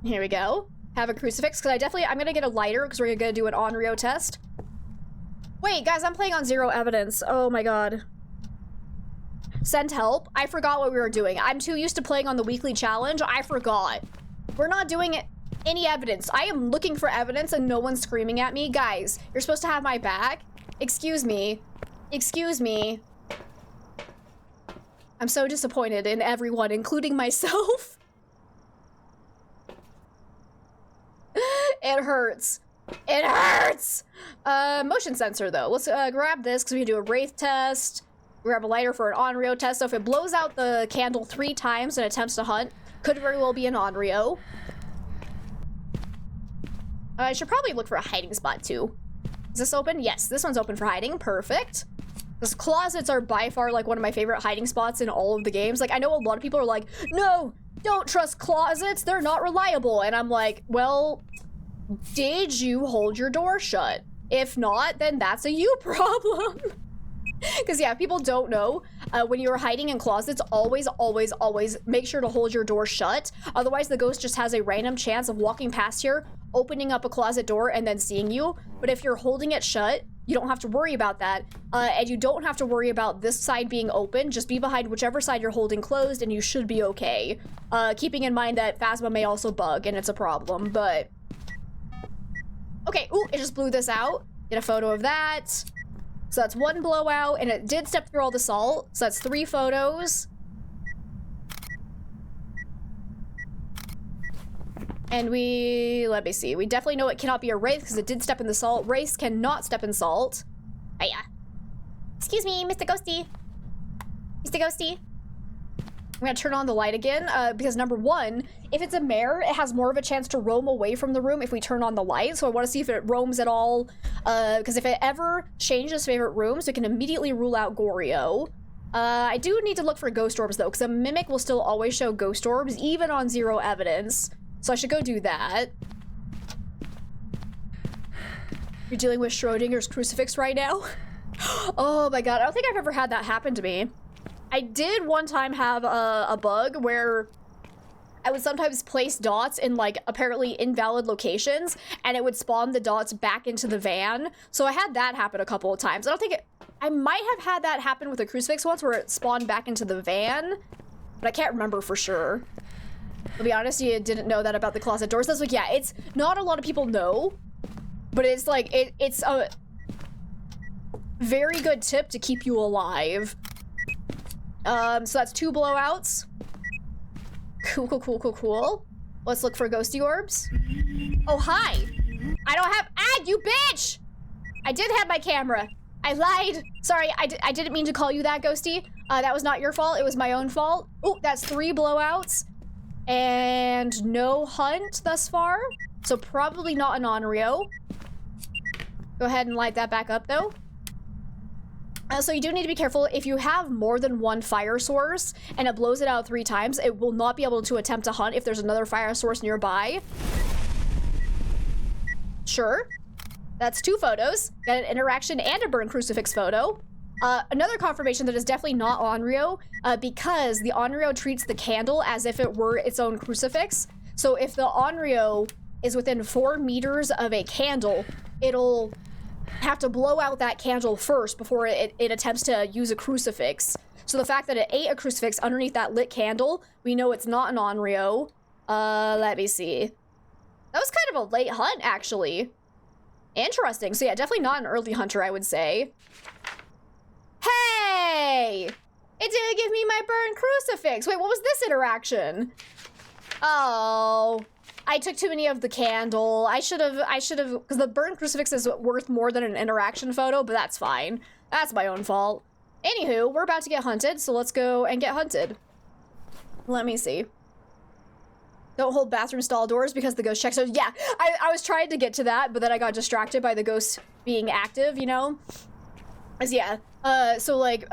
Here we go. Have a crucifix, because I'm gonna get a lighter, because we're gonna do an Onryo test. Wait, guys, I'm playing on 0 evidence. Oh my god. Send help. I forgot what we were doing. I'm too used to playing on the weekly challenge. I forgot. We're not doing any evidence. I am looking for evidence and no one's screaming at me. Guys, you're supposed to have my back. Excuse me. Excuse me. I'm so disappointed in everyone, including myself. It hurts. It hurts! Motion sensor, though. Let's grab this, because we can do a Wraith test. Grab a lighter for an Onryo test. So if it blows out the candle 3 times and attempts to hunt, could very well be an Onryo. I should probably look for a hiding spot, too. Is this open? Yes, this one's open for hiding. Perfect. Those closets are by far, like, one of my favorite hiding spots in all of the games. Like, I know a lot of people are like, no, don't trust closets. They're not reliable. And I'm like, well, did you hold your door shut? If not, then that's a you problem. Because, yeah, people don't know. when you're hiding in closets, always make sure to hold your door shut. Otherwise, the ghost just has a random chance of walking past here, opening up a closet door, and then seeing you. But if you're holding it shut, you don't have to worry about that. And you don't have to worry about this side being open. Just be behind whichever side you're holding closed, and you should be okay. Keeping in mind that Phasmo may also bug, and it's a problem, but... Okay, ooh, it just blew this out. Get a photo of that. So that's 1 blowout, and it did step through all the salt. So that's 3 photos. And let me see. We definitely know it cannot be a wraith because it did step in the salt. Wraiths cannot step in salt. Oh yeah. Excuse me, Mr. Ghosty. Mr. Ghosty. I'm gonna turn on the light again because number 1, if it's a mare, it has more of a chance to roam away from the room if we turn on the light. So I want to see if it roams at all, because if it ever changes favorite rooms, we can immediately rule out Goryo. I do need to look for ghost orbs though, because a mimic will still always show ghost orbs even on 0 evidence. So I should go do that. You're dealing with Schrodinger's crucifix right now? Oh my god, I don't think I've ever had that happen to me. I did one time have a bug where I would sometimes place dots in like apparently invalid locations and it would spawn the dots back into the van. So I had that happen a couple of times. I might have had that happen with a crucifix once where it spawned back into the van, but I can't remember for sure. To be honest, you didn't know that about the closet doors. That's like, yeah, it's not a lot of people know, but it's like, it's a very good tip to keep you alive. So that's 2 blowouts. Cool. Let's look for ghosty orbs. Oh, hi. I don't have, you bitch! I did have my camera. I lied. Sorry, I didn't mean to call you that, ghosty. That was not your fault, it was my own fault. Oh, that's 3 blowouts. And no hunt thus far, so probably not an Onryo. Go ahead and light that back up though. So you do need to be careful. If you have more than 1 fire source and it blows it out 3 times, it will not be able to attempt to hunt if there's another fire source nearby. Sure. That's 2 photos. Got an interaction and a burn crucifix photo. Another confirmation that is definitely not Onryo, because the Onryo treats the candle as if it were its own crucifix. So if the Onryo is within 4 meters of a candle, it'll have to blow out that candle first before it attempts to use a crucifix. So the fact that it ate a crucifix underneath that lit candle, we know it's not an Onryo. Let me see. That was kind of a late hunt, actually. Interesting. So yeah, definitely not an early hunter, I would say. Hey! It didn't give me my burned crucifix. Wait, what was this interaction? Oh, I took too many of the candle. I should have, because the burned crucifix is worth more than an interaction photo, but that's fine. That's my own fault. Anywho, we're about to get hunted, so let's go and get hunted. Let me see. Don't hold bathroom stall doors because the ghost checks. So yeah, I was trying to get to that, but then I got distracted by the ghost being active, you know? As yeah, so like,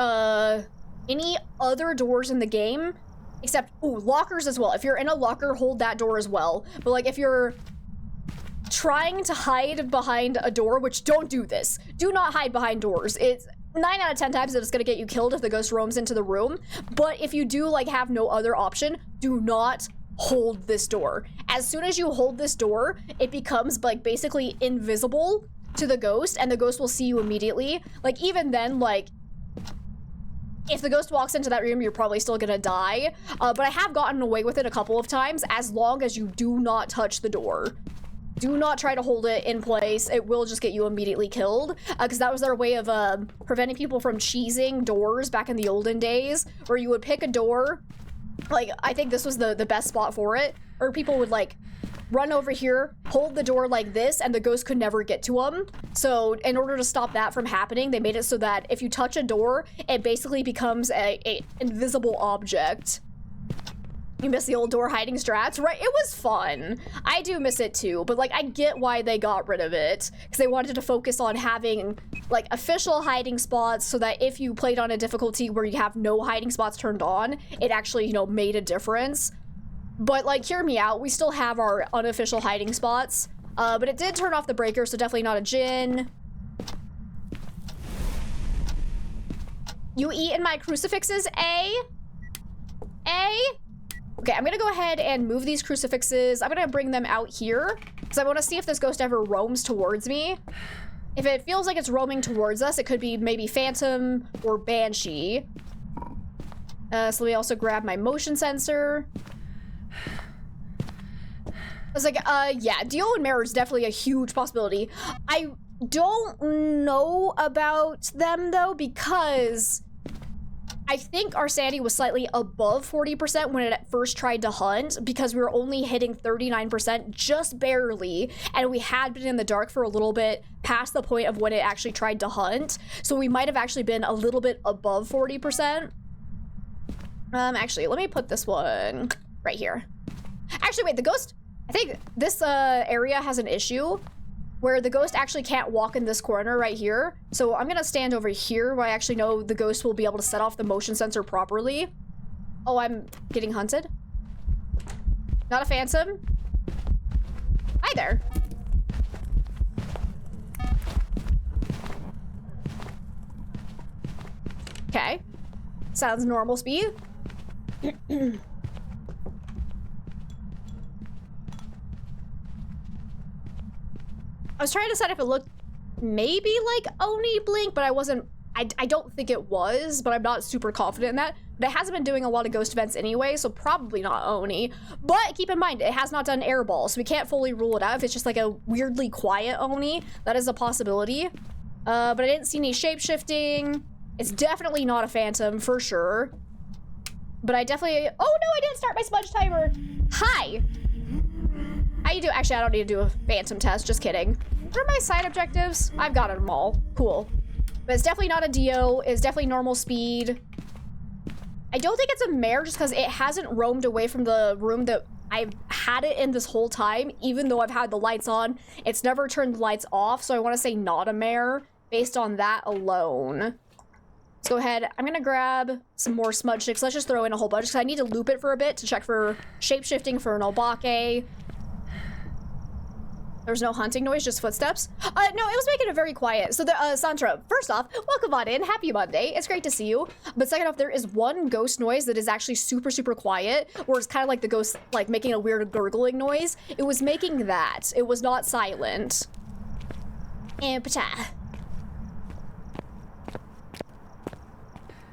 any other doors in the game, except, ooh, lockers as well. If you're in a locker, hold that door as well. But like, if you're trying to hide behind a door, which don't do this. Do not hide behind doors. It's 9 out of 10 times that it's gonna get you killed if the ghost roams into the room. But if you do like have no other option, do not hold this door. As soon as you hold this door, it becomes like basically invisible to the ghost, and the ghost will see you immediately. Like even then, like if the ghost walks into that room, you're probably still gonna die. But I have gotten away with it a couple of times, as long as you do not touch the door. Do not try to hold it in place. It will just get you immediately killed. Because that was their way of preventing people from cheesing doors back in the olden days, where you would pick a door. Like, I think this was the best spot for it. Or people would like run over here, hold the door like this, and the ghost could never get to them. So in order to stop that from happening, they made it so that if you touch a door, it basically becomes a invisible object. You miss the old door hiding strats, right? It was fun. I do miss it too, but like I get why they got rid of it, because they wanted to focus on having like official hiding spots so that if you played on a difficulty where you have no hiding spots turned on, it actually, you know, made a difference. But like, hear me out, we still have our unofficial hiding spots, but it did turn off the breaker, so definitely not a Jinn. You eating my crucifixes, eh? Eh? Okay, I'm gonna go ahead and move these crucifixes. I'm gonna bring them out here because I want to see if this ghost ever roams towards me. If it feels like it's roaming towards us, it could be maybe Phantom or Banshee. So let me also grab my motion sensor. I was like, yeah, deal and mirror is definitely a huge possibility. I don't know about them though, because I think our sanity was slightly above 40% when it first tried to hunt, because we were only hitting 39% just barely, and we had been in the dark for a little bit past the point of when it actually tried to hunt. So we might have actually been a little bit above 40%. Actually, let me put this one right here. Actually, wait, the ghost, I think this area has an issue where the ghost actually can't walk in this corner right here. So I'm gonna stand over here where I actually know the ghost will be able to set off the motion sensor properly. Oh, I'm getting hunted. Not a phantom. Hi there. Okay. Sounds normal speed. I was trying to decide if it looked maybe like Oni Blink, but I wasn't, I don't think it was, but I'm not super confident in that. But it hasn't been doing a lot of ghost events anyway, so probably not Oni. But keep in mind, it has not done airball, so we can't fully rule it out. If it's just like a weirdly quiet Oni, that is a possibility. But I didn't see any shape-shifting. It's definitely not a phantom, for sure. But I definitely, oh no, I didn't start my smudge timer. Hi. How you do? Actually, I don't need to do a phantom test, just kidding. What are my side objectives? I've got them all. Cool. But it's definitely not a Dio. It's definitely normal speed. I don't think it's a mare just because it hasn't roamed away from the room that I've had it in this whole time, even though I've had the lights on. It's never turned the lights off, so I want to say not a mare based on that alone. Let's go ahead. I'm gonna grab some more smudge sticks. Let's just throw in a whole bunch because I need to loop it for a bit to check for shape-shifting for an obake. There's no hunting noise, just footsteps. No, it was making it very quiet. So the, Sandra, first off, welcome on in. Happy Monday. It's great to see you. But second off, there is one ghost noise that is actually super, super quiet, where it's kind of like the ghost, like, making a weird gurgling noise. It was making that. It was not silent. And pata. I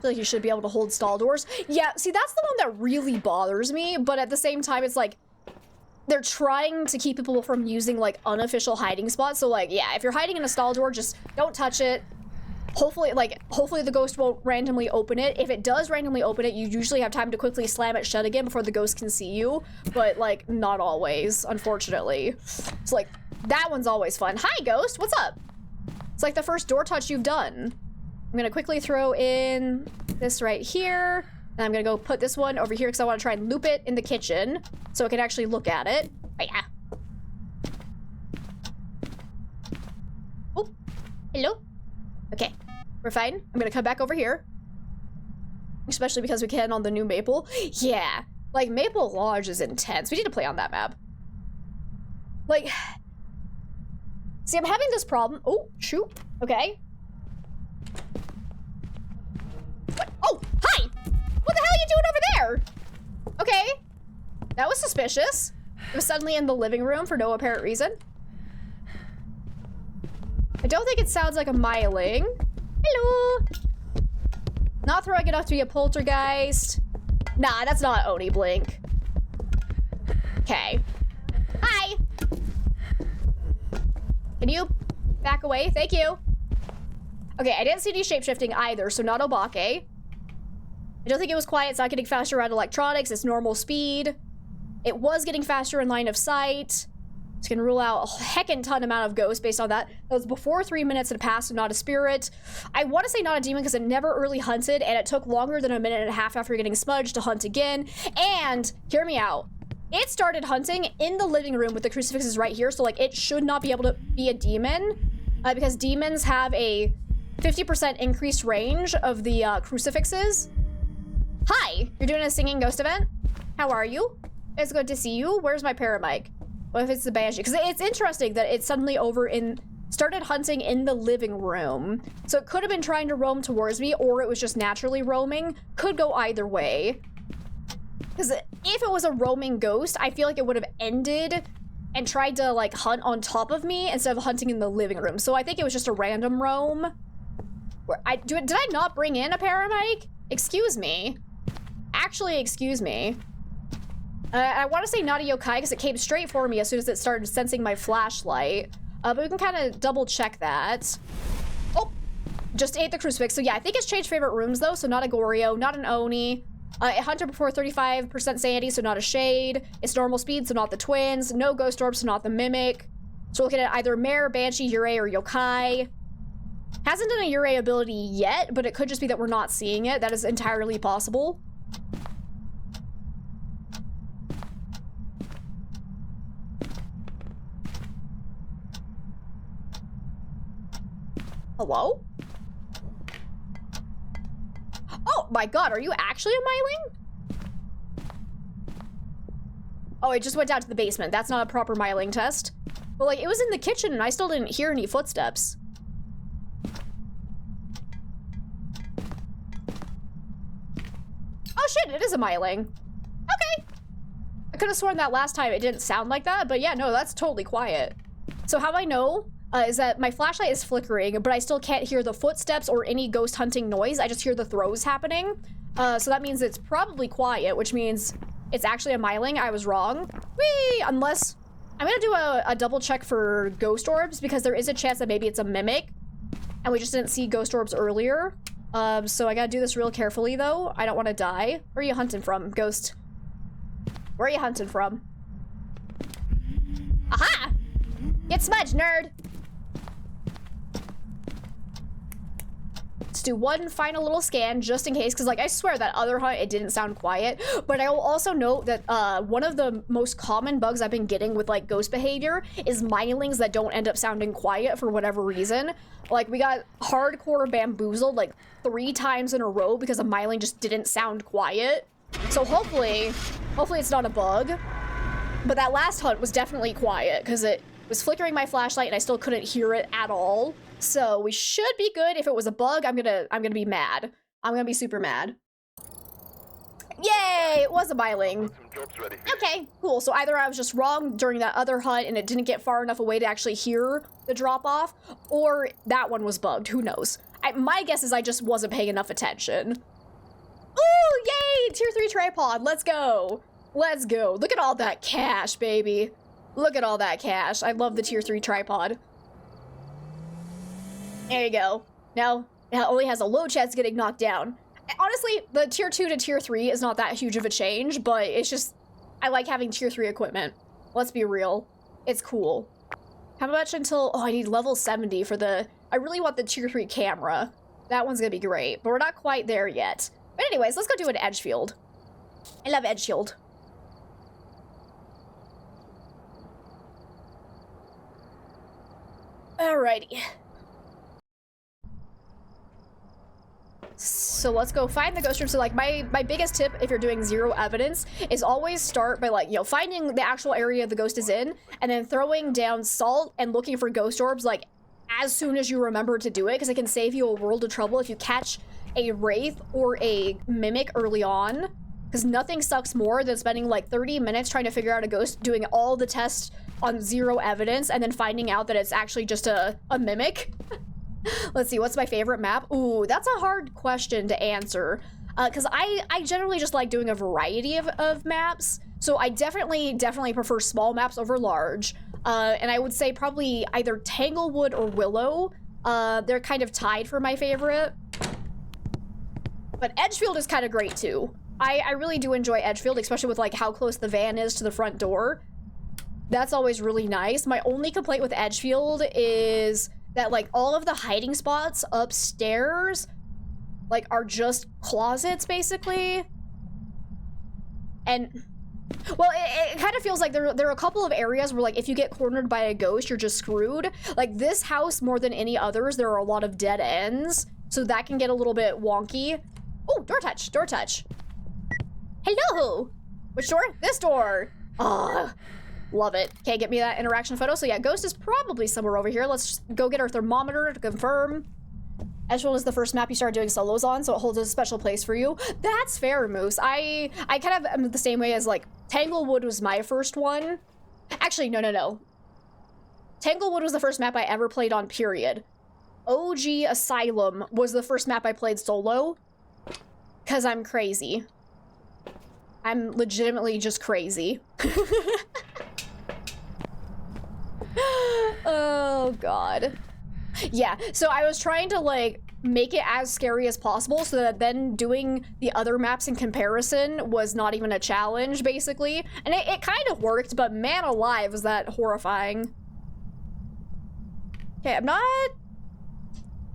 feel like you should be able to hold stall doors. Yeah, see, that's the one that really bothers me, but at the same time, it's like, they're trying to keep people from using, like, unofficial hiding spots. So, like, yeah, if you're hiding in a stall door, just don't touch it. Hopefully the ghost won't randomly open it. If it does randomly open it, you usually have time to quickly slam it shut again before the ghost can see you. But, like, not always, unfortunately. So, like, that one's always fun. Hi, ghost, what's up? It's like the first door touch you've done. I'm gonna quickly throw in this right here. And I'm gonna go put this one over here because I want to try and loop it in the kitchen so I can actually look at it. Oh, yeah. Oh, hello. Okay, we're fine. I'm gonna come back over here. Especially because we can on the new Maple. Yeah, like Maple Lodge is intense. We need to play on that map. Like, see, I'm having this problem. Oh, shoot. Okay. What? Oh, hi. What the hell are you doing over there? Okay. That was suspicious. It was suddenly in the living room for no apparent reason. I don't think it sounds like a myling. Hello. Not throwing enough to be a poltergeist. Nah, that's not Oni Blink. Okay. Hi. Can you back away? Thank you. Okay, I didn't see any shape-shifting either, so not obake. I don't think it was quiet. It's not getting faster around electronics. It's normal speed. It was getting faster in line of sight. It's gonna rule out a heckin' ton amount of ghosts based on that. That was before 3 minutes had passed, so not a spirit. I want to say not a demon because it never early hunted, and it took longer than a minute and a half after getting smudged to hunt again. And, hear me out, it started hunting in the living room with the crucifixes right here, so like it should not be able to be a demon because demons have a 50% increased range of the crucifixes. Hi, you're doing a singing ghost event? How are you? It's good to see you. Where's my paramic? What if it's the Banshee? Because it's interesting that it's suddenly over in started hunting in the living room. So it could have been trying to roam towards me, or it was just naturally roaming. Could go either way. Because if it was a roaming ghost, I feel like it would have ended and tried to like hunt on top of me instead of hunting in the living room. So I think it was just a random roam. Did I not bring in a paramedic? Excuse me. Actually, excuse me. I want to say not a yokai because it came straight for me as soon as it started sensing my flashlight. But we can kind of double check that. Oh, just ate the crucifix. So yeah, I think it's changed favorite rooms though. So not a Goryo, not an Oni. It hunted before 35% sanity, so not a shade. It's normal speed, so not the twins. No ghost orb, so not the mimic. So we're looking at either mare, banshee, yurei, or yokai. Hasn't done a yurei ability yet, but it could just be that we're not seeing it. That is entirely possible. Hello? Oh my god, are you actually a myling? Oh, it just went down to the basement. That's not a proper myling test. But like, it was in the kitchen and I still didn't hear any footsteps. Oh shit, it is a myling. Okay. I could have sworn that last time it didn't sound like that, but yeah, no, that's totally quiet. So how I know is that my flashlight is flickering, but I still can't hear the footsteps or any ghost hunting noise. I just hear the throws happening. So that means it's probably quiet, which means it's actually a myling. I was wrong. Whee! Unless I'm gonna do a double check for ghost orbs because there is a chance that maybe it's a mimic and we just didn't see ghost orbs earlier. So I gotta do this real carefully though. I don't want to die. Where are you hunting from, ghost? Where are you hunting from? Aha! Get smudged, nerd! Let's do one final little scan just in case, because like I swear that other hunt it didn't sound quiet. But I will also note that one of the most common bugs I've been getting with like ghost behavior is mylings that don't end up sounding quiet for whatever reason. Like we got hardcore bamboozled like 3 times in a row because a myling just didn't sound quiet. So hopefully it's not a bug. But that last hunt was definitely quiet because it was flickering my flashlight and I still couldn't hear it at all. So we should be good. If it was a bug, I'm gonna be mad. I'm gonna be super mad. Yay! It was a myling. Okay, cool. So either I was just wrong during that other hunt and it didn't get far enough away to actually hear the drop off, or that one was bugged. Who knows? My guess is I just wasn't paying enough attention. Ooh, yay! Tier 3 tripod. Let's go. Let's go. Look at all that cash, baby. Look at all that cash. I love the tier 3 tripod. There you go. Now it only has a low chance of getting knocked down. Honestly, the tier 2 to tier 3 is not that huge of a change, but it's just, I like having tier 3 equipment. Let's be real. It's cool. How much until, oh, I need level 70 for the, I really want the tier 3 camera. That one's gonna be great, but we're not quite there yet. But anyways, let's go do an edge field. I love edge shield. Alrighty. So let's go find the ghost room. So like my biggest tip if you're doing zero evidence is always start by like, you know, finding the actual area the ghost is in and then throwing down salt and looking for ghost orbs like as soon as you remember to do it, because it can save you a world of trouble if you catch a wraith or a mimic early on, because nothing sucks more than spending like 30 minutes trying to figure out a ghost, doing all the tests on zero evidence and then finding out that it's actually just a mimic. Let's see, what's my favorite map? Ooh, that's a hard question to answer. Because I generally just like doing a variety of maps. So I definitely prefer small maps over large. And I would say probably either Tanglewood or Willow. They're kind of tied for my favorite. But Edgefield is kind of great too. I really do enjoy Edgefield, especially with like how close the van is to the front door. That's always really nice. My only complaint with Edgefield is that like all of the hiding spots upstairs like are just closets basically. And well, it kind of feels like there are a couple of areas where like if you get cornered by a ghost, you're just screwed. Like this house more than any others, there are a lot of dead ends. So that can get a little bit wonky. Oh, door touch, door touch. Hello. Which door? This door. Love it. Okay, get me that interaction photo. So yeah, ghost is probably somewhere over here. Let's just go get our thermometer to confirm. Edgewood is the first map you started doing solos on, so it holds a special place for you. That's fair, Moose. I kind of am the same way as, like, Tanglewood was my first one. Actually, no. Tanglewood was the first map I ever played on, period. OG Asylum was the first map I played solo. Because I'm crazy. I'm legitimately just crazy. Oh, God. Yeah, so I was trying to, like, make it as scary as possible so that then doing the other maps in comparison was not even a challenge, basically. And it kind of worked, but man alive, was that horrifying. Okay, I'm not...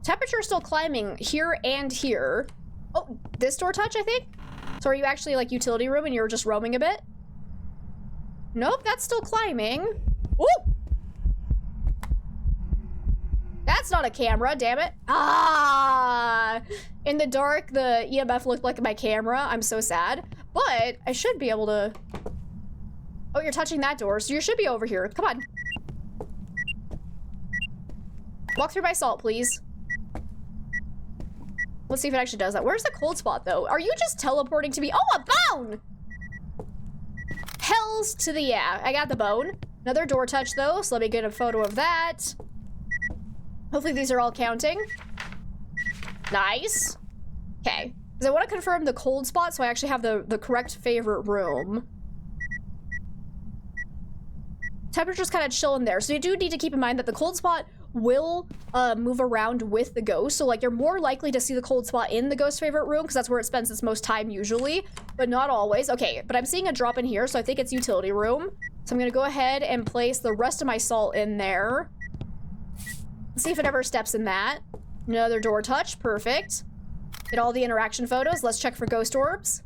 Temperature's still climbing here and here. Oh, this door touch, I think? So are you actually, like, utility room and you're just roaming a bit? Nope, that's still climbing. Ooh! That's not a camera, damn it. Ah! In the dark, the EMF looked like my camera. I'm so sad. But I should be able to... Oh, you're touching that door, so you should be over here. Come on. Walk through my salt, please. Let's see if it actually does that. Where's the cold spot, though? Are you just teleporting to me? Oh, a bone! Hells to the yeah. I got the bone. Another door touch, though, so let me get a photo of that. Hopefully these are all counting. Nice. Okay. Because I want to confirm the cold spot so I actually have the correct favorite room. Temperature's kind of chill in there. So you do need to keep in mind that the cold spot will move around with the ghost. So, like, you're more likely to see the cold spot in the ghost favorite room because that's where it spends its most time usually, but not always. Okay, but I'm seeing a drop in here, so I think it's utility room. So I'm going to go ahead and place the rest of my salt in there. Let's see if it ever steps in that. Another door touch. Perfect. Get all the interaction photos. Let's check for ghost orbs.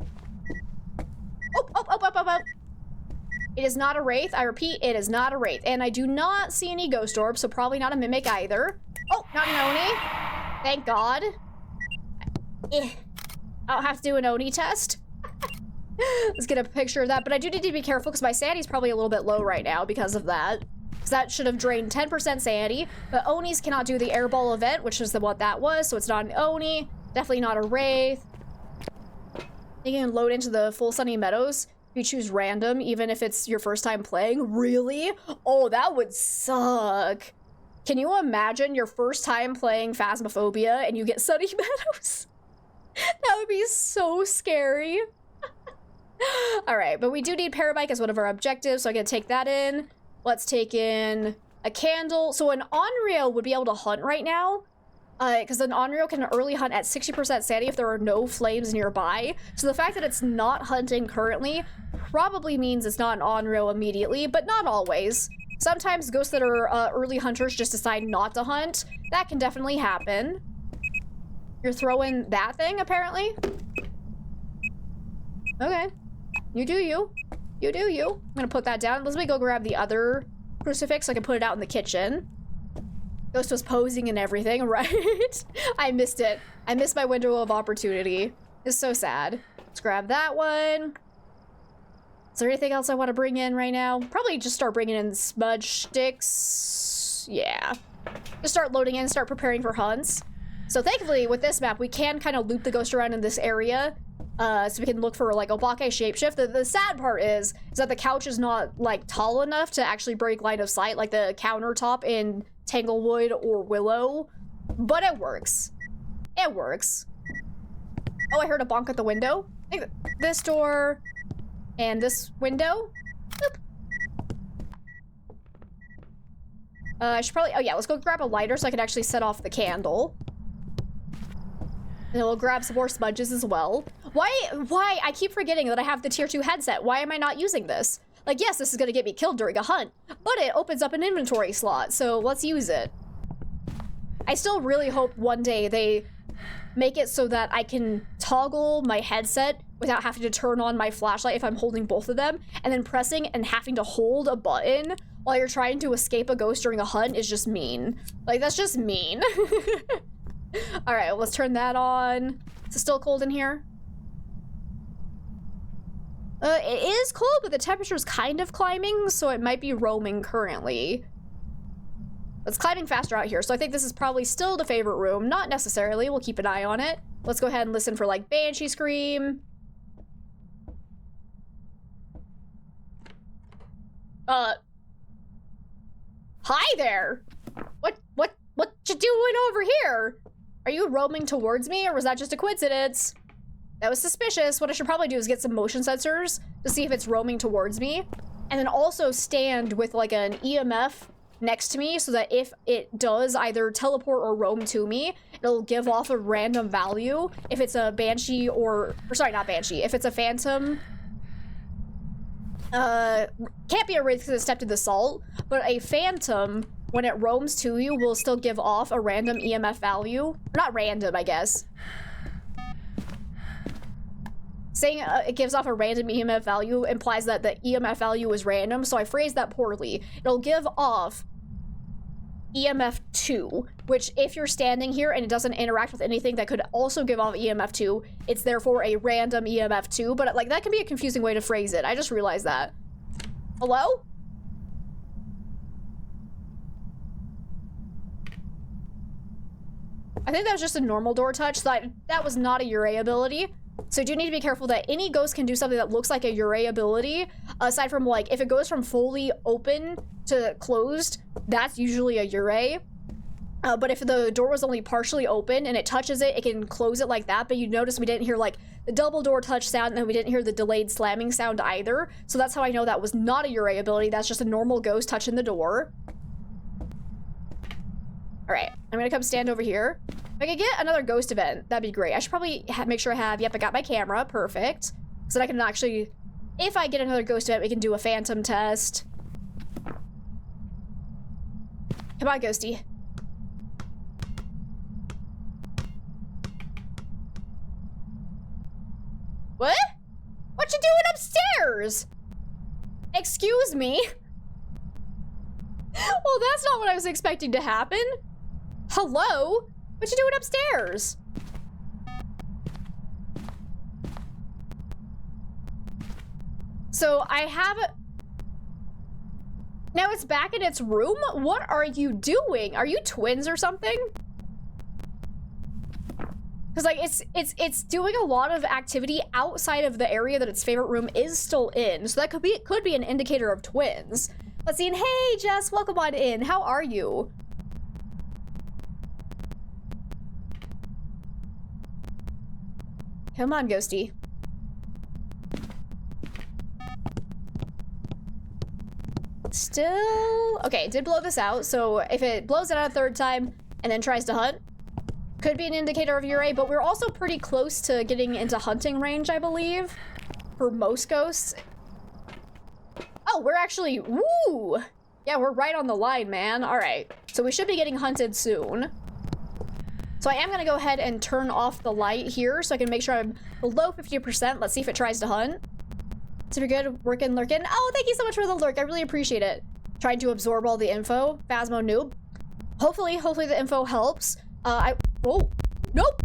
Oh. It is not a wraith. I repeat, it is not a wraith. And I do not see any ghost orbs, so probably not a mimic either. Oh, not an Oni. Thank God. I'll have to do an Oni test. Let's get a picture of that. But I do need to be careful because my sanity's probably a little bit low right now because of that. Because that should have drained 10% sanity. But Onis cannot do the airball event, which is what that was. So it's not an Oni. Definitely not a wraith. You can load into the full Sunny Meadows. You choose random, even if it's your first time playing. Really? Oh, that would suck. Can you imagine your first time playing Phasmophobia and you get Sunny Meadows? That would be so scary. All right, but we do need Parabike as one of our objectives, so I'm gonna take that in. Let's take in a candle. So an Onryo would be able to hunt right now, because an Onryo can early hunt at 60% sanity if there are no flames nearby. So the fact that it's not hunting currently probably means it's not an Onryo immediately, but not always. Sometimes ghosts that are early hunters just decide not to hunt. That can definitely happen. You're throwing that thing, apparently? Okay. You do you. You do you. I'm gonna put that down. Let me go grab the other crucifix so I can put it out in the kitchen. Ghost was posing and everything, right? I missed it. I missed my window of opportunity. It's so sad. Let's grab that one. Is there anything else I want to bring in right now? Probably just start bringing in smudge sticks. Yeah. Just start loading in, start preparing for hunts. So thankfully, with this map, we can kind of loop the ghost around in this area. So we can look for, like, Obake shapeshift. The sad part is that the couch is not, like, tall enough to actually break line of sight, like the countertop in Tanglewood or Willow. But it works. It works. Oh, I heard a bonk at the window. I think this door and this window. Boop. I should probably... Oh, yeah, let's go grab a lighter so I can actually set off the candle. And we'll grab some more smudges as well. Why? I keep forgetting that I have the tier 2 headset. Why am I not using this? Like, yes, this is gonna get me killed during a hunt, but it opens up an inventory slot, so let's use it. I still really hope one day they make it so that I can toggle my headset without having to turn on my flashlight if I'm holding both of them, and then pressing and having to hold a button while you're trying to escape a ghost during a hunt is just mean. Like, that's just mean. All right, let's turn that on. Is it still cold in here? It is cold, but the temperature's kind of climbing, so it might be roaming currently. It's climbing faster out here, so I think this is probably still the favorite room. Not necessarily, we'll keep an eye on it. Let's go ahead and listen for, like, Banshee Scream. Hi there! What you doing over here? Are you roaming towards me, or was that just a coincidence? That was suspicious. What I should probably do is get some motion sensors to see if it's roaming towards me, and then also stand with, like, an EMF next to me so that if it does either teleport or roam to me, it'll give off a random value. If it's a Banshee or sorry, not Banshee, if it's a Phantom, can't be a Wraith because it stepped in the salt, but a Phantom, when it roams to you, will still give off a random EMF value. Not random, I guess. Saying it gives off a random EMF value implies that the EMF value is random, so I phrased that poorly. It'll give off EMF 2, which if you're standing here and it doesn't interact with anything that could also give off EMF 2, it's therefore a random EMF 2, but like that can be a confusing way to phrase it. I just realized that. Hello? I think that was just a normal door touch, so that was not a Uray ability. So you do need to be careful that any ghost can do something that looks like a Uray ability, aside from, like, if it goes from fully open to closed, that's usually a Uray. But if the door was only partially open and it touches it, it can close it like that, but you notice we didn't hear, like, the double door touch sound, and then we didn't hear the delayed slamming sound either, so that's how I know that was not a Uray ability. That's just a normal ghost touching the door. Alright, I'm gonna come stand over here. If I could get another ghost event, that'd be great. I should probably make sure I have, yep, I got my camera, perfect. So that I can actually, if I get another ghost event, we can do a phantom test. Come on, ghosty. What? What you doing upstairs? Excuse me? Well, that's not what I was expecting to happen. Hello? What you doing upstairs? So I have now it's back in its room? What are you doing? Are you twins or something? Because like it's doing a lot of activity outside of the area that its favorite room is still in. So that could be an indicator of twins. Let's see. And hey Jess, welcome on in. How are you? Come on, ghosty. Still okay, it did blow this out, so if it blows it out a third time and then tries to hunt, could be an indicator of Uray, but we're also pretty close to getting into hunting range, I believe, for most ghosts. Oh, we're actually, woo! Yeah, we're right on the line, man. All right, so we should be getting hunted soon. So I am gonna go ahead and turn off the light here so I can make sure I'm below 50%. Let's see if it tries to hunt. Super good, working, lurking. Oh, thank you so much for the lurk. I really appreciate it. Trying to absorb all the info. Phasmo noob. Hopefully the info helps. Oh, nope.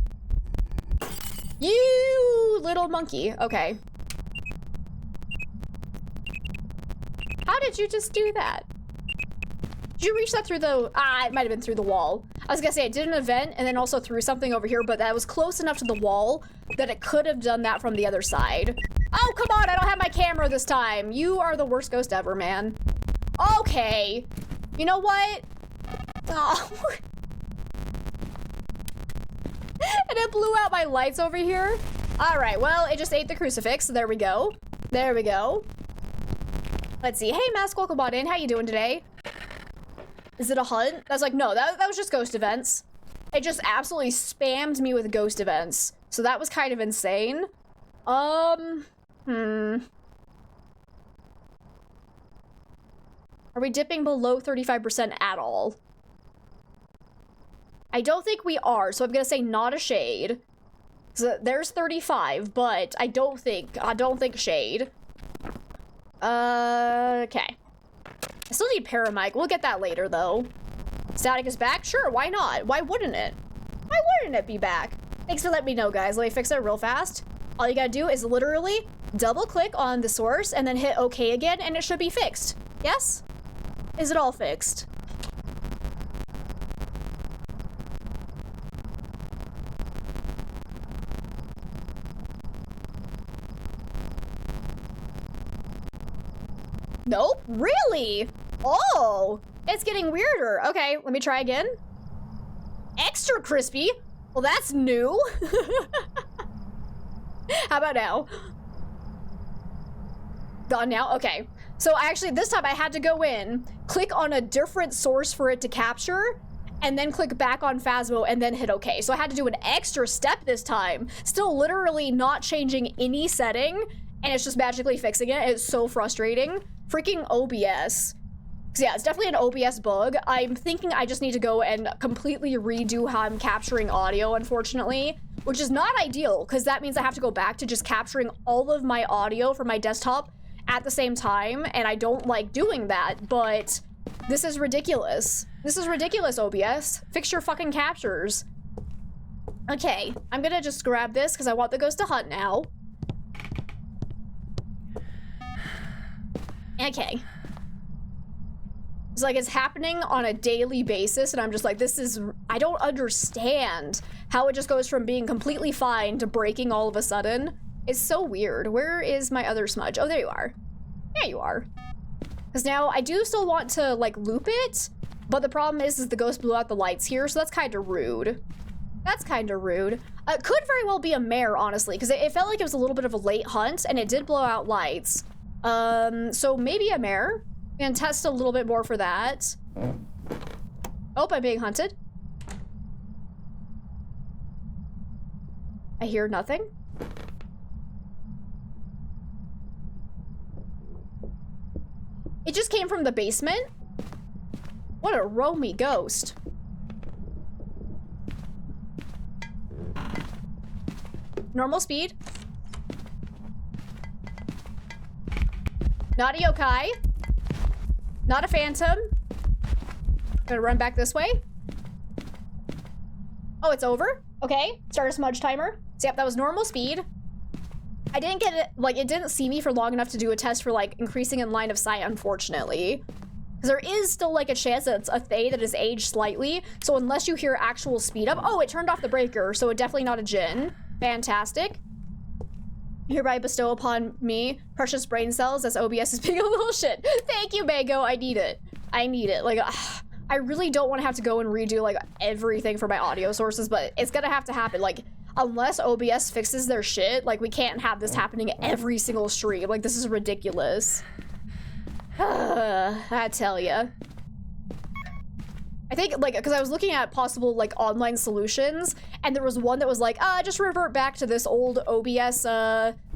You little monkey. Okay. How did you just do that? Did you reach that through the, it might have been through the wall. I was gonna say, I did an event and then also threw something over here, but that was close enough to the wall that it could have done that from the other side. Oh, come on, I don't have my camera this time. You are the worst ghost ever, man. Okay. You know what? Oh. And it blew out my lights over here. All right, well, it just ate the crucifix. There we go. There we go. Let's see. Hey, Mask, welcome on in. How you doing today? Is it a hunt? That's like, no, that was just ghost events. It just absolutely spammed me with ghost events. So that was kind of insane. Are we dipping below 35% at all? I don't think we are, so I'm gonna say not a shade. So there's 35, but I don't think shade. Okay. I still need Paramic. We'll get that later, though. Static is back? Sure, why not? Why wouldn't it? Why wouldn't it be back? Thanks for letting me know, guys. Let me fix it real fast. All you gotta do is literally double click on the source and then hit OK again, and it should be fixed. Yes? Is it all fixed? Nope. Really? Oh, it's getting weirder. Okay, let me try again. Extra crispy? Well, that's new. How about now? Gone now? Okay. So actually, this time I had to go in, click on a different source for it to capture, and then click back on Phasmo and then hit OK. So I had to do an extra step this time. Still literally not changing any setting, and it's just magically fixing it. It's so frustrating. Freaking OBS. So yeah, it's definitely an OBS bug. I'm thinking I just need to go and completely redo how I'm capturing audio, unfortunately, which is not ideal, because that means I have to go back to just capturing all of my audio from my desktop at the same time, and I don't like doing that, but this is ridiculous. This is ridiculous, OBS. Fix your fucking captures. Okay, I'm gonna just grab this because I want the ghost to hunt now. Okay. It's like it's happening on a daily basis, and I'm just like, this is, I don't understand how it just goes from being completely fine to breaking all of a sudden. It's so weird. Where is my other smudge? Oh, there you are. There you are. Because now I do still want to like loop it, but the problem is the ghost blew out the lights here, so that's kind of rude. That's kind of rude. It could very well be a mare, honestly, because it felt like it was a little bit of a late hunt, and it did blow out lights. So maybe a mare. And test a little bit more for that. Oh, I'm being hunted. I hear nothing. It just came from the basement? What a roamy ghost. Normal speed. Not a yokai. Not a phantom. Gonna run back this way. Oh, it's over? Okay, start a smudge timer. So yep, that was normal speed. I didn't get it, like, it didn't see me for long enough to do a test for, like, increasing in line of sight, unfortunately. Because there is still, like, a chance that it's a Fae that has aged slightly. So unless you hear actual speed up. Oh, it turned off the breaker, so it definitely not a Jinn. Fantastic. Hereby bestow upon me precious brain cells as OBS is being a little shit. Thank you, Mango. I need it. I need it. Like, I really don't want to have to go and redo, like, everything for my audio sources, but it's gonna have to happen. Like, unless OBS fixes their shit, like, we can't have this happening every single stream. Like, this is ridiculous. I tell ya. I think, like, because I was looking at possible, like, online solutions, and there was one that was like, just revert back to this old OBS,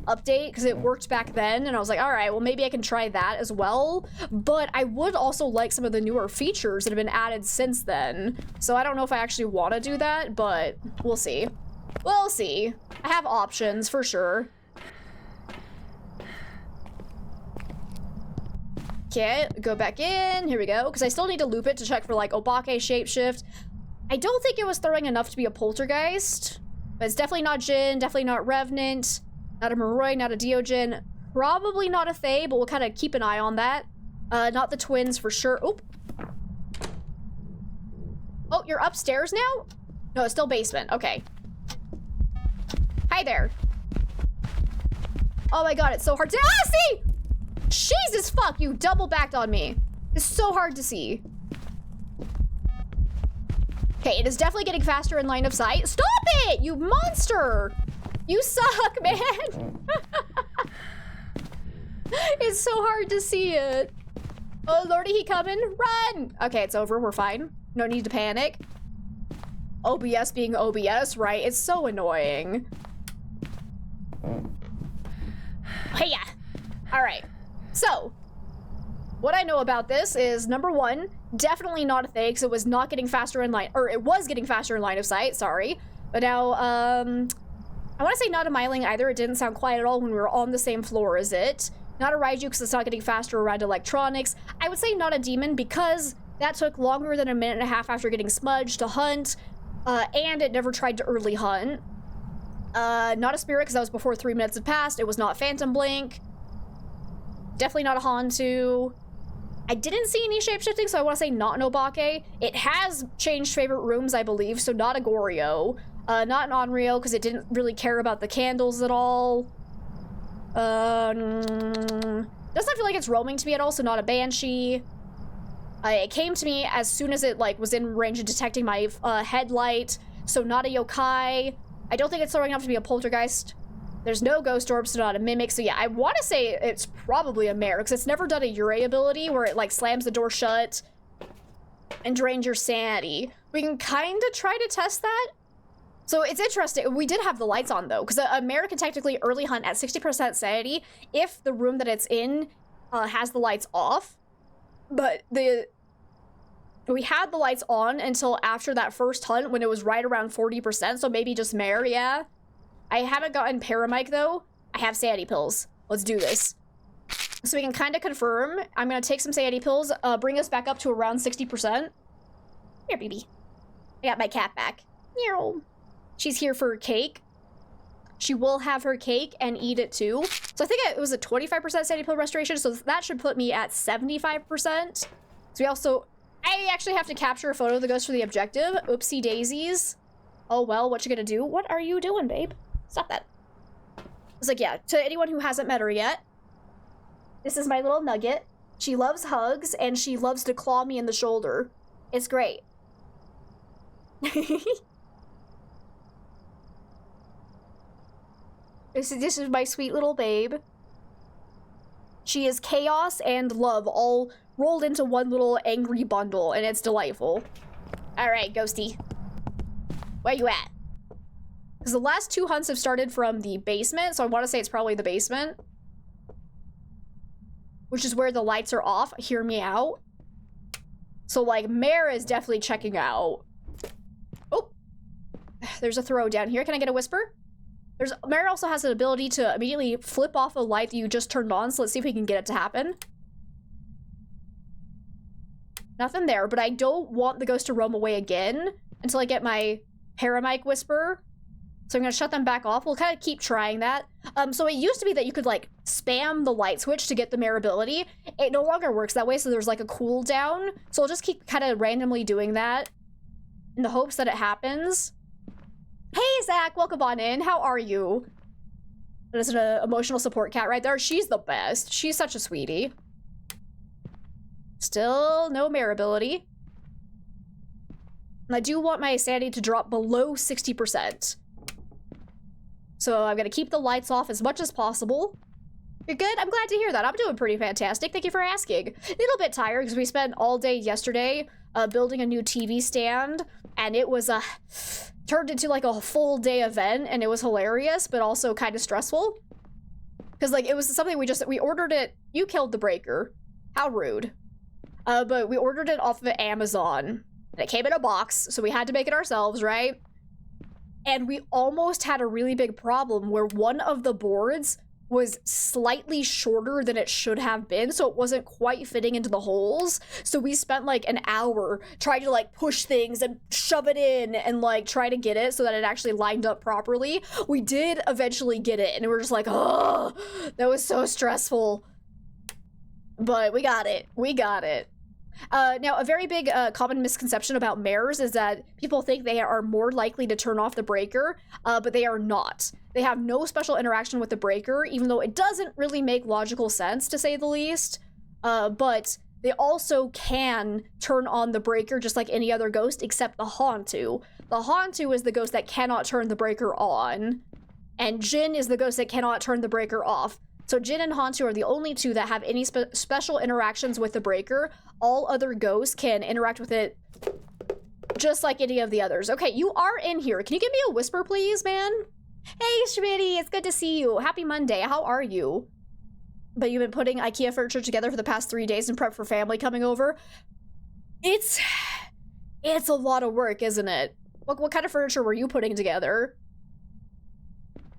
update, because it worked back then, and I was like, all right, well, maybe I can try that as well, but I would also like some of the newer features that have been added since then, so I don't know if I actually want to do that, but we'll see. We'll see. I have options, for sure. Okay, go back in. Here we go. Because I still need to loop it to check for, like, Obake shapeshift. I don't think it was throwing enough to be a poltergeist. But it's definitely not Jinn, definitely not Revenant, not a Moroi, not a Deogen. Probably not a Fae, but we'll kind of keep an eye on that. Not the twins for sure. Oop. Oh, you're upstairs now? No, it's still basement. Okay. Hi there. Oh my god, it's so hard to- Ah, see! Jesus fuck, you double backed on me. It's so hard to see. Okay, it is definitely getting faster in line of sight. Stop it, you monster! You suck, man. It's so hard to see it. Oh, lordy, he coming. Run! Okay, it's over, we're fine. No need to panic. OBS being OBS, right? It's so annoying. Hey-ya. All right. So, what I know about this is, number one, definitely not a thing, because it was not getting faster in line, or it was getting faster in line of sight, sorry. But now, I want to say not a Myling either. It didn't sound quiet at all when we were on the same floor as it. Not a Raiju, because it's not getting faster around electronics. I would say not a Demon, because that took longer than a minute and a half after getting smudged to hunt, and it never tried to early hunt. Not a spirit, because that was before 3 minutes had passed. It was not Phantom Blink. Definitely not a Hantu. I didn't see any shapeshifting, so I want to say not an Obake. It has changed favorite rooms, I believe, so not a Goryo. Not an Onryo, because it didn't really care about the candles at all. Doesn't feel like it's roaming to me at all, so not a Banshee. It came to me as soon as it, like, was in range of detecting my headlight, so not a Yokai. I don't think it's throwing enough to be a Poltergeist. There's no Ghost Orb, so not a Mimic, so yeah, I want to say it's probably a Mare, because it's never done a Yurei ability where it, like, slams the door shut and drains your sanity. We can kind of try to test that. So it's interesting. We did have the lights on, though, because a Mare can technically early hunt at 60% sanity if the room that it's in has the lights off. But we had the lights on until after that first hunt when it was right around 40%, so maybe just Mare, yeah. I haven't gotten Paramike, though. I have sanity pills. Let's do this. So we can kind of confirm. I'm going to take some sanity pills, bring us back up to around 60%. Here, baby. I got my cat back. Meow. She's here for her cake. She will have her cake and eat it, too. So I think it was a 25% sanity pill restoration, so that should put me at 75%. So we also... I actually have to capture a photo of the ghost for the objective. Oopsie daisies. Oh, well, what you gonna do? What are you doing, babe? Stop that. It's like, yeah, to anyone who hasn't met her yet, this is my little nugget. She loves hugs, and she loves to claw me in the shoulder. It's great. This is my sweet little babe. She is chaos and love all rolled into one little angry bundle, and it's delightful. Alright, Ghosty. Where you at? Because the last 2 hunts have started from the basement, so I want to say it's probably the basement. Which is where the lights are off. Hear me out. So, like, Mare is definitely checking out. Oh! There's a throw down here. Can I get a whisper? Mare also has an ability to immediately flip off a light that you just turned on, so let's see if we can get it to happen. Nothing there, but I don't want the ghost to roam away again until I get my Paramike whisper. So I'm gonna shut them back off. We'll kind of keep trying that. So it used to be that you could, like, spam the light switch to get the Mare ability. It no longer works that way, so there's, like, a cooldown. So I'll just keep kind of randomly doing that in the hopes that it happens. Hey, Zach, welcome on in. How are you? There's an emotional support cat right there. She's the best. She's such a sweetie. Still no Mare ability. And I do want my sanity to drop below 60%. So I'm gonna keep the lights off as much as possible. You're good? I'm glad to hear that. I'm doing pretty fantastic. Thank you for asking. A little bit tired because we spent all day yesterday building a new TV stand, and it was turned into like a full day event, and it was hilarious, but also kind of stressful. Because, like, it was something we ordered it. You killed the breaker. How rude. But we ordered it off of Amazon, and it came in a box, so we had to make it ourselves, right? And we almost had a really big problem where one of the boards was slightly shorter than it should have been, so it wasn't quite fitting into the holes. So we spent like an hour trying to like push things and shove it in and like try to get it so that it actually lined up properly. We did eventually get it, and we were just like, oh, that was so stressful. But we got it. We got it. Now, a very big common misconception about mares is that people think they are more likely to turn off the breaker, but they are not. They have no special interaction with the breaker, even though it doesn't really make logical sense, to say the least. But they also can turn on the breaker just like any other ghost, except the Hantu. The Hantu is the ghost that cannot turn the breaker on, and Jin is the ghost that cannot turn the breaker off. So Jin and Hantu are the only two that have any special interactions with the breaker. All other ghosts can interact with it just like any of the others. Okay, you are in here. Can you give me a whisper, please, man? Hey, Schmitty, it's good to see you. Happy Monday. How are you? But you've been putting IKEA furniture together for the past 3 days in prep for family coming over. It's a lot of work, isn't it? What kind of furniture were you putting together?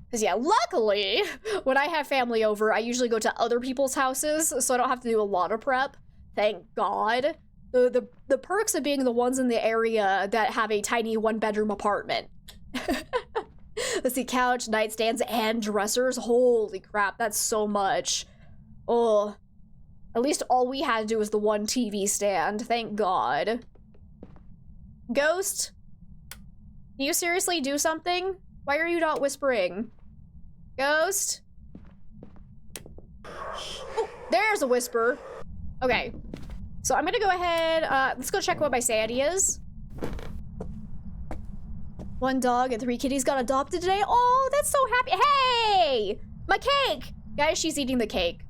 Because, yeah, luckily, when I have family over, I usually go to other people's houses, so I don't have to do a lot of prep. Thank God. The perks of being the ones in the area that have a tiny one-bedroom apartment. Let's see, couch, nightstands, and dressers. Holy crap, that's so much. Oh, at least all we had to do was the one TV stand. Thank God. Ghost, can you seriously do something? Why are you not whispering? Ghost? Oh, there's a whisper. Okay, so I'm gonna go ahead, let's go check what my sanity is. 1 dog and 3 kitties got adopted today. Oh, that's so happy. Hey, my cake. Guys, she's eating the cake.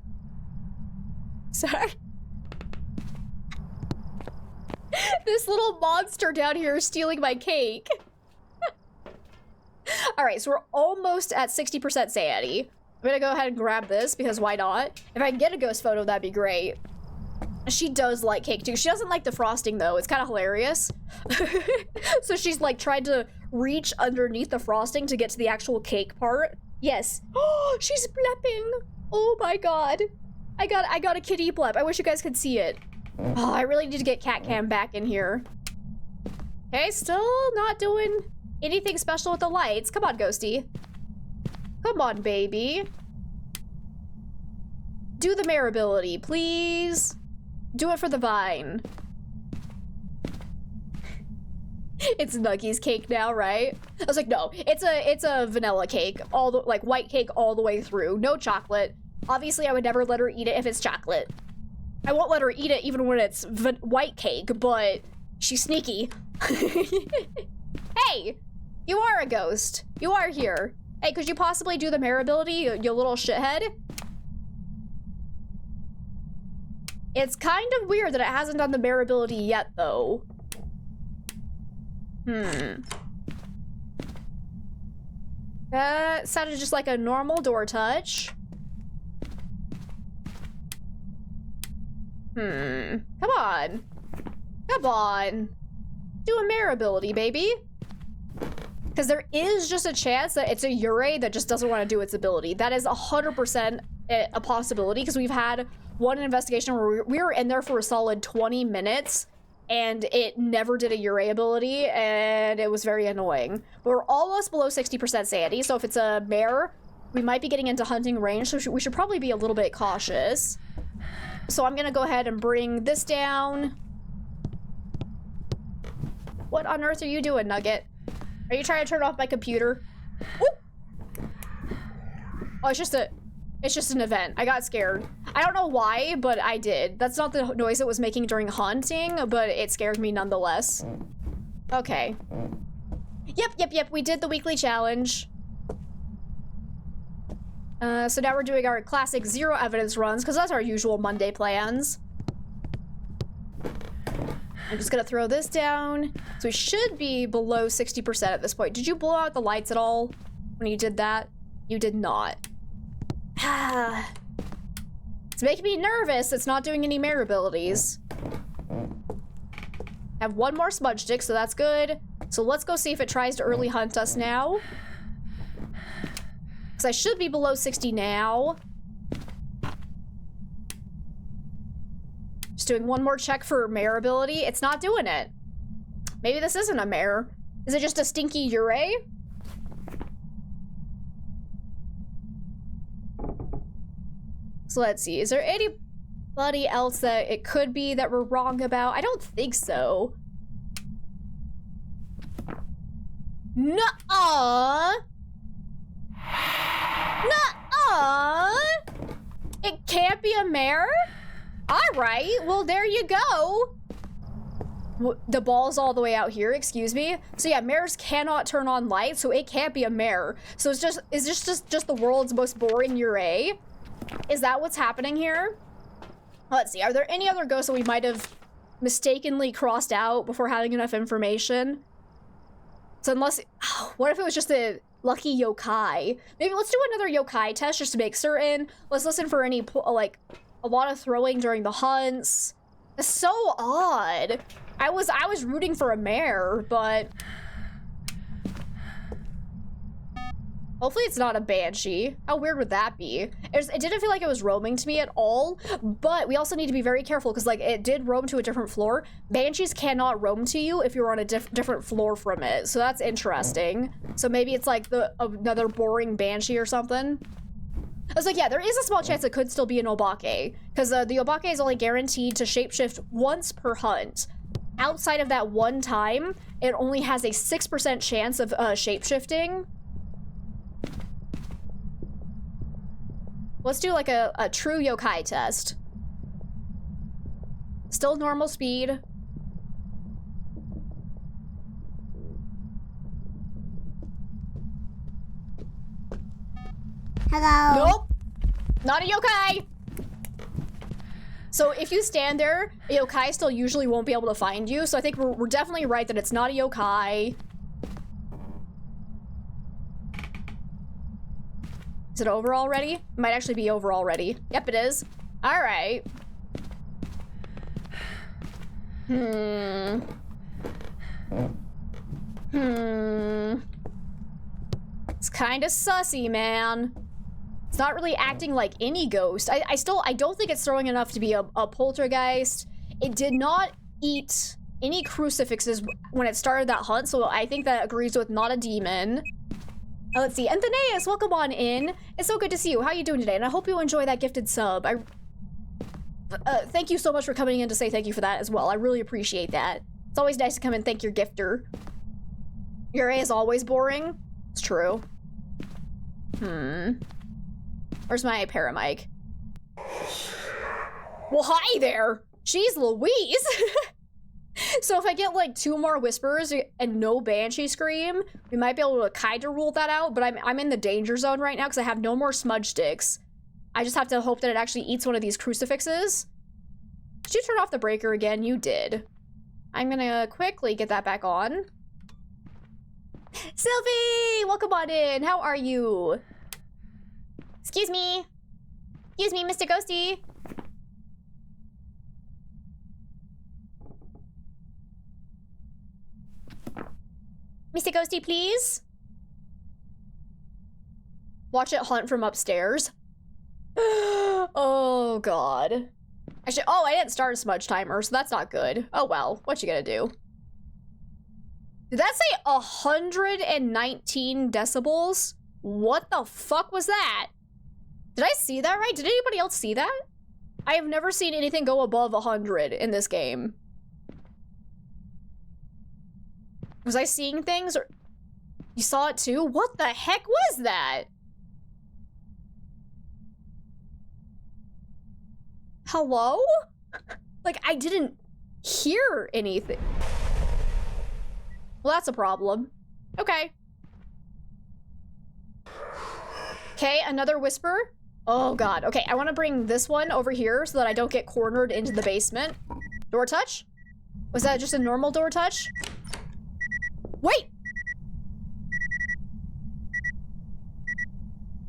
Sorry. This little monster down here is stealing my cake. All right, so we're almost at 60% sanity. I'm gonna go ahead and grab this because why not? If I can get a ghost photo, that'd be great. She does like cake too. She doesn't like the frosting though. It's kind of hilarious. So she's like tried to reach underneath the frosting to get to the actual cake part. Yes. Oh, she's blepping. Oh my God. I got a kitty blep. I wish you guys could see it. Oh, I really need to get cat cam back in here. Okay, still not doing anything special with the lights. Come on, Ghosty. Come on, baby. Do the mayor ability, please. Do it for the vine. It's Nuggy's cake now, right? I was like, no, it's a vanilla cake, all the like white cake all the way through, no chocolate. Obviously, I would never let her eat it if it's chocolate. I won't let her eat it even when it's white cake, but she's sneaky. Hey, you are a ghost. You are here. Hey, could you possibly do the mayor ability, you little shithead? It's kind of weird that it hasn't done the mayor ability yet, though. That sounded just like a normal door touch. Come on. Come on. Do a mayor ability, baby. Because there is just a chance that it's a Yurei that just doesn't want to do its ability. That is 100% a possibility, because we've had one investigation where we were in there for a solid 20 minutes and it never did a Yurei ability, and it was very annoying. But we're almost below 60% sanity, so if it's a mare, we might be getting into hunting range, so we should probably be a little bit cautious. So I'm gonna go ahead and bring this down. What on earth are you doing, Nugget? Are you trying to turn off my computer? Ooh. Oh, it's just an event. I got scared. I don't know why, but I did. That's not the noise it was making during hunting, but it scared me nonetheless. Okay. Yep. We did the weekly challenge. So now we're doing our classic 0 evidence runs, because that's our usual Monday plans. I'm just gonna throw this down. So we should be below 60% at this point. Did you blow out the lights at all when you did that? You did not. It's making me nervous. It's not doing any mayor abilities. I have 1 more smudge stick, so that's good. So let's go see if it tries to early hunt us now. Because I should be below 60 now. Just doing 1 more check for mayor ability. It's not doing it. Maybe this isn't a mayor. Is it just a stinky Yurei? So let's see. Is there anybody else that it could be that we're wrong about? I don't think so. Nuh-uh. Nuh-uh. It can't be a mare? All right. Well, there you go. The ball's all the way out here, excuse me. So yeah, mares cannot turn on lights, so it can't be a mare. So it's just the world's most boring Yurei. Is that what's happening here? Let's see. Are there any other ghosts that we might have mistakenly crossed out before having enough information? So unless... what if it was just a lucky yokai? Maybe let's do another yokai test just to make certain. Let's listen for any, like, a lot of throwing during the hunts. It's so odd. I was rooting for a mare, but... Hopefully it's not a banshee. How weird would that be? It didn't feel like it was roaming to me at all, but we also need to be very careful because like it did roam to a different floor. Banshees cannot roam to you if you're on a different floor from it, so that's interesting. So maybe it's like another boring banshee or something. I was like, yeah, there is a small chance it could still be an obake, because the obake is only guaranteed to shapeshift once per hunt. Outside of that one time, it only has a 6% chance of shapeshifting. Let's do like a true yokai test. Still normal speed. Hello. Nope. Not a yokai. So if you stand there, a yokai still usually won't be able to find you. So I think we're definitely right that it's not a yokai. Is it over already? It might actually be over already. Yep, it is. All right. It's kind of sussy, man. It's not really acting like any ghost. I don't think it's throwing enough to be a poltergeist. It did not eat any crucifixes when it started that hunt, so I think that agrees with not a demon. Let's see, Anthonyus, welcome on in. It's so good to see you. How are you doing today? And I hope you enjoy that gifted sub. Thank you so much for coming in to say thank you for that as well. I really appreciate that. It's always nice to come and thank your gifter. Your A is always boring. It's true. Where's my paramic? Well, hi there. Jeez Louise. So if I get like 2 more whispers and no banshee scream, we might be able to kind of rule that out, but I'm in the danger zone right now because I have no more smudge sticks. I just have to hope that it actually eats one of these crucifixes. Did you turn off the breaker again? You did. I'm gonna quickly get that back on. Sylvie! Welcome on in. How are you? Excuse me. Excuse me, Mr. Ghosty. Mr. Ghosty, please. Watch it hunt from upstairs. Oh, God. Actually, oh, I didn't start a smudge timer, so that's not good. Oh, well. What you gonna do? Did that say 119 decibels? What the fuck was that? Did I see that right? Did anybody else see that? I have never seen anything go above 100 in this game. Was I seeing things, or you saw it too? What the heck was that? Hello? Like, I didn't hear anything. Well, that's a problem. Okay. Okay, another whisper. Oh God, okay, I wanna bring this one over here so that I don't get cornered into the basement. Door touch? Was that just a normal door touch? Wait!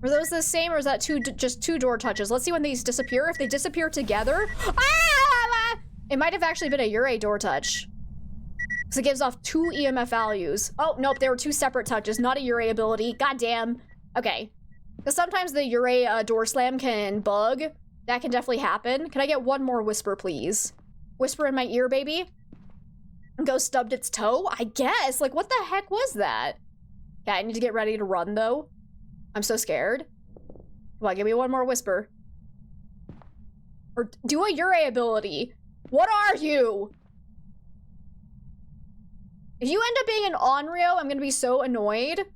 Were those the same, or is that just two door touches? Let's see when these disappear. If they disappear together, ah! It might have actually been a Yurei door touch. Because it gives off 2 EMF values. Oh, nope, they were 2 separate touches, not a Yurei ability. Goddamn. Okay. Because sometimes the Yurei door slam can bug. That can definitely happen. Can I get one more whisper, please? Whisper in my ear, baby? Ghost stubbed its toe? I guess. Like, what the heck was that? Yeah, I need to get ready to run, though. I'm so scared. Come on, give me one more whisper. Or do a Yurei ability. What are you? If you end up being an Onryo, I'm gonna be so annoyed.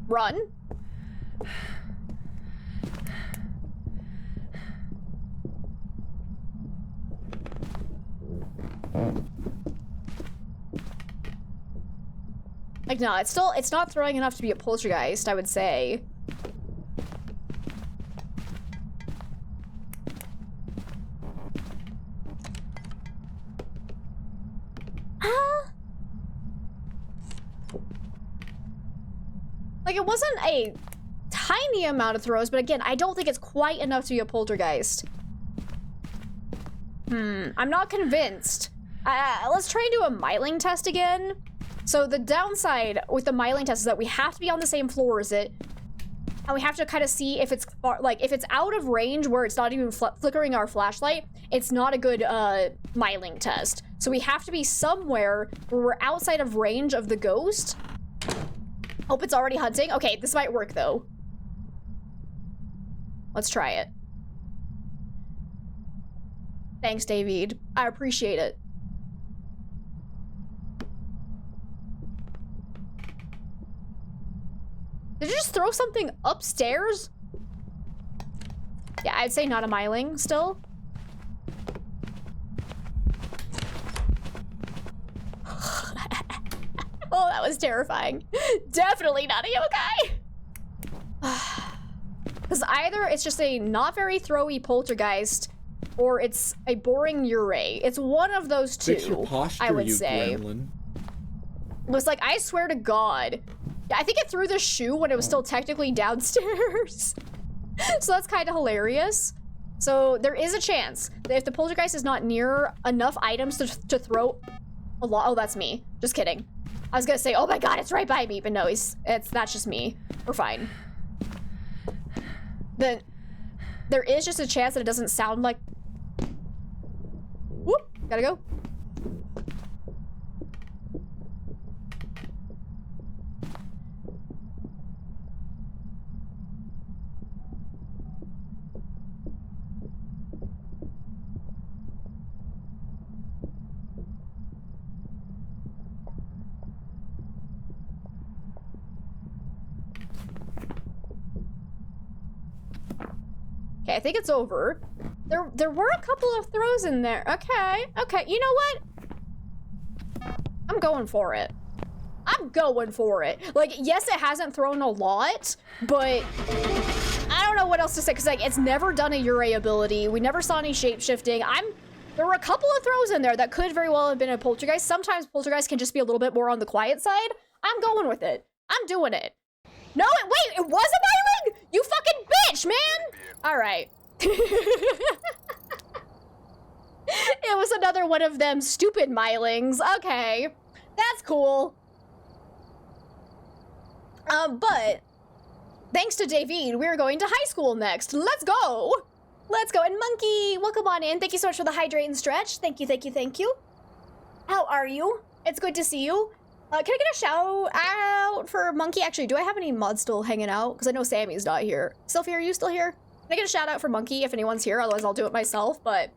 Run. Like, no, it's not throwing enough to be a poltergeist, I would say. Like, it wasn't a tiny amount of throws, but again, I don't think it's quite enough to be a poltergeist. I'm not convinced. Let's try and do a miling test again. So the downside with the miling test is that we have to be on the same floor as it, and we have to kind of see if it's far, like if it's out of range where it's not even flickering our flashlight, it's not a good miling test. So we have to be somewhere where we're outside of range of the ghost. Hope it's already hunting. Okay, this might work though. Let's try it. Thanks, David. I appreciate it. Did you just throw something upstairs? Yeah, I'd say not a miling still. Oh, that was terrifying. Definitely not a yokai. Because either it's just a not very throwy poltergeist, or it's a boring Urey. It's one of those two. Fix your posture, I would you say. gremlin. It was like, I swear to God. I think it threw the shoe when it was still technically downstairs. So that's kind of hilarious. So there is a chance that if the poltergeist is not near enough items to throw a lot. Oh, that's me. Just kidding. I was gonna say, oh my God, it's right by me, but no, that's just me. We're fine. Then there is just a chance that it doesn't sound like. Whoop, gotta go. Okay, I think it's over. There were a couple of throws in there. Okay, you know what? I'm going for it. I'm going for it. Like, yes, it hasn't thrown a lot, but I don't know what else to say, because like it's never done a Urey ability. We never saw any shape-shifting. There were a couple of throws in there that could very well have been a poltergeist. Sometimes poltergeist can just be a little bit more on the quiet side. I'm going with it. I'm doing it. No, wait, it was a miling? You fucking bitch, man! All right. It was another one of them stupid milings. Okay, that's cool. But thanks to David, we're going to high school next. Let's go. Let's go. And Monkey, welcome on in. Thank you so much for the hydrate and stretch. Thank you, thank you, thank you. How are you? It's good to see you. Can I get a shout out for Monkey? Actually, do I have any mods still hanging out? Because I know Sammy's not here. Sophie, are you still here? Can I get a shout out for Monkey if anyone's here? Otherwise, I'll do it myself, but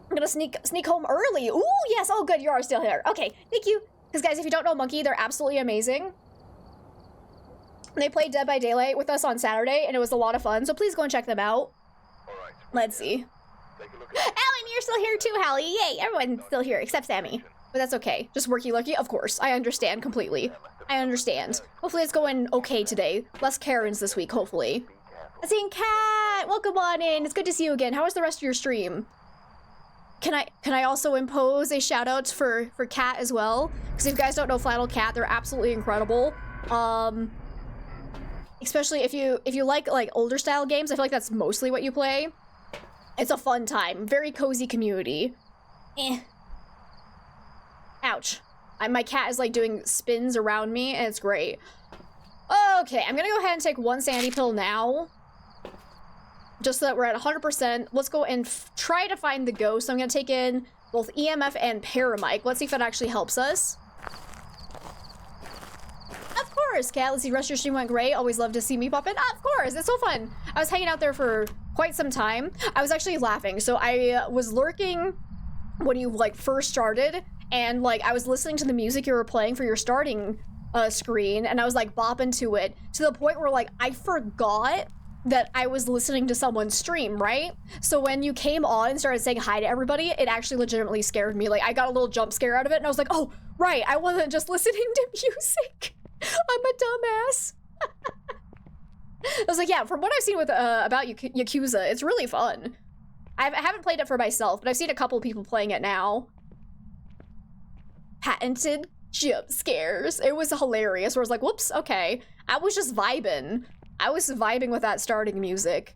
I'm gonna sneak home early. Ooh, yes. Oh, good. You are still here. Okay, thank you. Because, guys, if you don't know Monkey, they're absolutely amazing. They played Dead by Daylight with us on Saturday, and it was a lot of fun, so please go and check them out. Alright. Let's see. Alan, you're still here too, Hallie. Yay, everyone's still here, except Sammy. But that's okay. Just worky lurky, of course. I understand completely. I understand. Hopefully it's going okay today. Less Karens this week, hopefully. I seen Kat! Welcome on in. It's good to see you again. How was the rest of your stream? Can I also impose a shout out for Kat as well? Because if you guys don't know Flannel Cat, they're absolutely incredible. Especially if you like older style games, I feel like that's mostly what you play. It's a fun time. Very cozy community. Ouch. My cat is like doing spins around me and it's great. Okay, I'm gonna go ahead and take one sanity pill now. Just so that we're at 100%. Let's go and try to find the ghost. So I'm gonna take in both EMF and Paramic. Let's see if that actually helps us. Of course, Kat. Let's see, rest of your stream went great. Always love to see me pop in. Of course, it's so fun. I was hanging out there for quite some time. I was actually laughing. So I was lurking when you like first started, and like I was listening to the music you were playing for your starting screen, and I was like bopping to it to the point where like I forgot that I was listening to someone's stream, right? So when you came on and started saying hi to everybody, it actually legitimately scared me. Like I got a little jump scare out of it, and I was like, oh, right, I wasn't just listening to music. I'm a dumbass. I was like, yeah, from what I've seen with about Yakuza, it's really fun. I haven't played it for myself, but I've seen a couple people playing it now. Patented jump scares. It was hilarious. Where I was like, whoops, okay. I was just vibing. I was vibing with that starting music.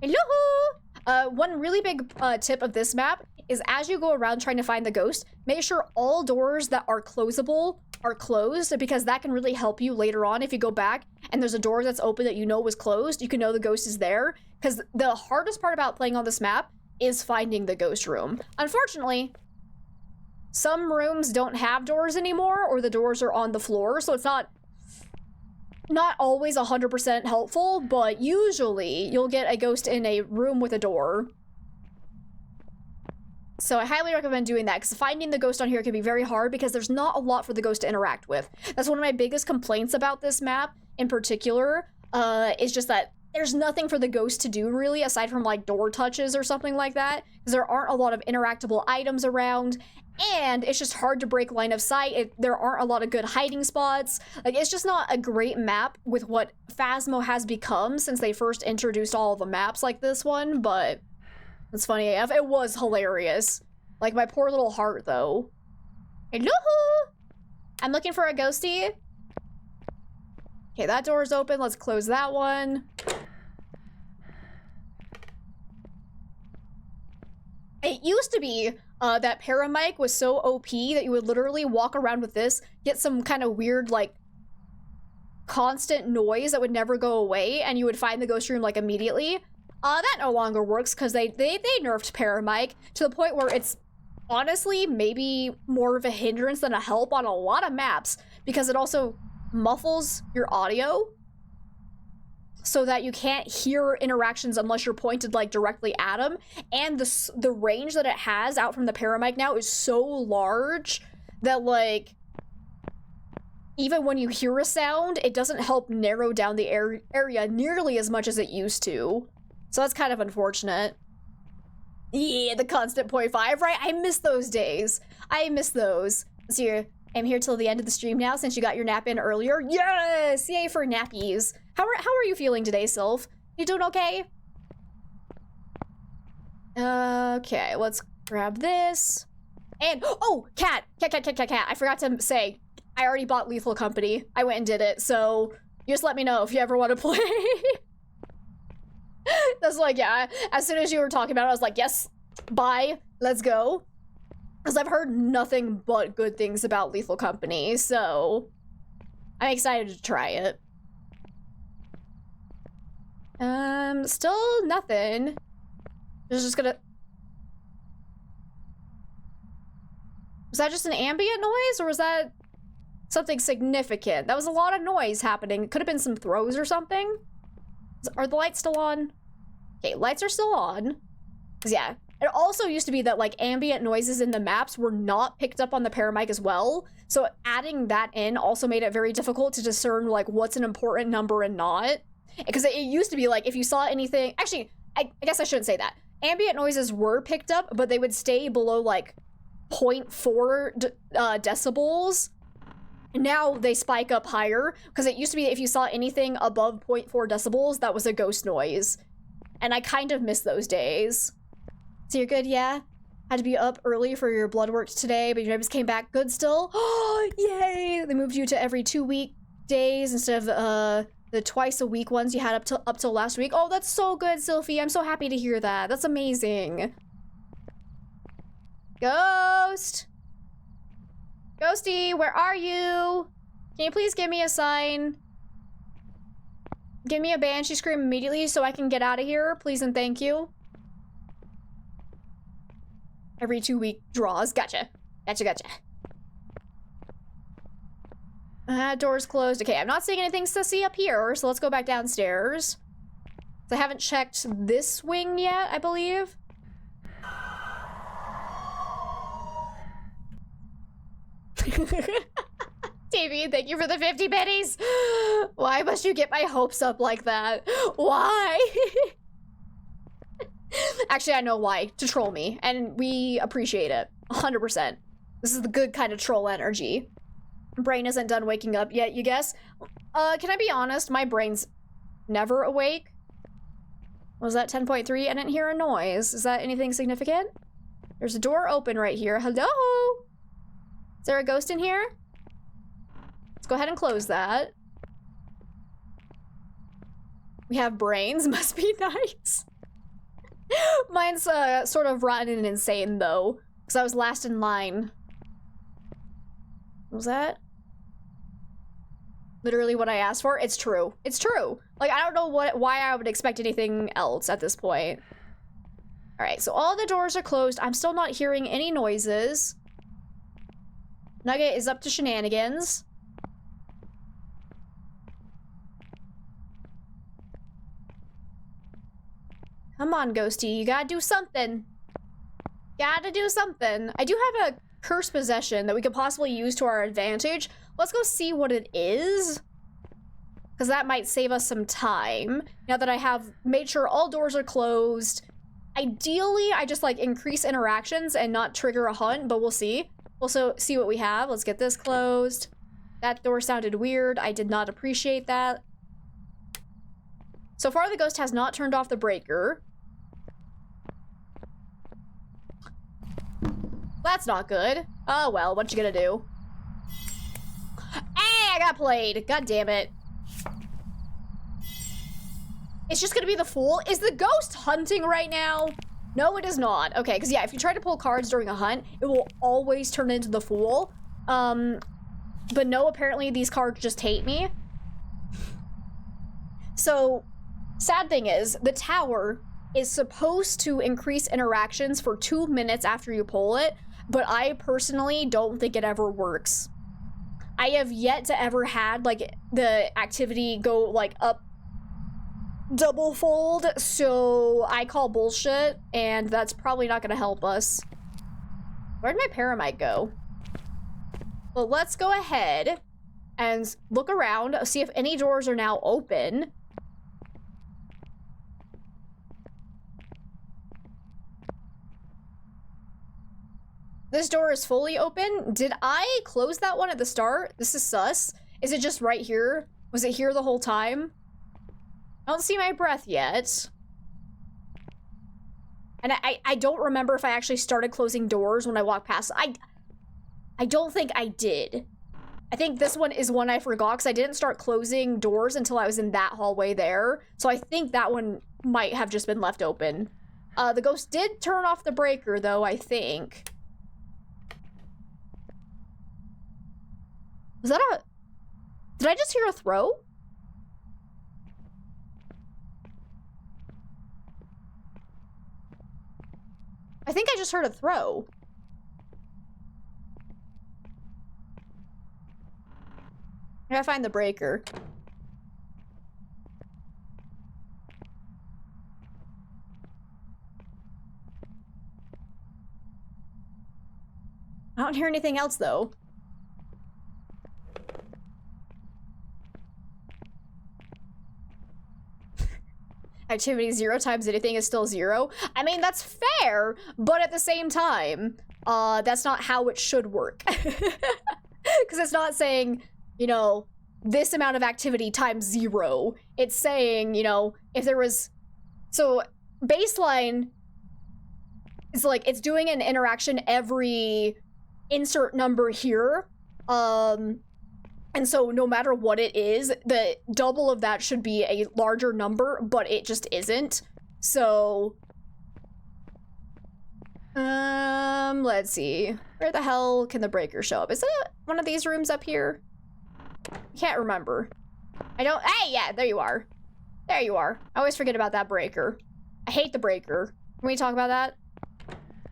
Hello! One really big tip of this map is as you go around trying to find the ghost, make sure all doors that are closable are closed, because that can really help you later on. If you go back and there's a door that's open that you know was closed, you can know the ghost is there. Because the hardest part about playing on this map is finding the ghost room. Unfortunately, some rooms don't have doors anymore, or the doors are on the floor, so it's not always 100% helpful, but usually you'll get a ghost in a room with a door. So I highly recommend doing that, because finding the ghost on here can be very hard because there's not a lot for the ghost to interact with. That's one of my biggest complaints about this map in particular, is just that there's nothing for the ghost to do really, aside from like door touches or something like that, because there aren't a lot of interactable items around, and it's just hard to break line of sight. There aren't a lot of good hiding spots. Like, it's just not a great map with what Phasmo has become since they first introduced all of the maps like this one, but it's funny AF. It was hilarious. Like, my poor little heart, though. Hello! I'm looking for a ghostie. Okay, that door's open. Let's close that one. It used to be that Paramic was so OP that you would literally walk around with this, get some kind of weird, like, constant noise that would never go away, and you would find the ghost room, like, immediately. That no longer works because they nerfed Paramic to the point where it's honestly maybe more of a hindrance than a help on a lot of maps, because it also muffles your audio so that you can't hear interactions unless you're pointed like directly at them. And the range that it has out from the Paramic now is so large that, like, even when you hear a sound, it doesn't help narrow down the area nearly as much as it used to. So that's kind of unfortunate. Yeah, the constant 0.5, right? I miss those days. I miss those. So I'm here till the end of the stream now since you got your nap in earlier. Yes! Yay for nappies. How are you feeling today, Sylph? You doing okay? Okay, let's grab this. And, oh, cat. I forgot to say, I already bought Lethal Company. I went and did it, so just let me know if you ever want to play. That's like, yeah, as soon as you were talking about it, I was like, yes, bye, let's go. Because I've heard nothing but good things about Lethal Company, so I'm excited to try it. Still nothing. Just gonna... Was that just an ambient noise, or was that something significant? That was a lot of noise happening. It could have been some throws or something. Are the lights still on? Okay, lights are still on. 'Cause yeah, it also used to be that, like, ambient noises in the maps were not picked up on the Paramic as well. So adding that in also made it very difficult to discern, like, what's an important number and not. Because it used to be, like, if you saw anything... Actually, I guess I shouldn't say that. Ambient noises were picked up, but they would stay below, like, 0.4 decibels. Now they spike up higher, because it used to be if you saw anything above 0.4 decibels, that was a ghost noise. And I kind of miss those days. So you're good, yeah? Had to be up early for your blood work today, but your neighbors came back good still? Oh, yay! They moved you to every 2 weekdays instead of the twice-a-week ones you had up till last week. Oh, that's so good, Sylphie. I'm so happy to hear that. That's amazing. Ghost! Ghosty, where are you? Can you please give me a sign? Give me a banshee scream immediately so I can get out of here, please and thank you. Every 2 week draws. Gotcha. Gotcha. Door's closed. Okay, I'm not seeing anything sussy up here, so let's go back downstairs. I haven't checked this wing yet, I believe. TV, thank you for the 50 pennies. Why must you get my hopes up like that? Why? Actually, I know why. To troll me, and we appreciate it 100%. This is the good kind of troll energy. Brain isn't done waking up yet, you guess? Can I be honest? My brain's never awake. Was that 10.3? I didn't hear a noise. Is that anything significant? There's a door open right here. Hello? Is there a ghost in here? go ahead and close that. We have brains. Must be nice. Mine's sort of rotten and insane, though, because I was last in line. What was that? Literally what I asked for? It's true. It's true. Like, I don't know why I would expect anything else at this point. Alright, so all the doors are closed. I'm still not hearing any noises. Nugget is up to shenanigans. Come on, Ghosty. You gotta do something. Gotta do something. I do have a cursed possession that we could possibly use to our advantage. Let's go see what it is. Because that might save us some time. Now that I have made sure all doors are closed. Ideally, I just like increase interactions and not trigger a hunt, but we'll see. We'll see what we have. Let's get this closed. That door sounded weird. I did not appreciate that. So far, the ghost has not turned off the breaker. That's not good. Oh well, what you gonna do? Hey, I got played. God damn it. It's just gonna be the fool. Is the ghost hunting right now? No, it is not. Okay, because yeah, if you try to pull cards during a hunt, it will always turn into the fool. But no, apparently these cards just hate me. So, sad thing is, the tower is supposed to increase interactions for 2 minutes after you pull it, but I personally don't think it ever works. I have yet to ever had, like, the activity go, like, up double fold, so I call bullshit, and that's probably not gonna help us. Where'd my paramite go? Well, let's go ahead and look around, see if any doors are now open. This door is fully open. Did I close that one at the start? This is sus. Is it just right here? Was it here the whole time? I don't see my breath yet. And I don't remember if I actually started closing doors when I walked past. I don't think I did. I think this one is one I forgot because I didn't start closing doors until I was in that hallway there. So I think that one might have just been left open. The ghost did turn off the breaker though, I think. Was that a... Did I just hear a throw? I think I just heard a throw. I gotta find the breaker. I don't hear anything else though. Activity 0 times anything is still 0. I mean, that's fair, but at the same time, that's not how it should work. Because it's not saying, you know, this amount of activity times 0. It's saying, you know, if there was... So, baseline is like, it's doing an interaction every insert number here. And so no matter what it is, the double of that should be a larger number, but it just isn't. So, let's see. Where the hell can the breaker show up? Is it one of these rooms up here? I can't remember. I don't, hey, yeah, there you are. There you are. I always forget about that breaker. I hate the breaker. Can we talk about that?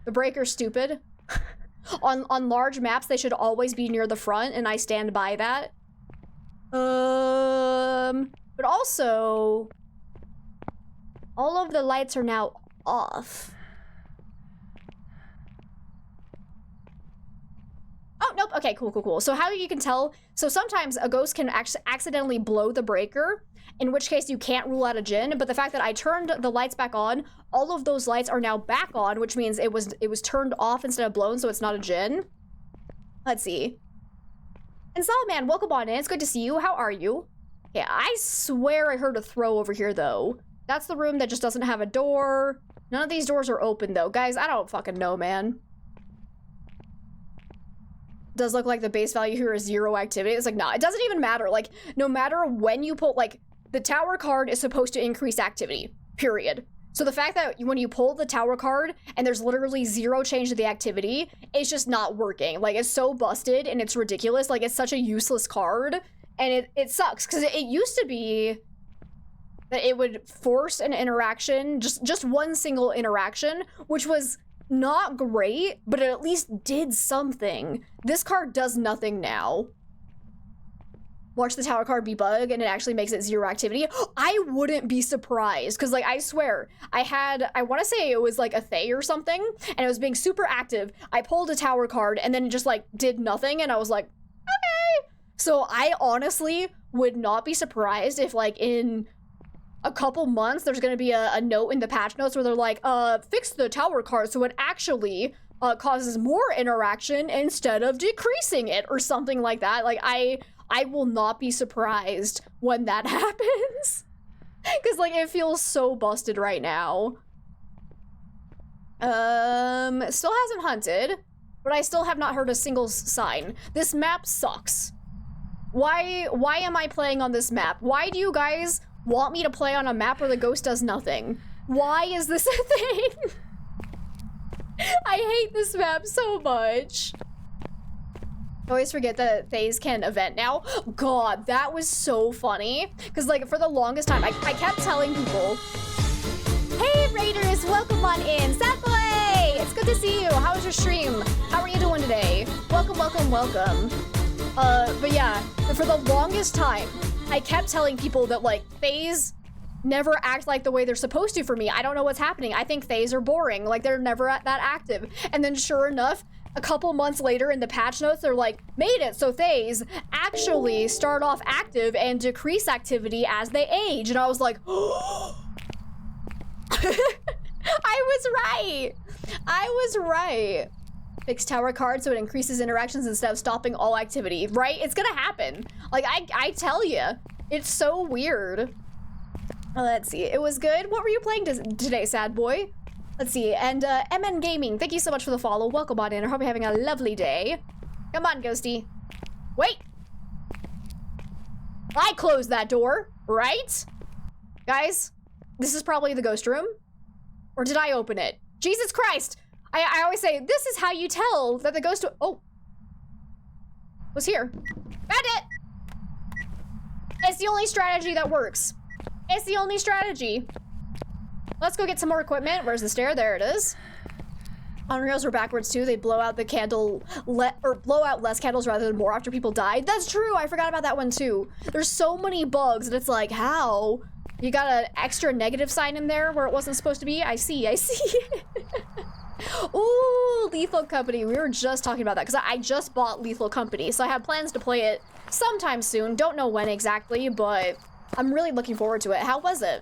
The breaker's stupid. On large maps, they should always be near the front, and I stand by that. But also, all of the lights are now off. Oh, nope. Okay, cool. So how you can tell, so sometimes a ghost can accidentally blow the breaker, in which case you can't rule out a djinn, but the fact that I turned the lights back on, all of those lights are now back on, which means it was turned off instead of blown, so it's not a djinn. Let's see. And Solomon, welcome on in. It's good to see you. How are you? Okay, I swear I heard a throw over here, though. That's the room that just doesn't have a door. None of these doors are open, though. Guys, I don't fucking know, man. does look like the base value here is 0 activity. It's like, nah, it doesn't even matter. Like, no matter when you pull, like, the tower card is supposed to increase activity, period. So the fact that when you pull the tower card and there's literally 0 change to the activity, it's just not working. Like, it's so busted and it's ridiculous. Like, it's such a useless card, and it sucks, because it used to be that it would force an interaction, just one single interaction, which was not great, but it at least did something. This card does nothing now. Watch the tower card be bug and it actually makes it 0 activity. I wouldn't be surprised, because like, I swear, I want to say it was like a Thay or something, and it was being super active. I pulled a tower card and then it just like did nothing, and I was like, okay. So I honestly would not be surprised if like in a couple months there's going to be a note in the patch notes where they're like, fix the tower card so it actually causes more interaction instead of decreasing it, or something like that. Like, I will not be surprised when that happens, because like, it feels so busted right now. Still hasn't hunted, but I still have not heard a single sign. This map sucks. Why am I playing on this map? Why do you guys want me to play on a map where the ghost does nothing? Why is this a thing? I hate this map so much. I always forget that Thays can event now. God, that was so funny. Because like, for the longest time, I kept telling people, hey Raiders, welcome on in. Sad boy, it's good to see you. How was your stream? How are you doing today? Welcome, welcome, welcome. But yeah, for the longest time, I kept telling people that like, Thays never act like the way they're supposed to for me. I don't know what's happening. I think Thays are boring. Like, they're never that active. And then sure enough, a couple months later in the patch notes, they're like, made it so Thays actually start off active and decrease activity as they age. And I was like, oh. I was right. I was right. Fix tower card so it increases interactions instead of stopping all activity. Right? It's gonna happen. Like, I tell you, it's so weird. Let's see. It was good. What were you playing today, sad boy? Let's see. And MN Gaming, thank you so much for the follow. Welcome on in. I hope you're having a lovely day. Come on, Ghosty. Wait. I closed that door, right? Guys, this is probably the ghost room. Or did I open it? Jesus Christ. I always say, this is how you tell that the ghost was here. Bandit! It's the only strategy that works. It's the only strategy. Let's go get some more equipment. Where's the stair? There it is. Unreals were backwards too. They blow out the candle, blow out less candles rather than more after people died. That's true. I forgot about that one too. There's so many bugs and it's like, how? You got an extra negative sign in there where it wasn't supposed to be? I see. Ooh, Lethal Company. We were just talking about that because I just bought Lethal Company. So I have plans to play it sometime soon. Don't know when exactly, but I'm really looking forward to it. How was it?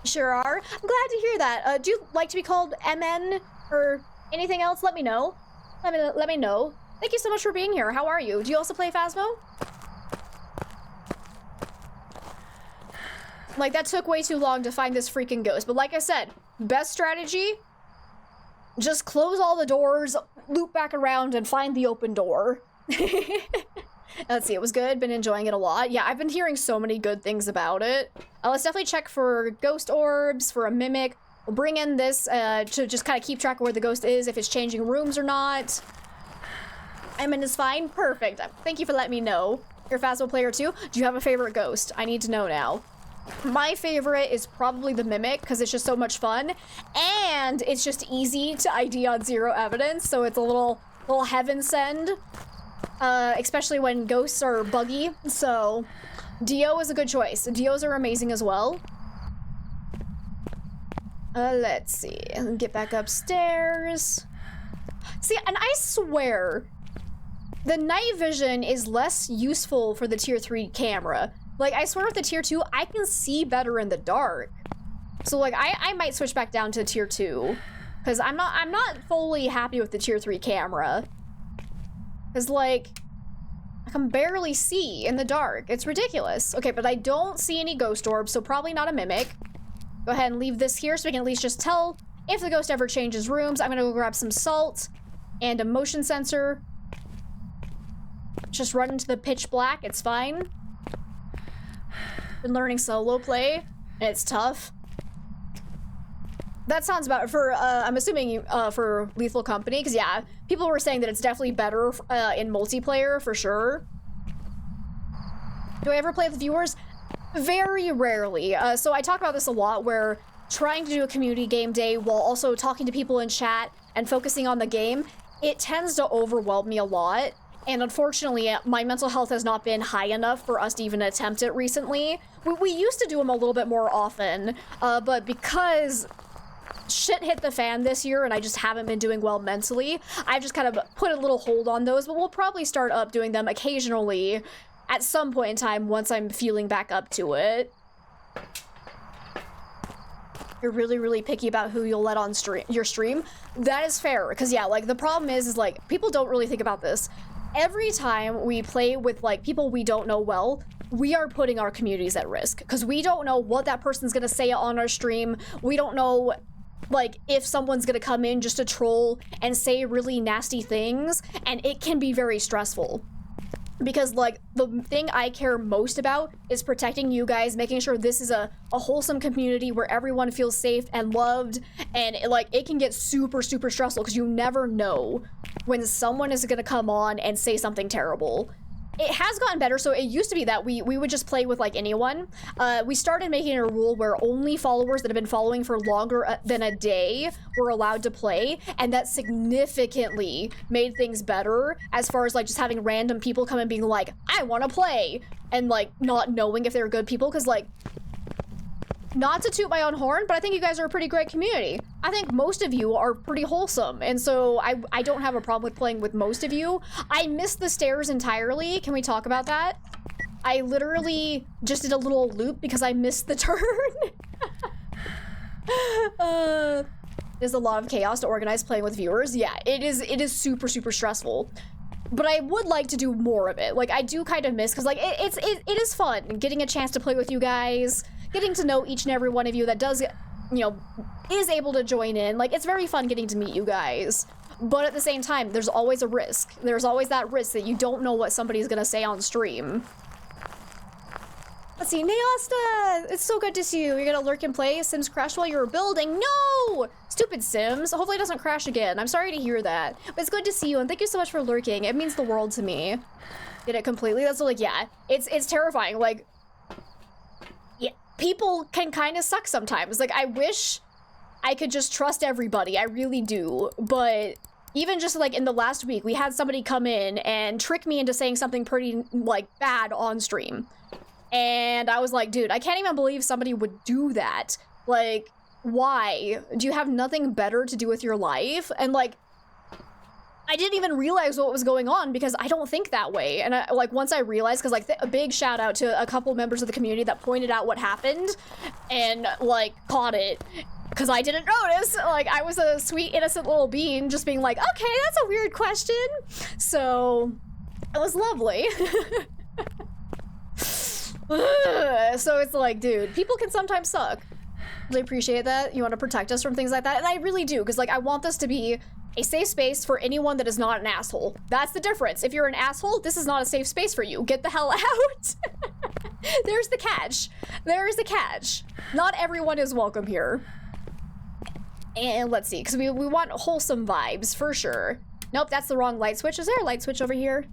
Sure are. I'm glad to hear that. Do you like to be called MN or anything else? Let me know. Let me know. Thank you so much for being here. How are you? Do you also play Phasmo? Like, that took way too long to find this freaking ghost. But like I said, best strategy, just close all the doors, loop back around, and find the open door. Let's see, it was good. Been enjoying it a lot. Yeah, I've been hearing so many good things about it. Let's definitely check for ghost orbs, for a mimic. We'll bring in this to just kind of keep track of where the ghost is, if it's changing rooms or not. Emin is fine. Perfect. Thank you for letting me know. You're a Phasmo player too? Do you have a favorite ghost? I need to know now. My favorite is probably the Mimic, because it's just so much fun, and it's just easy to ID on 0 evidence, so it's a little heaven send, especially when ghosts are buggy, so Dio is a good choice. Dios are amazing as well. Let's see, get back upstairs. See, and I swear, the night vision is less useful for the tier 3 camera. Like, I swear with the tier 2, I can see better in the dark. So, like, I might switch back down to tier 2. Because I'm not fully happy with the tier 3 camera. Because, like, I can barely see in the dark. It's ridiculous. Okay, but I don't see any ghost orbs, so probably not a mimic. Go ahead and leave this here so we can at least just tell if the ghost ever changes rooms. I'm gonna go grab some salt and a motion sensor. Just run into the pitch black, it's fine. Been learning solo play, and it's tough. That sounds about for, I'm assuming for Lethal Company, because yeah, people were saying that it's definitely better in multiplayer, for sure. Do I ever play with viewers? Very rarely. So I talk about this a lot, where trying to do a community game day while also talking to people in chat and focusing on the game, it tends to overwhelm me a lot. And unfortunately, my mental health has not been high enough for us to even attempt it recently. We used to do them a little bit more often, but because shit hit the fan this year and I just haven't been doing well mentally, I've just kind of put a little hold on those, but we'll probably start up doing them occasionally at some point in time once I'm feeling back up to it. You're really, really picky about who you'll let on your stream. That is fair, because yeah, like the problem is like people don't really think about this. Every time we play with like people we don't know well, we are putting our communities at risk, because we don't know what that person's gonna say on our stream. We don't know like if someone's gonna come in just to troll and say really nasty things, and it can be very stressful. Because like the thing I care most about is protecting you guys, making sure this is a wholesome community where everyone feels safe and loved, and it can get super, super stressful because you never know when someone is gonna come on and say something terrible. It has gotten better. So it used to be that we would just play with like anyone. We started making a rule where only followers that have been following for longer than a day were allowed to play, and that significantly made things better as far as like just having random people come and being like, I want to play, and like not knowing if they're good people, because like, not to toot my own horn, but I think you guys are a pretty great community. I think most of you are pretty wholesome, and so I don't have a problem with playing with most of you. I missed the stairs entirely. Can we talk about that? I literally just did a little loop because I missed the turn. There's a lot of chaos to organize playing with viewers. Yeah, it is super, super stressful. But I would like to do more of it. Like, I do kind of miss, because like it is fun getting a chance to play with you guys, getting to know each and every one of you that does, you know, is able to join in. Like, it's very fun getting to meet you guys. But at the same time, there's always a risk. There's always that risk that you don't know what somebody's gonna say on stream. Let's see, Neosta! It's so good to see you. You're gonna lurk and play Sims crashed while you were building? No! Stupid Sims. Hopefully it doesn't crash again. I'm sorry to hear that. But it's good to see you, and thank you so much for lurking. It means the world to me. Did it completely? That's like, yeah. It's terrifying. Like, yeah, people can kind of suck sometimes. Like, I wish I could just trust everybody. I really do. But even just like in the last week, we had somebody come in and trick me into saying something pretty like bad on stream. And I was like, dude, I can't even believe somebody would do that. Like, why? Do you have nothing better to do with your life? And like, I didn't even realize what was going on because I don't think that way. And I, like, once I realized, because like a big shout out to a couple members of the community that pointed out what happened and like caught it, because I didn't notice. Like, I was a sweet, innocent little bean just being like, okay, that's a weird question. So it was lovely. So it's like, dude, people can sometimes suck. Really appreciate that. You want to protect us from things like that. And I really do, because like, I want this to be a safe space for anyone that is not an asshole. That's the difference. If you're an asshole, this is not a safe space for you. Get the hell out. There's the catch. There's the catch. Not everyone is welcome here. And let's see, because we want wholesome vibes for sure. Nope, that's the wrong light switch. Is there a light switch over here?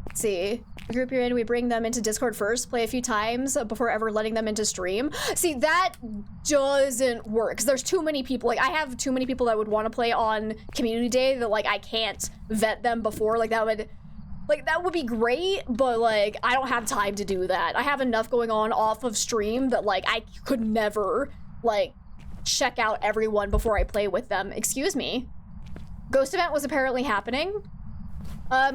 Let's see. The group you're in, we bring them into Discord first, play a few times before ever letting them into stream. See, that doesn't work, because there's too many people. Like, I have too many people that would want to play on community day that like I can't vet them before. Like, that would be great, but like I don't have time to do that. I have enough going on off of stream that like I could never like check out everyone before I play with them. Excuse me. Ghost event was apparently happening.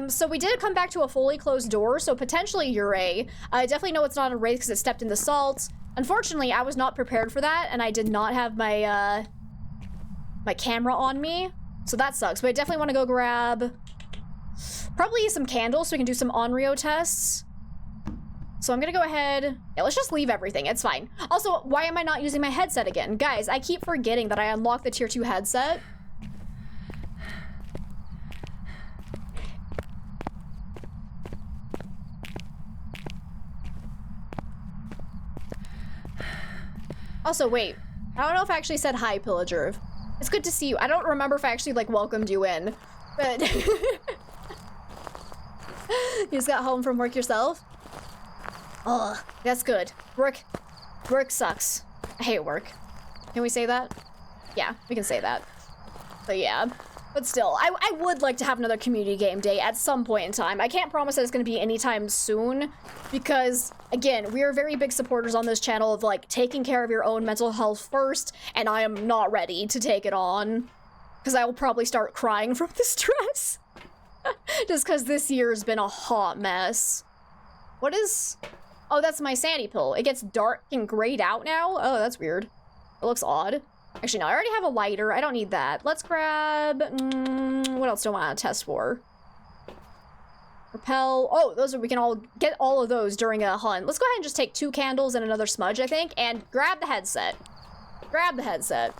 So we did come back to a fully closed door, so potentially Ure. I definitely know it's not a wraith because it stepped in the salt. Unfortunately, I was not prepared for that, and I did not have my, my camera on me, so that sucks. But I definitely want to go grab probably some candles so we can do some Onryo tests. So I'm gonna go ahead. Yeah, let's just leave everything. It's fine. Also, why am I not using my headset again? Guys, I keep forgetting that I unlocked the tier 2 headset. Also, wait. I don't know if I actually said hi, Pillager. It's good to see you. I don't remember if I actually, like, welcomed you in. But... You just got home from work yourself? Ugh, that's good. Work sucks. I hate work. Can we say that? Yeah, we can say that. But yeah. But still, I would like to have another community game day at some point in time. I can't promise that it's going to be anytime soon because, again, we are very big supporters on this channel of, like, taking care of your own mental health first, and I am not ready to take it on because I will probably start crying from the stress. Just because this year has been a hot mess. What is... Oh, that's my sanity pill. It gets dark and grayed out now? Oh, that's weird. It looks odd. Actually, no, I already have a lighter. I don't need that. Let's grab... what else do I want to test for? Repel. Oh, those are... We can all get all of those during a hunt. Let's go ahead and just take 2 candles and another smudge, I think, and grab the headset. Grab the headset.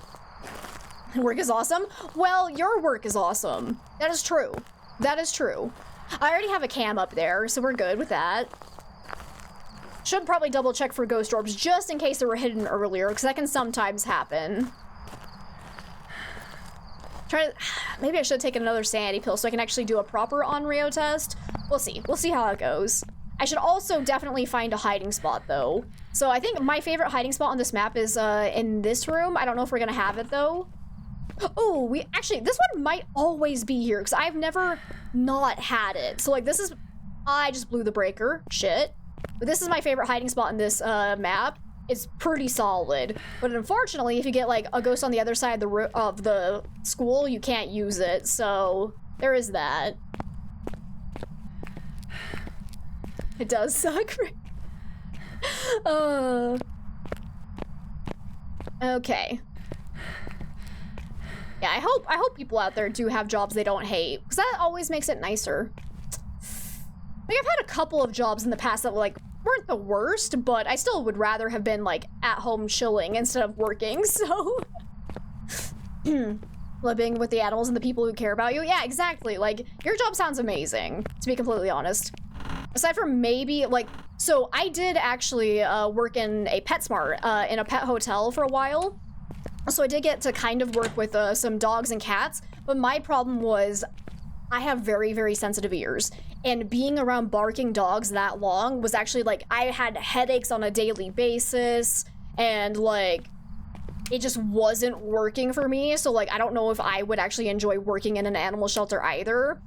Work is awesome? Well, your work is awesome. That is true. That is true. I already have a cam up there, so we're good with that. Should probably double check for ghost orbs just in case they were hidden earlier, because that can sometimes happen. Maybe I should have taken another sanity pill so I can actually do a proper Onryo test. We'll see. We'll see how it goes. I should also definitely find a hiding spot, though. So I think my favorite hiding spot on this map is in this room. I don't know if we're gonna have it, though. Oh, this one might always be here, because I've never not had it. So, like, this is... I just blew the breaker. Shit. But this is my favorite hiding spot in this map. It's pretty solid. But unfortunately, if you get, like, a ghost on the other side of the school, you can't use it. So, there is that. It does suck. Okay. Yeah, I hope people out there do have jobs they don't hate, because that always makes it nicer. Like, I've had a couple of jobs in the past that, like, weren't the worst, but I still would rather have been, like, at home chilling instead of working, so... Living with the animals and the people who care about you. Yeah, exactly. Like, your job sounds amazing, to be completely honest. Aside from maybe, like... So, I did actually work in a PetSmart, in a pet hotel for a while. So I did get to kind of work with some dogs and cats, but my problem was I have very, very sensitive ears. And being around barking dogs that long was actually, like, I had headaches on a daily basis, and, like, it just wasn't working for me. So, like, I don't know if I would actually enjoy working in an animal shelter either.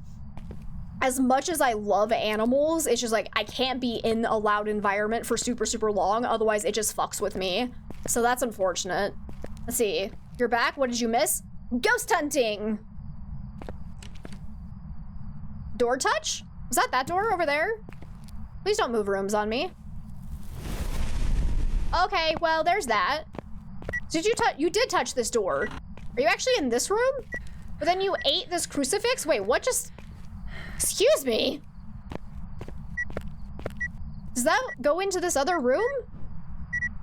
As much as I love animals, it's just, like, I can't be in a loud environment for super, super long, otherwise it just fucks with me. So that's unfortunate. Let's see. You're back? What did you miss? Ghost hunting! Door touch? Was that door over there? Please don't move rooms on me. Okay, well, there's that. Did you touch? You did touch this door. Are you actually in this room? But then you ate this crucifix? Wait, what just... Excuse me? Does that go into this other room?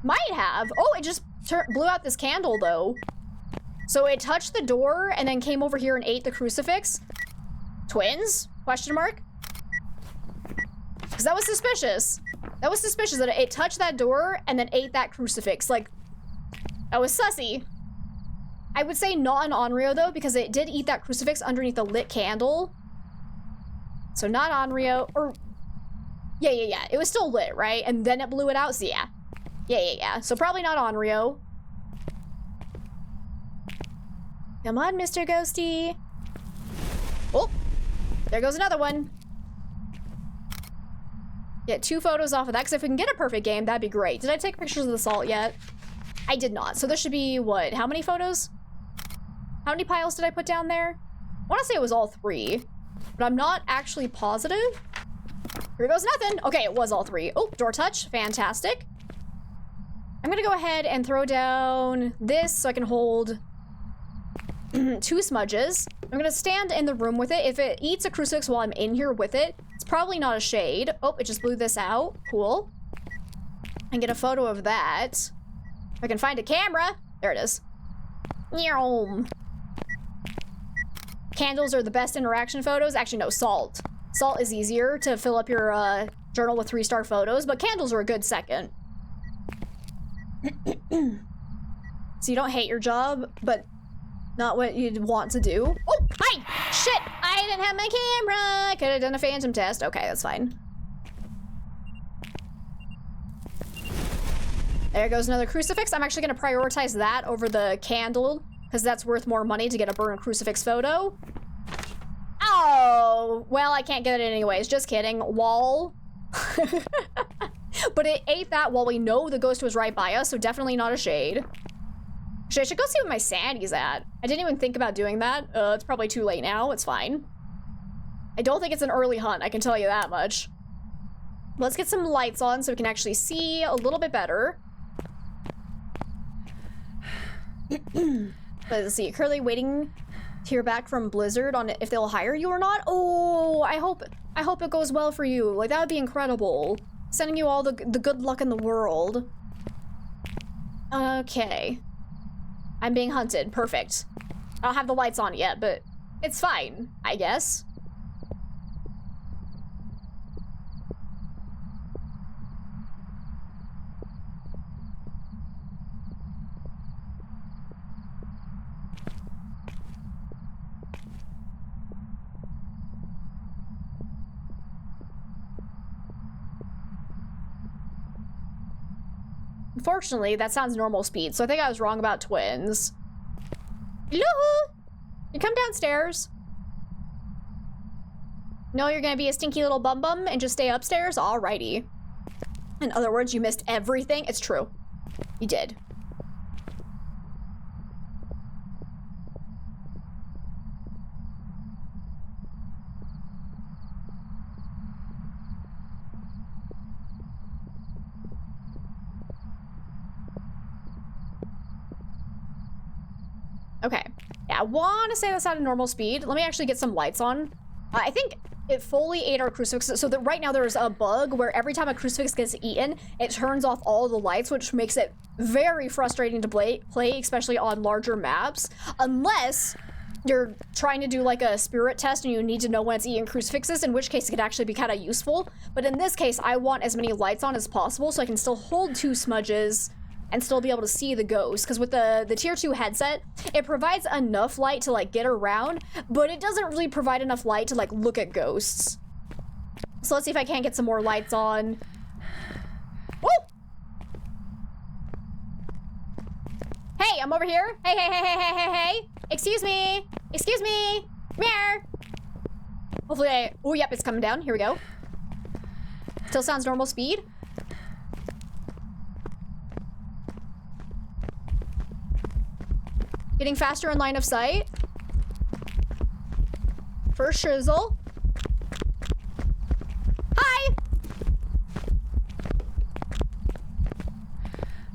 Might have. Oh, it just blew out this candle, though. So it touched the door and then came over here and ate the crucifix? Twins? Question mark? Because that was suspicious. That was suspicious that it touched that door and then ate that crucifix. Like, that was sussy. I would say not an Onryo, though, because it did eat that crucifix underneath the lit candle. So not Onryo, or... Yeah. It was still lit, right? And then it blew it out, so yeah. Yeah. So probably not Onryo. Come on, Mr. Ghosty. Oh, there goes another one. Get 2 photos off of that, because if we can get a perfect game, that'd be great. Did I take pictures of the salt yet? I did not. So there should be, what, how many photos? How many piles did I put down there? I want to say it was all 3, but I'm not actually positive. Here goes nothing. Okay, it was all 3. Oh, door touch. Fantastic. I'm gonna go ahead and throw down this so I can hold 2 smudges. I'm gonna stand in the room with it. If it eats a crucifix while I'm in here with it, it's probably not a shade. Oh, it just blew this out. Cool. And get a photo of that. If I can find a camera. There it is. Nyom. Candles are the best interaction photos. Actually, no, salt. Salt is easier to fill up your journal with 3-star photos, but candles are a good second. So you don't hate your job, but not what you'd want to do. Oh, hi! Shit! I didn't have my camera! Could have done a phantom test. Okay, that's fine. There goes another crucifix. I'm actually gonna prioritize that over the candle, because that's worth more money to get a burned crucifix photo. Oh, well, I can't get it anyways. Just kidding. Wall. But it ate that while we know the ghost was right by us, so definitely not a shade. Actually, I should go see what my sanity's at. I didn't even think about doing that. It's probably too late now. It's fine. I don't think it's an early hunt, I can tell you that much. Let's get some lights on so we can actually see a little bit better. Let's see. Currently waiting to hear back from Blizzard on if they'll hire you or not. Oh, I hope it goes well for you. Like, that would be incredible. Sending you all the good luck in the world. Okay. I'm being hunted. Perfect. I don't have the lights on yet, but it's fine, I guess. Unfortunately, that sounds normal speed, so I think I was wrong about twins. Hello? You come downstairs. No, you're gonna be a stinky little bum bum and just stay upstairs? Alrighty. In other words, you missed everything. It's true. You did. Okay, yeah, I want to say that's at a normal speed. Let me actually get some lights on. I think it fully ate our crucifix, so that right now there's a bug where every time a crucifix gets eaten, it turns off all the lights, which makes it very frustrating to play, especially on larger maps, unless you're trying to do like a spirit test and you need to know when it's eating crucifixes, in which case it could actually be kind of useful. But in this case, I want as many lights on as possible so I can still hold 2 smudges and still be able to see the ghost, because with the tier 2 headset, it provides enough light to like get around, but it doesn't really provide enough light to like look at ghosts. So let's see if I can't get some more lights on. Woo! Hey, I'm over here. Hey, hey, hey, hey, hey, hey, hey. Excuse me. Excuse me. Come here. Hopefully oh, yep, it's coming down. Here we go. Still sounds normal speed. Getting faster in line of sight. First shizzle. Hi!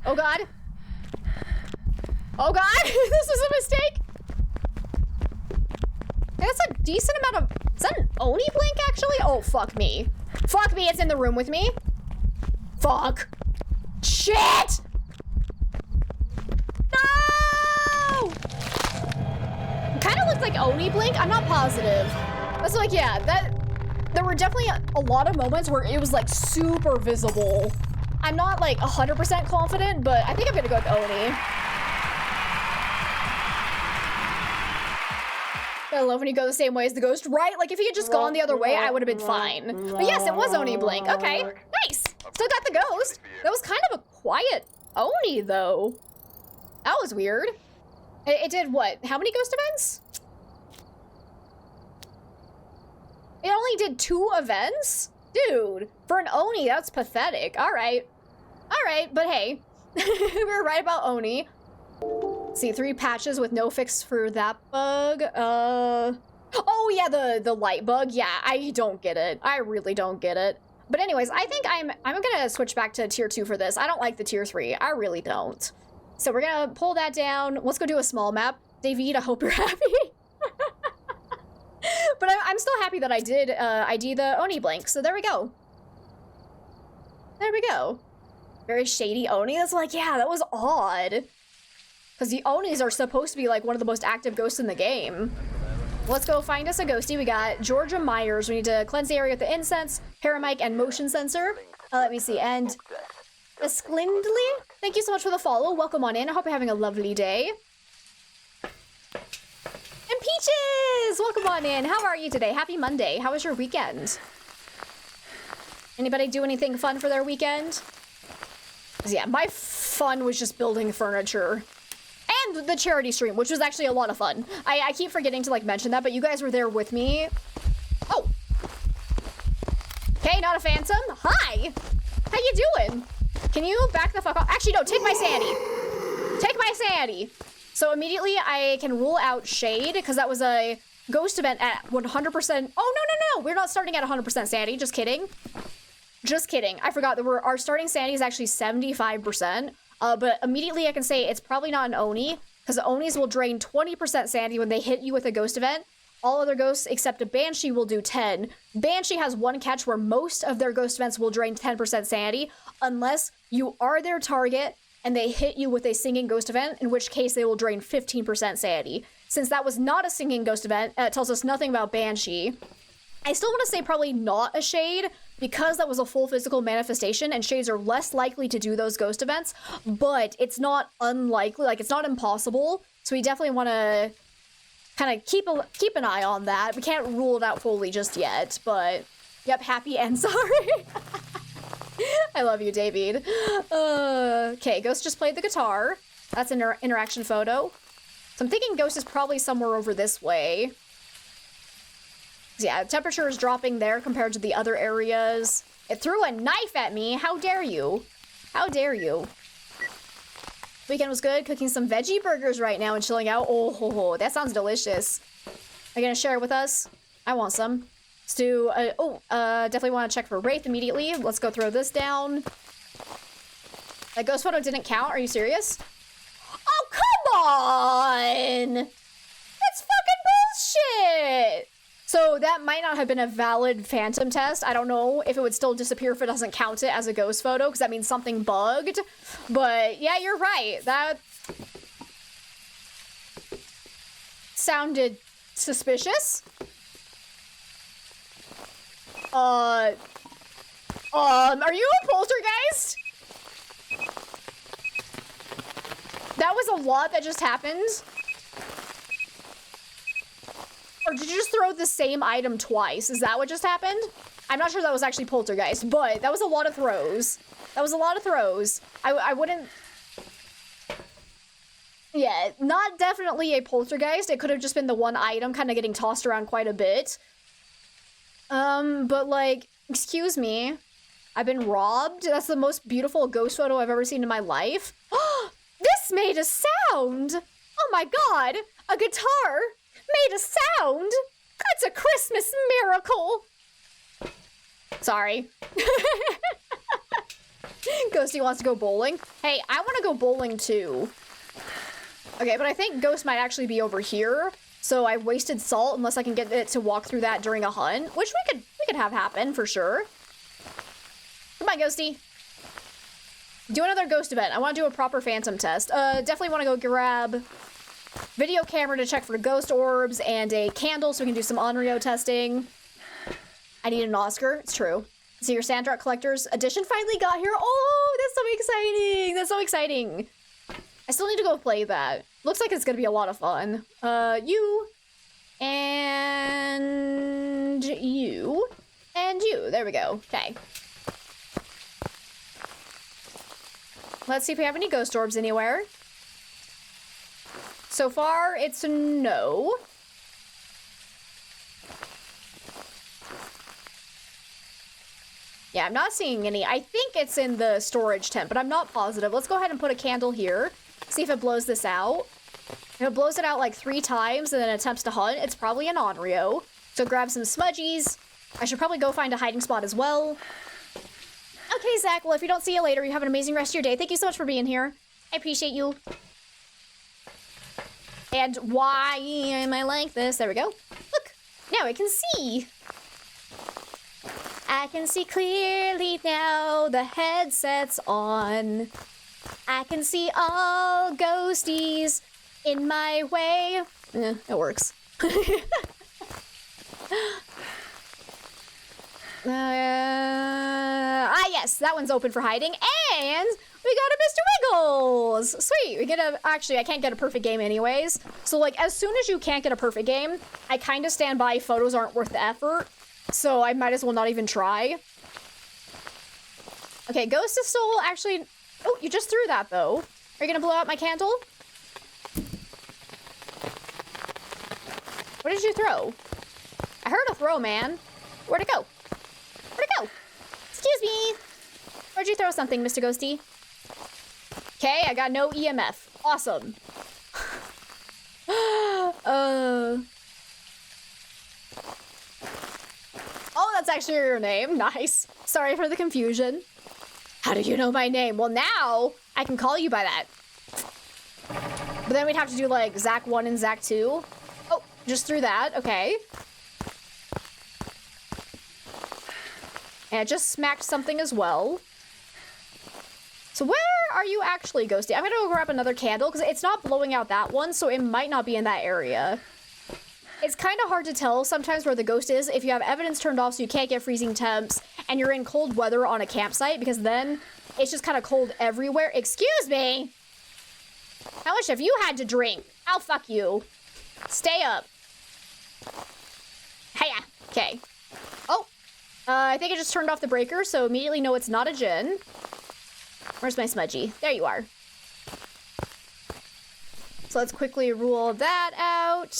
Oh god. Oh god, this is a mistake. That's a decent amount of, is that an Oni blink actually? Oh, fuck me. Fuck me, it's in the room with me. Fuck. Shit! No! Kind of looked like Oni blink. I'm not positive. That's like, yeah, there were definitely a lot of moments where it was like super visible. I'm not like 100% confident, but I think I'm gonna go with Oni. I love when you go the same way as the ghost, right? Like if he had just gone the other way, I would have been fine. But yes, it was Oni blink. Okay, nice. Still got the ghost. That was kind of a quiet Oni though. That was weird. It did what? How many ghost events? It only did 2 events? Dude, for an Oni, that's pathetic. All right, but hey, we were right about Oni. See, 3 patches with no fix for that bug. Oh yeah, the light bug. Yeah, I don't get it. I really don't get it. But anyways, I think I'm gonna switch back to tier 2 for this. I don't like the tier 3. I really don't. So we're gonna pull that down. Let's go do a small map. David, I hope you're happy. But I'm still happy that I did ID the Oni blink. So there we go. There we go. Very shady Oni. That's like, yeah, that was odd. Because the Onis are supposed to be like one of the most active ghosts in the game. Let's go find us a ghostie. We got Georgia Myers. We need to cleanse the area with the incense, paramic, and motion sensor. Let me see. And a Sklindly? thank you so much for the follow. Welcome on in. I hope you're having a lovely day. And Peaches, welcome on in. How are you today? Happy Monday. How was your weekend? Anybody do anything fun for their weekend? Yeah, my fun was just building furniture. And the charity stream, which was actually a lot of fun. I keep forgetting to like mention that, but you guys were there with me. Oh. Okay, not a phantom. Hi. How you doing? Can you back the fuck off? Actually, no, take my sanity. Take my sanity. So immediately I can rule out shade because that was a ghost event at 100%. Oh, no. We're not starting at 100% sanity. Just kidding. Just kidding. I forgot that our starting sanity is actually 75%. But immediately I can say it's probably not an Oni, because the Onis will drain 20% sanity when they hit you with a ghost event. All other ghosts except a Banshee will do 10. Banshee has one catch where most of their ghost events will drain 10% sanity, unless you are their target and they hit you with a singing ghost event, in which case they will drain 15% sanity. Since that was not a singing ghost event, it tells us nothing about Banshee. I still want to say probably not a shade, because that was a full physical manifestation and shades are less likely to do those ghost events, but it's not unlikely, like it's not impossible. So we definitely want to kind of keep an eye on that. We can't rule it out fully just yet, but yep, happy and sorry. I love you, David. Okay, Ghost just played the guitar. That's an interaction photo. So I'm thinking Ghost is probably somewhere over this way. Yeah, temperature is dropping there compared to the other areas. It threw a knife at me. How dare you? How dare you? Weekend was good. Cooking some veggie burgers right now and chilling out. Oh, that sounds delicious. Are you gonna share it with us? I want some. Let's do, definitely want to check for Wraith immediately. Let's go throw this down. That ghost photo didn't count. Are you serious? Oh, come on! That's fucking bullshit! So that might not have been a valid phantom test. I don't know if it would still disappear if it doesn't count it as a ghost photo, because that means something bugged. But yeah, you're right. That sounded suspicious. Are you a poltergeist? That was a lot that just happened. Or did you just throw the same item twice? Is that what just happened? I'm not sure that was actually poltergeist, but that was a lot of throws. That was a lot of throws. I wouldn't... Yeah, not definitely a poltergeist. It could have just been the one item kind of getting tossed around quite a bit. But like, excuse me. I've been robbed? That's the most beautiful ghost photo I've ever seen in my life. This made a sound! Oh my god! A guitar made a sound! That's a Christmas miracle! Sorry. Ghosty wants to go bowling. Hey, I want to go bowling too. Okay, but I think Ghost might actually be over here. So I wasted salt unless I can get it to walk through that during a hunt, which we could have happen for sure. Come on, Ghosty. Do another ghost event. I want to do a proper phantom test. Definitely want to go grab video camera to check for ghost orbs and a candle so we can do some Onryo testing. I need an Oscar. It's true. So your Sandrock Collector's Edition finally got here. Oh, that's so exciting. That's so exciting. I still need to go play that. Looks like it's going to be a lot of fun. You. And you. And you. There we go. Okay. Let's see if we have any ghost orbs anywhere. So far, it's a no. Yeah, I'm not seeing any. I think it's in the storage tent, but I'm not positive. Let's go ahead and put a candle here. See if it blows this out. If it blows it out like 3 times and then attempts to hunt, it's probably an Onryo. So grab some smudgies. I should probably go find a hiding spot as well. Okay, Zach. Well, if you don't see you later, you have an amazing rest of your day. Thank you so much for being here. I appreciate you. And why am I like this? There we go. Look, now I can see. I can see clearly now, the headset's on. I can see all ghosties in my way. It works. Yes, that one's open for hiding. And we we got a Mr. Wiggles! Sweet, we get a, actually, I can't get a perfect game anyways. So like, as soon as you can't get a perfect game, I kind of stand by photos aren't worth the effort. So I might as well not even try. Okay, Ghost is still actually, oh, you just threw that though. Are you gonna blow out my candle? What did you throw? I heard a throw, man. Where'd it go? Where'd it go? Excuse me. Where'd you throw something, Mr. Ghosty? Okay, I got no EMF. Awesome. Oh, that's actually your name. Nice. Sorry for the confusion. How did you know my name? Well, now I can call you by that. But then we'd have to do like Zach 1 and Zach 2. Oh, just threw that. Okay. And it just smacked something as well. So where are you actually, Ghosty? I'm gonna go grab another candle because it's not blowing out that one, so it might not be in that area. It's kind of hard to tell sometimes where the ghost is if you have evidence turned off so you can't get freezing temps and you're in cold weather on a campsite, because then it's just kind of cold everywhere. Excuse me! How much have you had to drink? I'll fuck you. Stay up. Hiya. Okay. Oh. I think I just turned off the breaker, so immediately know it's not a djinn. Where's my smudgy? There you are. So let's quickly rule that out.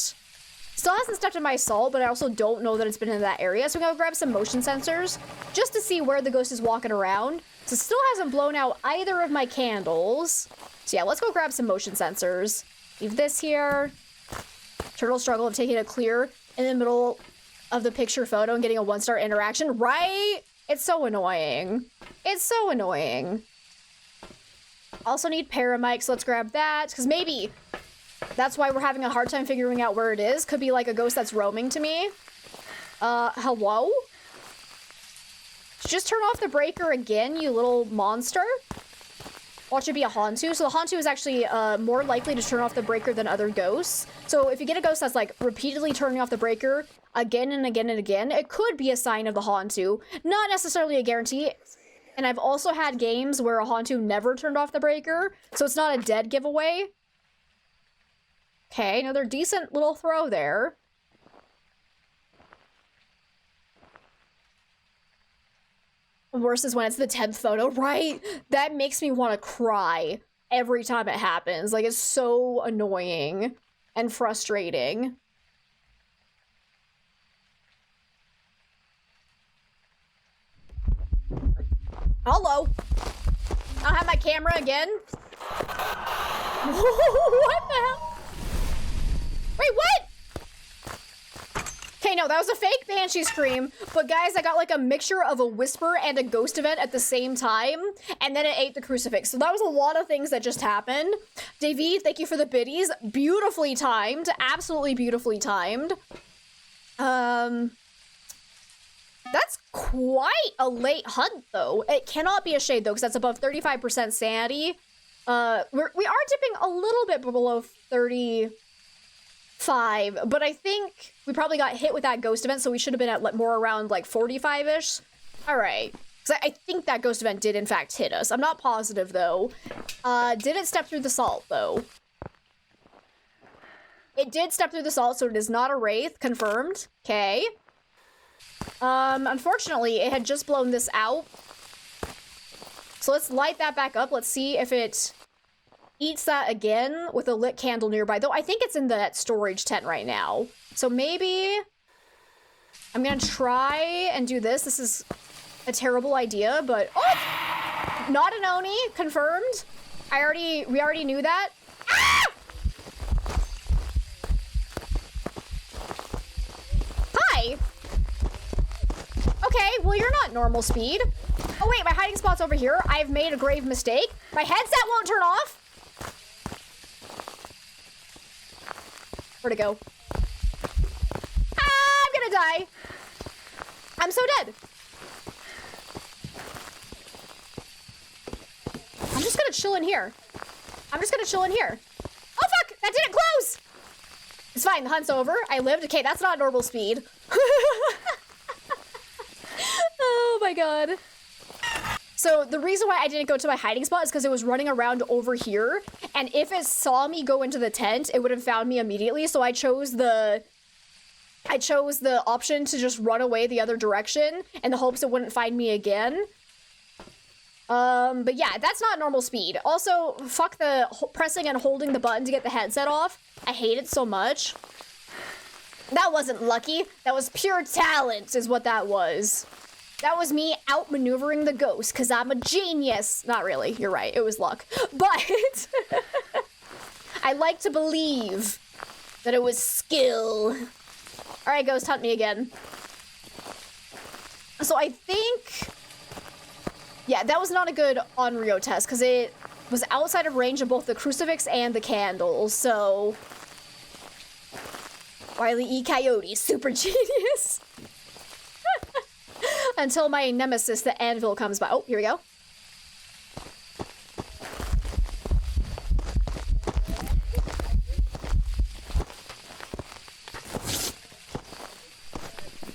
Still hasn't stepped in my salt, but I also don't know that it's been in that area. So I'm gonna grab some motion sensors just to see where the ghost is walking around. So it still hasn't blown out either of my candles. So yeah, let's go grab some motion sensors. Leave this here. Turtle struggle of taking a clear in the middle of the picture photo and getting a 1-star interaction, right? It's so annoying. It's so annoying. Also need paramike, so let's grab that, because maybe that's why we're having a hard time figuring out where it is. Could be like a ghost that's roaming to me. Hello? Just turn off the breaker again, you little monster. Watch it be a Hantu. So the Hantu is actually more likely to turn off the breaker than other ghosts. So if you get a ghost that's like repeatedly turning off the breaker again and again and again, it could be a sign of the Hantu. Not necessarily a guarantee. And I've also had games where a Hantu never turned off the breaker, so it's not a dead giveaway. Okay, another decent little throw there. Worse is when it's the 10th photo, right? That makes me want to cry every time it happens. Like, it's so annoying and frustrating. Hello. I don't have my camera again. What the hell? Wait, what? Okay, no, that was a fake banshee scream. But guys, I got like a mixture of a whisper and a ghost event at the same time. And then it ate the crucifix. So that was a lot of things that just happened. David, thank you for the biddies. Beautifully timed. Absolutely beautifully timed. That's quite a late hunt, though. It cannot be a shade, though, because that's above 35% sanity. We are dipping a little bit below 35, but I think we probably got hit with that ghost event, so we should have been at more around, like, 45-ish. All right. Because I think that ghost event did, in fact, hit us. I'm not positive, though. Did it step through the salt, though? It did step through the salt, so it is not a wraith. Confirmed. Okay. Unfortunately, it had just blown this out. So let's light that back up. Let's see if it eats that again with a lit candle nearby. Though I think it's in that storage tent right now. So maybe I'm gonna try and do this. This is a terrible idea, but oh! Not an Oni, confirmed. We already knew that. Ah! Hi. Okay, well, you're not normal speed. Oh, wait, my hiding spot's over here. I've made a grave mistake. My headset won't turn off. Where'd it go? Ah, I'm gonna die. I'm so dead. I'm just gonna chill in here. Oh, fuck, that didn't close. It's fine, the hunt's over. I lived. Okay, that's not normal speed. Oh my god. So the reason why I didn't go to my hiding spot is because it was running around over here. And if it saw me go into the tent, it would have found me immediately. So I chose the option to just run away the other direction in the hopes it wouldn't find me again. But yeah, that's not normal speed. Also, fuck the pressing and holding the button to get the headset off. I hate it so much. That wasn't lucky. That was pure talent is what that was. That was me outmaneuvering the ghost because I'm a genius. Not really, you're right, it was luck. But I like to believe that it was skill. All right, ghost, hunt me again. So I think, yeah, that was not a good Onryo test because it was outside of range of both the crucifix and the candles, so... Wile E. Coyote, super genius. Until my nemesis, the anvil, comes by. Oh, here we go.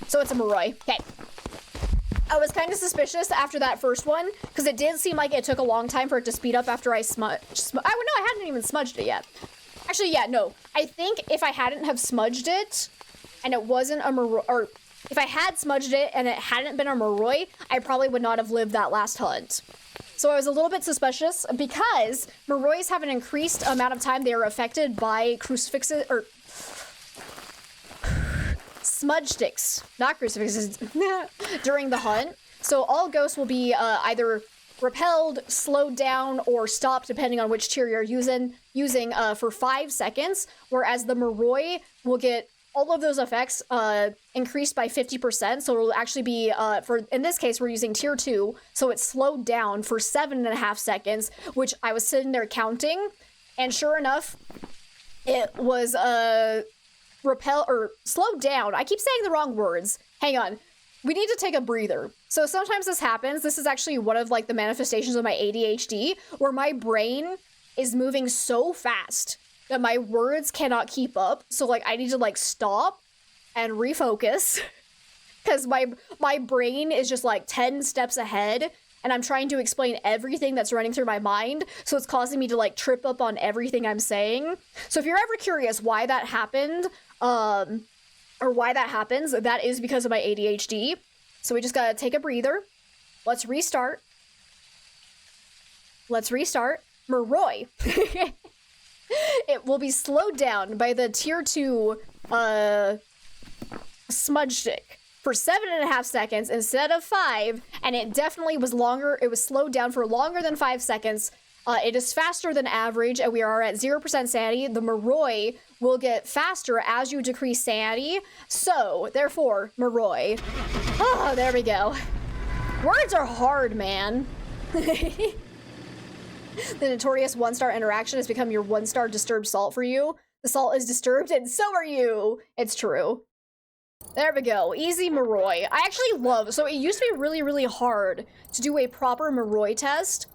So it's a Moroi. Okay. I was kind of suspicious after that first one, because it did seem like it took a long time for it to speed up after I smudged. No, I hadn't even smudged it yet. Actually, yeah, no. I think if I hadn't have smudged it, and it wasn't a Moroi, or if I had smudged it and it hadn't been a Moroi, I probably would not have lived that last hunt. So I was a little bit suspicious because Morois have an increased amount of time they are affected by crucifixes, or smudge sticks, not crucifixes, during the hunt. So all ghosts will be either repelled, slowed down, or stopped depending on which tier you're using for 5 seconds, whereas the Moroi will get all of those effects increased by 50%, so it'll actually be, in this case, we're using tier 2, so it's slowed down for 7.5 seconds, which I was sitting there counting, and sure enough, it was, slowed down. I keep saying the wrong words. Hang on. We need to take a breather. So sometimes this happens. This is actually one of, like, the manifestations of my ADHD, where my brain is moving so fast that my words cannot keep up. So, like, I need to, like, stop and refocus because my brain is just, like, 10 steps ahead, and I'm trying to explain everything that's running through my mind, so it's causing me to, like, trip up on everything I'm saying. So if you're ever curious why that happened, or why that happens, that is because of my ADHD. So we just gotta take a breather. Let's restart. Moroi. It will be slowed down by the tier 2 smudge stick for 7.5 seconds instead of 5, and it definitely was longer. It was slowed down for longer than 5 seconds. It is faster than average, and we are at 0% sanity. The Moroi will get faster as you decrease sanity, so therefore, Moroi. Oh, there we go. Words are hard, man. The notorious 1-star interaction has become your 1-star disturbed salt for you. The salt is disturbed, and so are you. It's true. There we go. Easy Moroi. I actually love... So it used to be really, really hard to do a proper Moroi test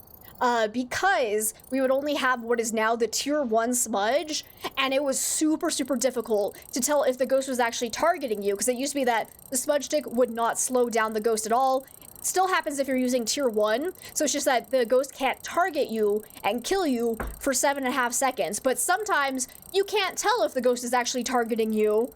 because we would only have what is now the tier 1 smudge, and it was super, super difficult to tell if the ghost was actually targeting you, because it used to be that the smudge stick would not slow down the ghost at all. Still happens if you're using tier 1, so it's just that the ghost can't target you and kill you for 7.5 seconds, but sometimes you can't tell if the ghost is actually targeting you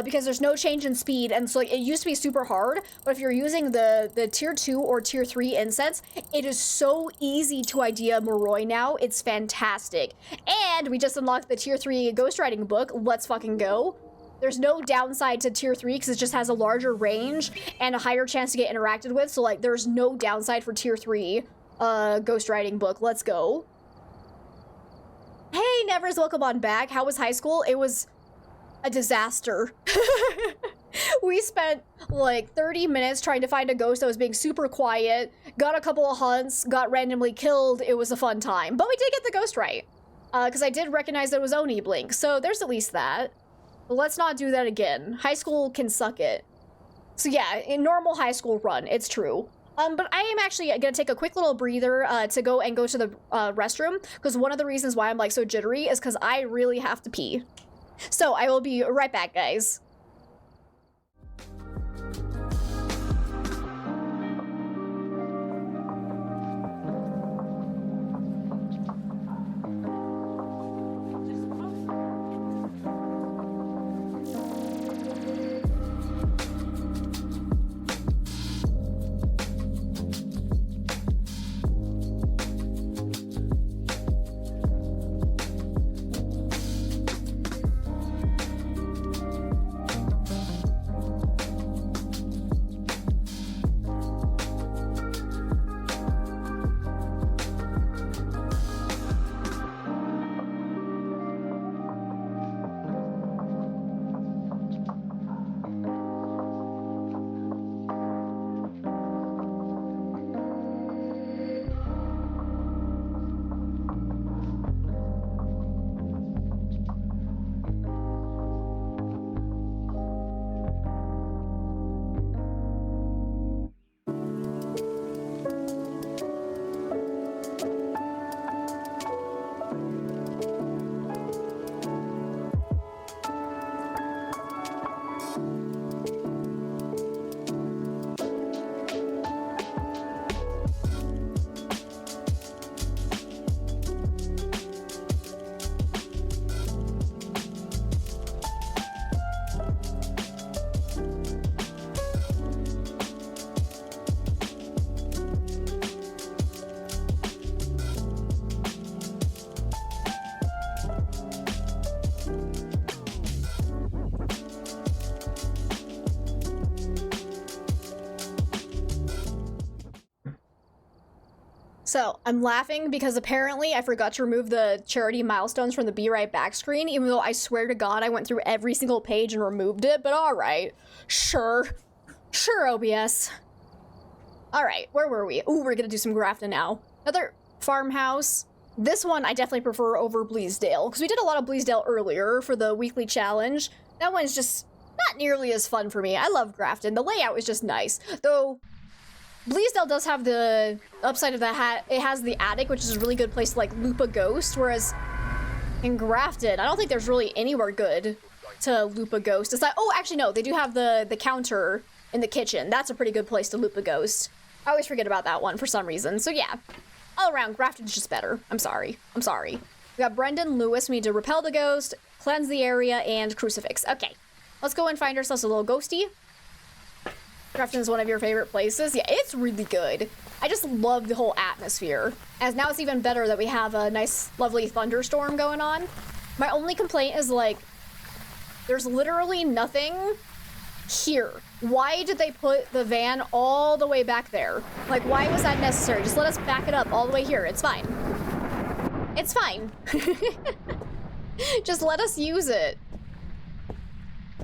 because there's no change in speed, and so like, it used to be super hard, but if you're using the tier 2 or tier 3 incense, it is so easy to idea Moroi now. It's fantastic. And we just unlocked the tier 3 ghostwriting book. Let's fucking go. There's no downside to tier 3 because it just has a larger range and a higher chance to get interacted with. So, like, there's no downside for tier 3 ghostwriting book. Let's go. Hey, Nevers, welcome on back. How was high school? It was a disaster. We spent, like, 30 minutes trying to find a ghost that was being super quiet, got a couple of hunts, got randomly killed. It was a fun time. But we did get the ghost right. Because I did recognize that it was Oni Blink. So, there's at least that. But let's not do that again. High school can suck it. So yeah, in normal high school run, it's true. But I am actually gonna take a quick little breather to go to the restroom, because one of the reasons why I'm like so jittery is because I really have to pee. So I will be right back, guys. So, I'm laughing because apparently I forgot to remove the charity milestones from the Be Right Back screen, even though I swear to God I went through every single page and removed it, but alright. Sure. Sure, OBS. Alright, where were we? Ooh, we're gonna do some grafting now. Another farmhouse. This one I definitely prefer over Bleasdale, because we did a lot of Bleasdale earlier for the weekly challenge. That one's just not nearly as fun for me. I love Grafton. The layout is just nice. Though, Bleasdale does have the upside of the hat. It has the attic, which is a really good place to, like, loop a ghost, whereas in Grafton, I don't think there's really anywhere good to loop a ghost. It's like, oh, actually, no, they do have the counter in the kitchen. That's a pretty good place to loop a ghost. I always forget about that one for some reason. So, yeah. All around, Grafton's just better. I'm sorry. I'm sorry. We got Brendan Lewis. We need to repel the ghost, cleanse the area, and crucifix. Okay. Let's go and find ourselves a little ghosty. Grafton is one of your favorite places. Yeah, it's really good. I just love the whole atmosphere. As now it's even better that we have a nice, lovely thunderstorm going on. My only complaint is, like, there's literally nothing here. Why did they put the van all the way back there? Like, why was that necessary? Just let us back it up all the way here. It's fine. It's fine. Just let us use it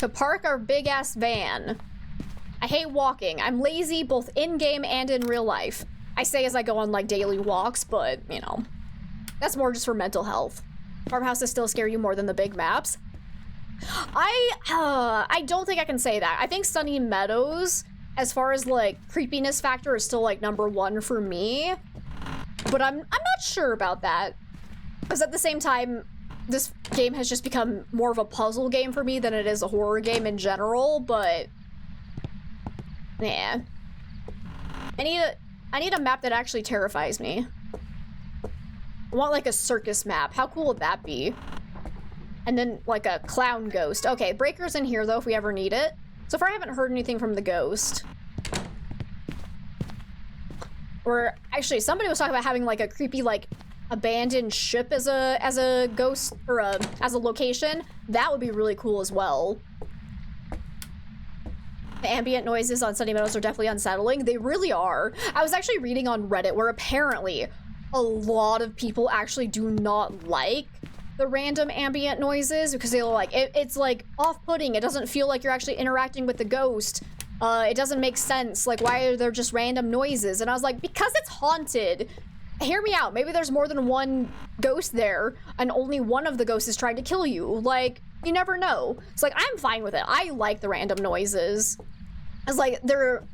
to park our big-ass van. I hate walking. I'm lazy both in-game and in real life. I say as I go on, like, daily walks, but, you know, that's more just for mental health. Farmhouses still scare you more than the big maps. I don't think I can say that. I think Sunny Meadows, as far as, like, creepiness factor, is still, like, #1 for me. But I'm not sure about that. Because at the same time, this game has just become more of a puzzle game for me than it is a horror game in general, but yeah. I need a map that actually terrifies me. I want, like, a circus map. How cool would that be? And then, like, a clown ghost. Okay, Breaker's in here, though, if we ever need it. So far, I haven't heard anything from the ghost. Or, actually, somebody was talking about having, like, a creepy, like, abandoned ship as a ghost, or as a location. That would be really cool as well. The ambient noises on Sunny Meadows are definitely unsettling. They really are. I was actually reading on Reddit where apparently a lot of people actually do not like the random ambient noises because they're like, it's like off-putting. It doesn't feel like you're actually interacting with the ghost. It doesn't make sense. Like, why are there just random noises? And I was like, because it's haunted. Hear me out. Maybe there's more than one ghost there and only one of the ghosts is trying to kill you. Like, you never know. It's like, I'm fine with it. I like the random noises. It's like, they're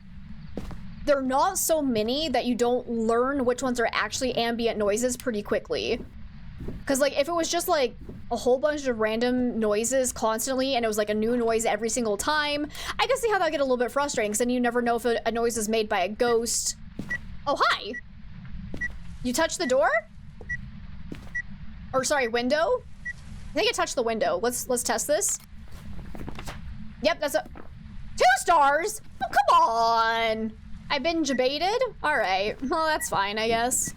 not so many that you don't learn which ones are actually ambient noises pretty quickly. Because, like, if it was just, like, a whole bunch of random noises constantly and it was, like, a new noise every single time, I can see how that would get a little bit frustrating because then you never know if a noise is made by a ghost. Oh, hi! You touched the door? Or, sorry, window? I think I touched the window. Let's test this. Yep, that's a... 2 stars? Oh, come on! I've been debated? Alright. Well, that's fine, I guess.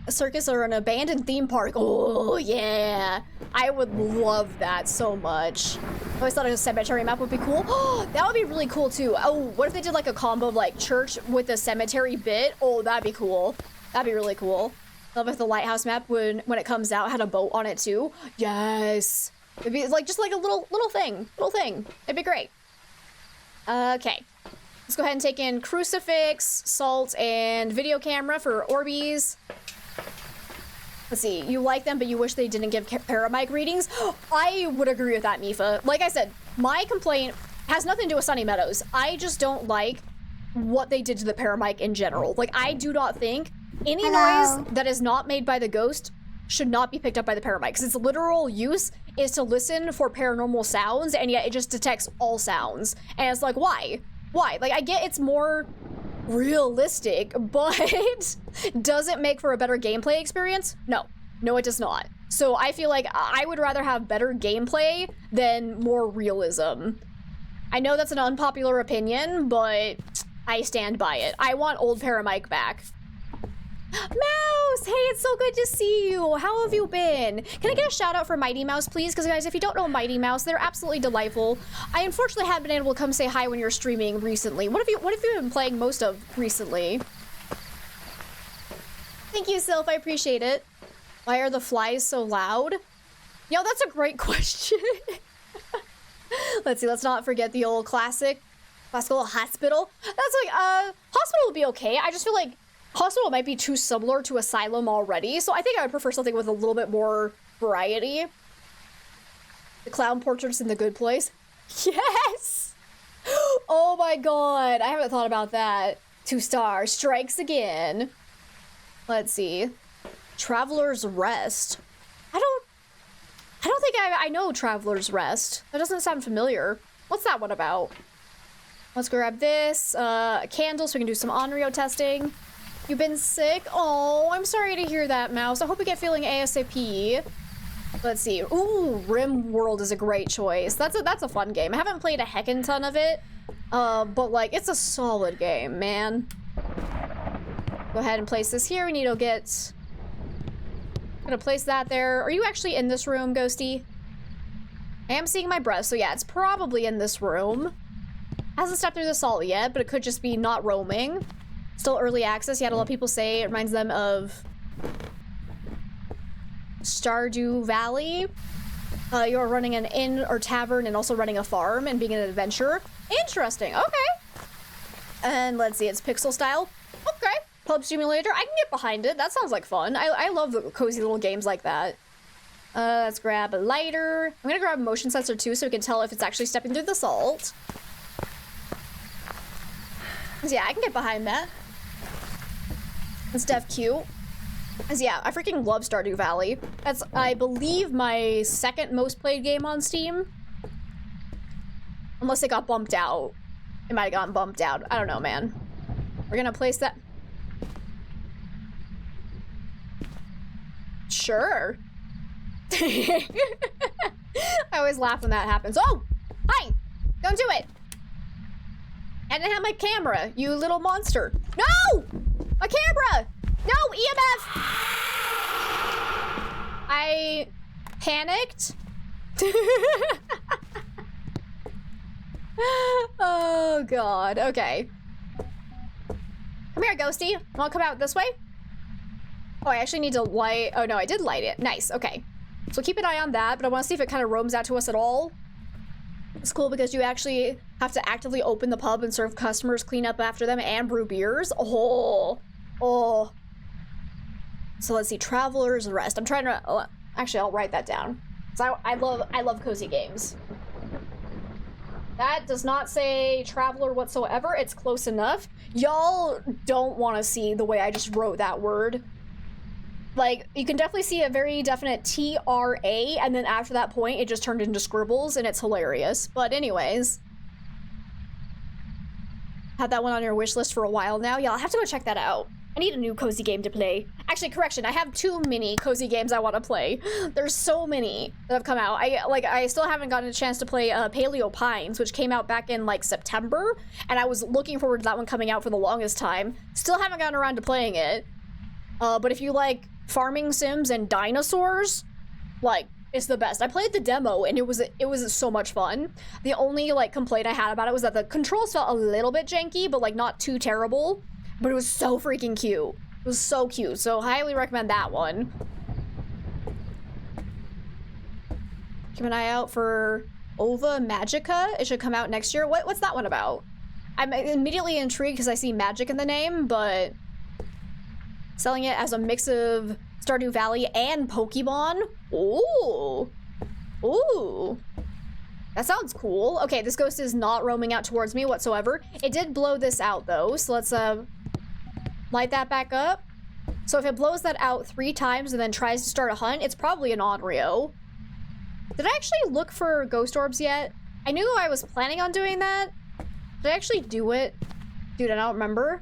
A circus or an abandoned theme park. Oh, yeah. I would love that so much. I always thought a cemetery map would be cool. Oh, that would be really cool, too. Oh, what if they did, like, a combo of, like, church with a cemetery bit? Oh, that'd be cool. That'd be really cool. Love if the lighthouse map, when it comes out, had a boat on it, too. Yes. It'd be, like, just, like, a little thing. Little thing. It'd be great. Okay. Let's go ahead and take in Crucifix, Salt, and Video Camera for Orbeez. Let's see, you like them, but you wish they didn't give Paramic readings? I would agree with that, Mifa. Like I said, my complaint has nothing to do with Sunny Meadows. I just don't like what they did to the Paramic in general. Like, I do not think any noise that is not made by the ghost should not be picked up by the Paramic, because its literal use is to listen for paranormal sounds, and yet it just detects all sounds. And it's like, why? Why? Like, I get it's more realistic, but does it make for a better gameplay experience? No. No, it does not. So I feel like I would rather have better gameplay than more realism. I know that's an unpopular opinion, but I stand by it. I want old Paramic back. Mouse! Hey, it's so good to see you. How have you been? Can I get a shout out for Mighty Mouse, please? Because guys, if you don't know Mighty Mouse, they're absolutely delightful. I unfortunately haven't been able to come say hi when you're streaming recently. What have you been playing most of recently? Thank you, Sylph. I appreciate it. Why are the flies so loud? Yo, that's a great question. Let's see. Let's not forget the old classical hospital. That's like, hospital would be okay. I just feel like hospital might be too similar to asylum already, so I think I would prefer something with a little bit more variety. The clown portraits in the good place. Yes! Oh my god, I haven't thought about that. 2 stars, strikes again. Let's see. Traveler's Rest. I don't think I know Traveler's Rest. That doesn't sound familiar. What's that one about? Let's grab this, a candle so we can do some Onryo testing. You've been sick? Oh, I'm sorry to hear that, Mouse. I hope you get feeling ASAP. Let's see. Ooh, Rim World is a great choice. That's a fun game. I haven't played a heckin' ton of it, but like, it's a solid game, man. Go ahead and place this here. We need to get... I'm gonna place that there. Are you actually in this room, Ghosty? I am seeing my breath, so yeah, it's probably in this room. Hasn't stepped through the salt yet, but it could just be not roaming. Still early access. You had a lot of people say it reminds them of Stardew Valley. You're running an inn or tavern and also running a farm and being an adventurer. Interesting. Okay. And let's see, it's pixel style. Okay. Pub simulator. I can get behind it. That sounds like fun. I love the cozy little games like that. Let's grab a lighter. I'm gonna grab a motion sensor too so we can tell if it's actually stepping through the salt. So yeah, I can get behind that. It's def cute. So yeah, I freaking love Stardew Valley. That's, I believe, my second most played game on Steam. Unless it got bumped out. It might have gotten bumped out. I don't know, man. We're gonna place that. Sure. I always laugh when that happens. Oh! Hi! Don't do it! I didn't have my camera, you little monster. No! My camera! No, EMF! I panicked. Oh, God. Okay. Come here, Ghosty. Wanna come out this way? Oh, I actually need to light... Oh, no, I did light it. Nice. Okay. So keep an eye on that, but I want to see if it kind of roams out to us at all. It's cool because you actually have to actively open the pub and serve customers, clean up after them, and brew beers. Oh. Oh. So let's see. Traveler's Rest. I'm trying to... actually, I'll write that down. So I love cozy games. That does not say Traveler whatsoever. It's close enough. Y'all don't want to see the way I just wrote that word. Like, you can definitely see a very definite T-R-A, and then after that point, it just turned into scribbles, and it's hilarious. But anyways. Had that one on your wish list for a while now. Yeah, I'll have to go check that out. I need a new cozy game to play. Actually, correction, I have too many cozy games I want to play. There's so many that have come out. I still haven't gotten a chance to play Paleo Pines, which came out back in, like, September, and I was looking forward to that one coming out for the longest time. Still haven't gotten around to playing it. But if you like farming sims and dinosaurs, like, it's the best. I played the demo and it was so much fun. The only like complaint I had about it was that the controls felt a little bit janky, but like not too terrible. But it was so freaking cute. It was so cute. So highly recommend that one. Keep an eye out for Ova Magica. It should come out next year. What's that one about? I'm immediately intrigued because I see magic in the name, but selling it as a mix of Stardew Valley and Pokemon? Ooh. Ooh. That sounds cool. Okay, this ghost is not roaming out towards me whatsoever. It did blow this out though, so let's light that back up. So if it blows that out 3 times and then tries to start a hunt, it's probably an Onryo. Did I actually look for ghost orbs yet? I knew I was planning on doing that. Did I actually do it? Dude, I don't remember.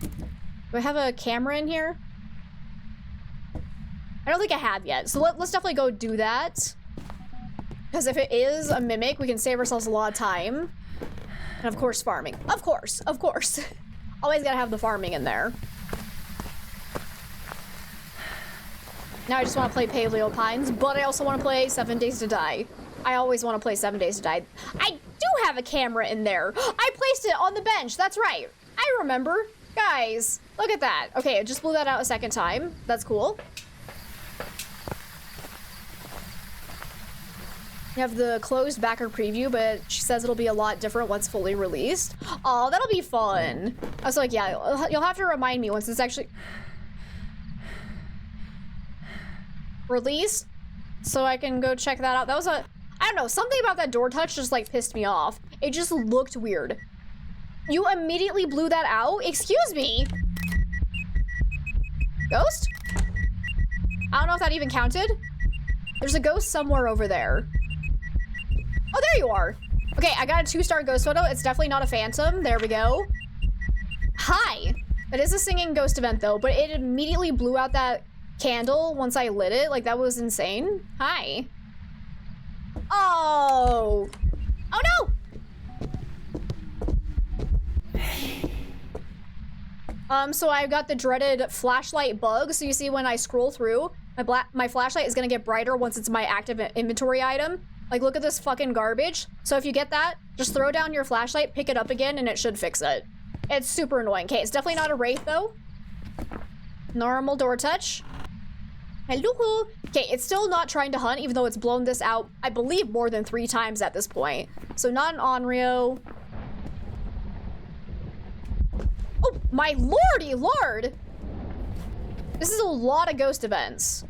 Do I have a camera in here? I don't think I have yet, so let's definitely go do that. Because if it is a mimic, we can save ourselves a lot of time. And of course, farming. Of course, of course. Always gotta have the farming in there. Now I just want to play Paleo Pines, but I also want to play 7 Days to Die. I always want to play 7 Days to Die. I do have a camera in there. I placed it on the bench. That's right. I remember. Guys, look at that. Okay, I just blew that out a second time. That's cool. You have the closed backer preview, but she says it'll be a lot different once fully released. Oh, that'll be fun. I was like, yeah, you'll have to remind me once it's actually released so I can go check that out. That was I don't know, something about that door touch just like pissed me off. It just looked weird. You immediately blew that out? Excuse me? Ghost? I don't know if that even counted. There's a ghost somewhere over there. Oh, there you are. Okay, I got a 2-star ghost photo. It's definitely not a phantom. There we go. Hi. That is a singing ghost event though, but it immediately blew out that candle once I lit it. Like, that was insane. Hi. Oh. Oh no. So I got the dreaded flashlight bug. So you see when I scroll through, my flashlight is gonna get brighter once it's my active inventory item. Like, look at this fucking garbage. So if you get that, just throw down your flashlight, pick it up again, and it should fix it. It's super annoying. Okay, it's definitely not a wraith though. Normal door touch. Hello. Okay, it's still not trying to hunt, even though it's blown this out, I believe, more than 3 times at this point. So not an Onryo. Oh, my lordy lord! This is a lot of ghost events.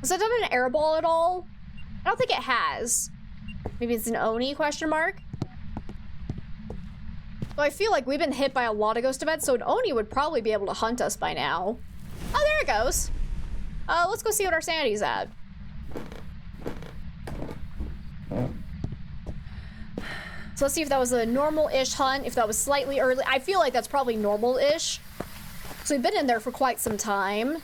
Has it done an airball at all? I don't think it has. Maybe it's an Oni question mark? So I feel like we've been hit by a lot of ghost events, so an Oni would probably be able to hunt us by now. Oh, there it goes. Let's go see what our sanity's at. So let's see if that was a normal-ish hunt, if that was slightly early. I feel like that's probably normal-ish. So we've been in there for quite some time.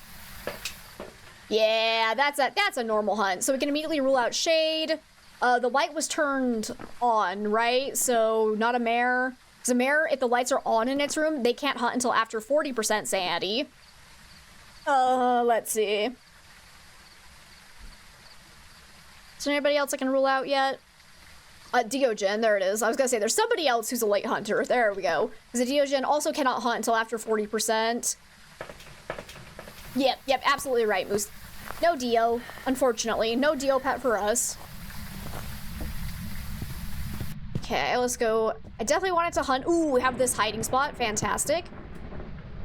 Yeah, that's a normal hunt. So we can immediately rule out shade. The light was turned on, right? So not a mare. Because a mare, if the lights are on in its room, they can't hunt until after 40% sanity. Let's see. Is there anybody else I can rule out yet? Diogen, there it is. I was gonna say, there's somebody else who's a late hunter. There we go. Because the Diogen also cannot hunt until after 40%. Yep, absolutely right, Moose. No Dio, unfortunately. No Dio pet for us. Okay, let's go. I definitely wanted to hunt. Ooh, we have this hiding spot. Fantastic.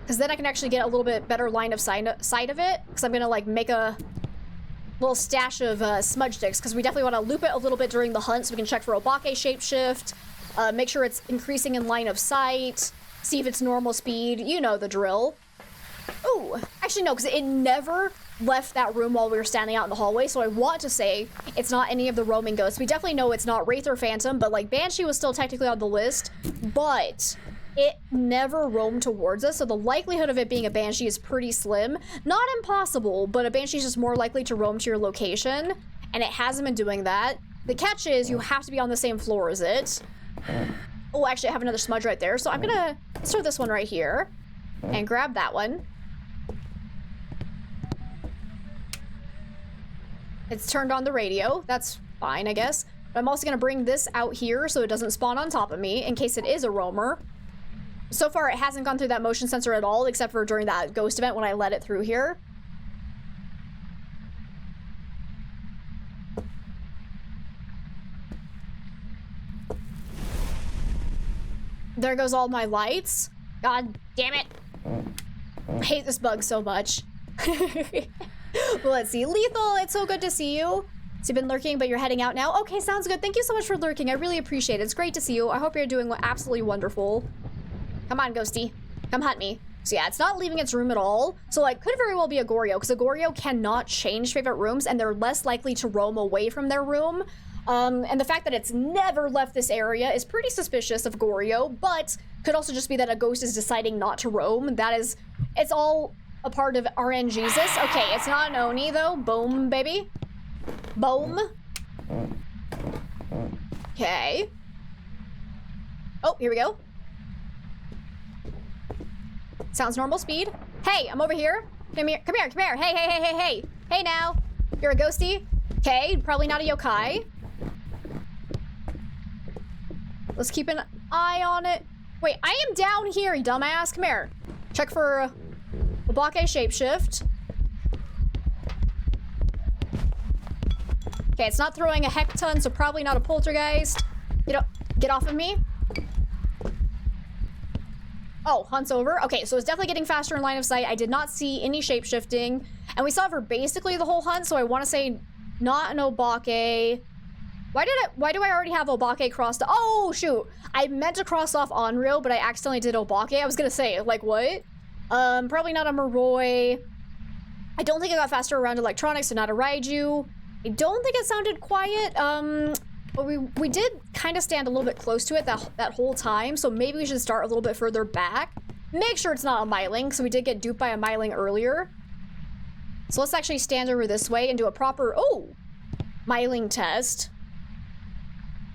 Because then I can actually get a little bit better line of sight of it. Because I'm gonna, like, make a little stash of smudge sticks. Because we definitely want to loop it a little bit during the hunt so we can check for Obake shapeshift. Make sure it's increasing in line of sight. See if it's normal speed. You know the drill. Ooh, actually no, because it never left that room while we were standing out in the hallway, so I want to say it's not any of the roaming ghosts. We definitely know it's not Wraith or Phantom, but like Banshee was still technically on the list, but it never roamed towards us, so the likelihood of it being a Banshee is pretty slim. Not impossible, but a Banshee is just more likely to roam to your location, and it hasn't been doing that. The catch is you have to be on the same floor as it. Oh, actually I have another smudge right there, so I'm gonna throw this one right here and grab that one. It's turned on the radio. That's fine, I guess. But I'm also gonna bring this out here so it doesn't spawn on top of me in case it is a roamer. So far, it hasn't gone through that motion sensor at all, except for during that ghost event when I let it through here. There goes all my lights. God damn it. I hate this bug so much. Well, let's see. Lethal, it's so good to see you. So you've been lurking, but you're heading out now? Okay, sounds good. Thank you so much for lurking. I really appreciate it. It's great to see you. I hope you're doing absolutely wonderful. Come on, Ghosty. Come hunt me. So yeah, it's not leaving its room at all. So like, could very well be a Goryo, because a Goryo cannot change favorite rooms, and they're less likely to roam away from their room. And the fact that it's never left this area is pretty suspicious of Goryo, but could also just be that a ghost is deciding not to roam. That is, it's all a part of RNGesus. Okay, it's not an Oni though. Boom, baby. Boom. Okay. Oh, here we go. Sounds normal speed. Hey, I'm over here. Come here, come here, come here. Hey, hey, hey, hey, hey. Hey now. You're a ghosty? Okay, probably not a yokai. Let's keep an eye on it. Wait, I am down here, you dumbass. Come here. Check for Obake shapeshift. Okay, it's not throwing a heck ton, so probably not a poltergeist. Get off of me. Oh, hunt's over. Okay, so it's definitely getting faster in line of sight. I did not see any shapeshifting. And we saw her basically the whole hunt, so I want to say not an Obake. Why do I already have Obake crossed? Oh, shoot. I meant to cross off Onryo, but I accidentally did Obake. I was gonna say, like, what? Probably not a Moroi. I don't think it got faster around electronics, so not a Raiju. I don't think it sounded quiet. But we did kind of stand a little bit close to it that whole time, so maybe we should start a little bit further back. Make sure it's not a Myling, so we did get duped by a Myling earlier. So let's actually stand over this way and do a proper, Myling test.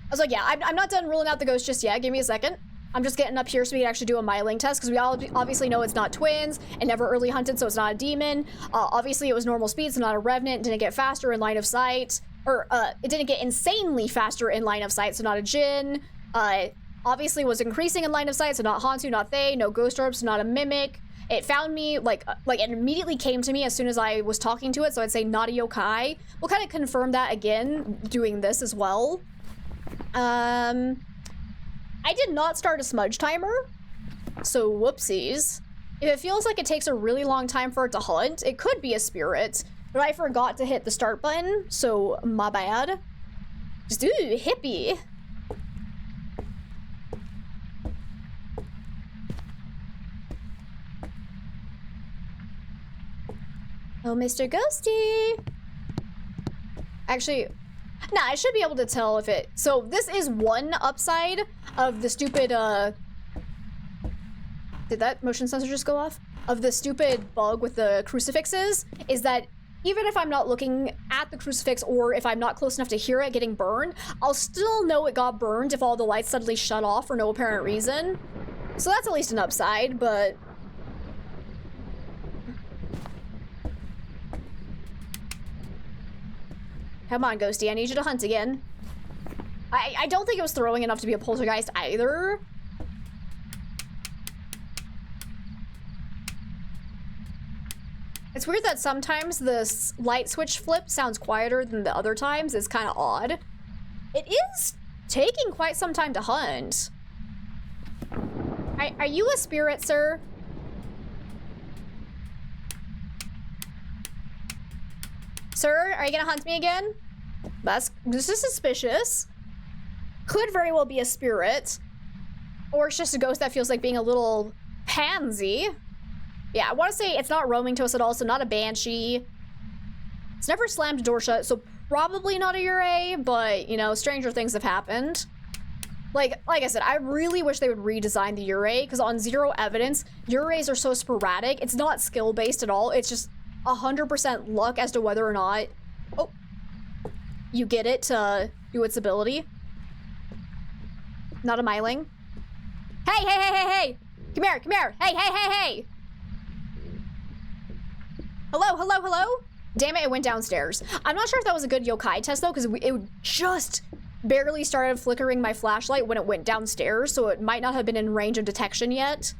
I was like, yeah, I'm not done ruling out the ghost just yet. Give me a second. I'm just getting up here so we can actually do a Myling test, because we all obviously know it's not twins, and never early hunted, so it's not a demon. Obviously it was normal speed, so not a revenant, didn't get faster in line of sight. Or, it didn't get insanely faster in line of sight, so not a Jinn. Obviously was increasing in line of sight, so not Hantu, not Thay, no ghost orbs, so not a Mimic. It found me, like it immediately came to me as soon as I was talking to it, so I'd say not a yokai. We'll kind of confirm that again, doing this as well. I did not start a smudge timer, so whoopsies. If it feels like it takes a really long time for it to hunt, it could be a spirit, but I forgot to hit the start button, so my bad. Just, ooh, hippie. Oh, Mr. Ghosty. Actually, nah, I should be able to tell if it... So this is one upside of the stupid, Did that motion sensor just go off? Of the stupid bug with the crucifixes, is that even if I'm not looking at the crucifix or if I'm not close enough to hear it getting burned, I'll still know it got burned if all the lights suddenly shut off for no apparent reason. So that's at least an upside, but... Come on, Ghosty, I need you to hunt again. I don't think it was throwing enough to be a poltergeist either. It's weird that sometimes the light switch flip sounds quieter than the other times. It's kind of odd. It is taking quite some time to hunt. Are you a spirit, sir? Sir, are you gonna hunt me again? This is suspicious. Could very well be a spirit. Or it's just a ghost that feels like being a little pansy. Yeah, I want to say it's not roaming to us at all, so not a banshee. It's never slammed a door shut, so probably not a Yurei, but, you know, stranger things have happened. Like I said, I really wish they would redesign the Yurei, because on Zero Evidence, Yureis are so sporadic. It's not skill-based at all. It's just 100% luck as to whether or not, you get it to do its ability. Not a Myling. Hey, hey, hey, hey, hey! Come here, come here! Hey, hey, hey, hey! Hello, hello, hello? Damn it, it went downstairs. I'm not sure if that was a good yokai test, though, because it just barely started flickering my flashlight when it went downstairs, so it might not have been in range of detection yet.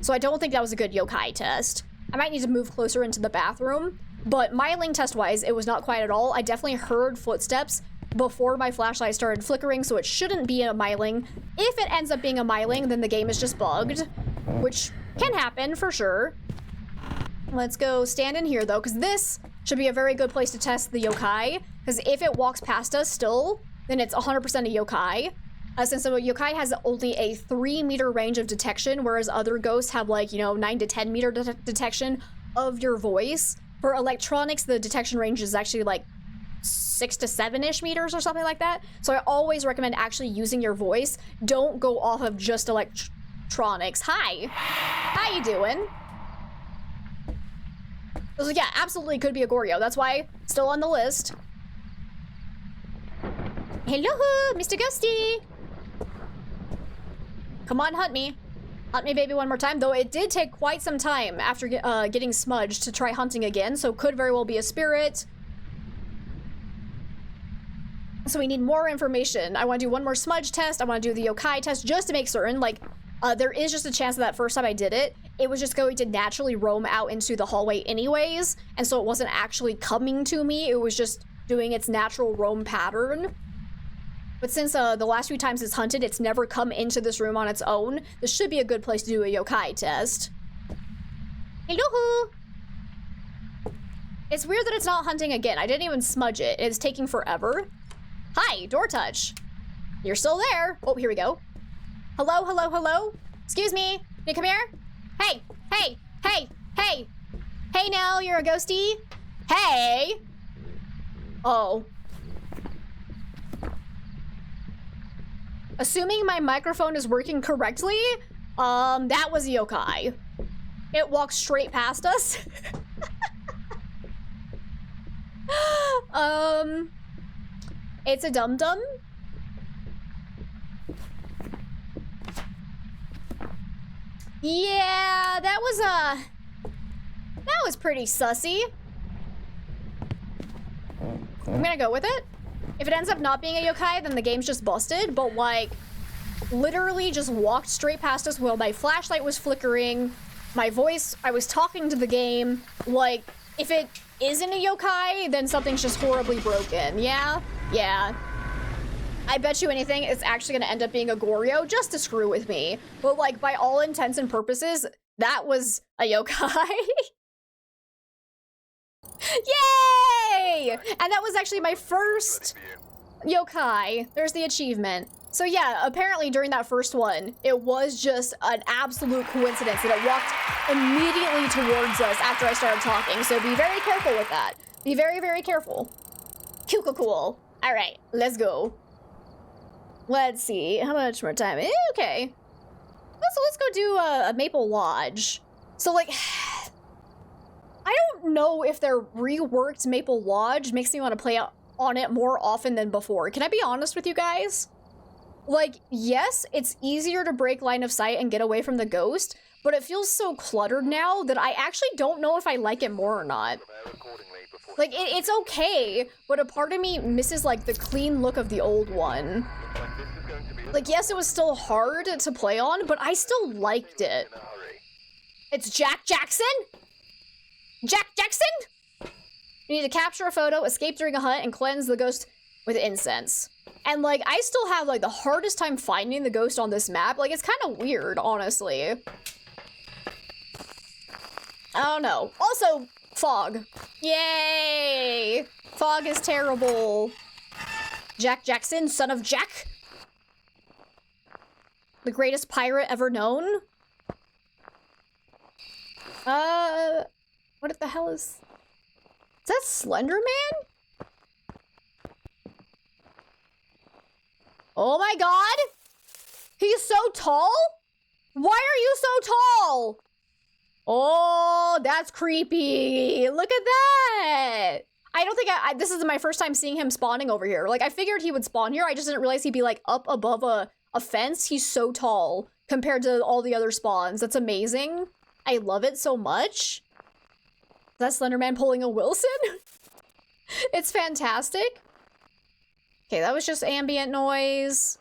So I don't think that was a good yokai test. I might need to move closer into the bathroom, but Myling test-wise, it was not quiet at all. I definitely heard footsteps before my flashlight started flickering, so it shouldn't be a Myling. If it ends up being a Myling, then the game is just bugged, which can happen for sure. Let's go stand in here, though, because this should be a very good place to test the yokai, because if it walks past us still, then it's 100% a yokai. Since the yokai has only a 3-meter range of detection, whereas other ghosts have, like, you know, 9 to 10 meter detection of your voice. For electronics, the detection range is actually, like, 6 to 7-ish meters or something like that. So I always recommend actually using your voice. Don't go off of just electronics. Hi. How you doing? So yeah, absolutely could be a Goryo. That's why still on the list. Hello, Mr. Ghosty. Come on, hunt me. Hunt me, baby, one more time. Though it did take quite some time after getting smudged to try hunting again, so could very well be a spirit. So we need more information. I want to do one more smudge test. I want to do the yokai test just to make certain. Like, there is just a chance that first time I did it, it was just going to naturally roam out into the hallway anyways, and so it wasn't actually coming to me. It was just doing its natural roam pattern. But since the last few times it's hunted, it's never come into this room on its own. This should be a good place to do a yokai test. Hello. It's weird that it's not hunting again. I didn't even smudge it. It's taking forever. Hi, door touch. You're still there. Oh, here we go. Hello, hello, hello. Excuse me. Can you come here? Hey, hey, hey, hey. Hey, Nell, you're a ghosty. Hey. Oh. Assuming my microphone is working correctly, that was a yokai. It walked straight past us. It's a dum-dum. Yeah, that was pretty sussy. I'm gonna go with it. If it ends up not being a yokai, then the game's just busted, but like, literally just walked straight past us while my flashlight was flickering, my voice, I was talking to the game. Like, if it isn't a yokai, then something's just horribly broken. Yeah? Yeah. I bet you anything it's actually gonna end up being a Goryo just to screw with me. But like, by all intents and purposes, that was a yokai. Yay! And that was actually my first yokai. There's the achievement. So yeah, apparently during that first one, it was just an absolute coincidence that it walked immediately towards us after I started talking. So be very careful with that. Be very, very careful. Cool. All right, let's go. Let's see, how much more time? Okay. Let's go do a Maple Lodge. So like, I don't know if their reworked Maple Lodge makes me want to play on it more often than before. Can I be honest with you guys? Like, yes, it's easier to break line of sight and get away from the ghost, but it feels so cluttered now that I actually don't know if I like it more or not. Like, it's okay, but a part of me misses, like, the clean look of the old one. Like, yes, it was still hard to play on, but I still liked it. It's Jack Jackson? Jack Jackson? You need to capture a photo, escape during a hunt, and cleanse the ghost with incense. And, like, I still have, like, the hardest time finding the ghost on this map. Like, it's kind of weird, honestly. I don't know. Also, fog. Yay! Fog is terrible. Jack Jackson, son of Jack. The greatest pirate ever known. What the hell is that Slender Man? Oh my god! He's so tall? Why are you so tall? Oh, that's creepy. Look at that. I don't think this is my first time seeing him spawning over here. Like, I figured he would spawn here. I just didn't realize he'd be, like, up above a fence. He's so tall compared to all the other spawns. That's amazing. I love it so much. Is that Slenderman pulling a Wilson? It's fantastic. Okay, that was just ambient noise.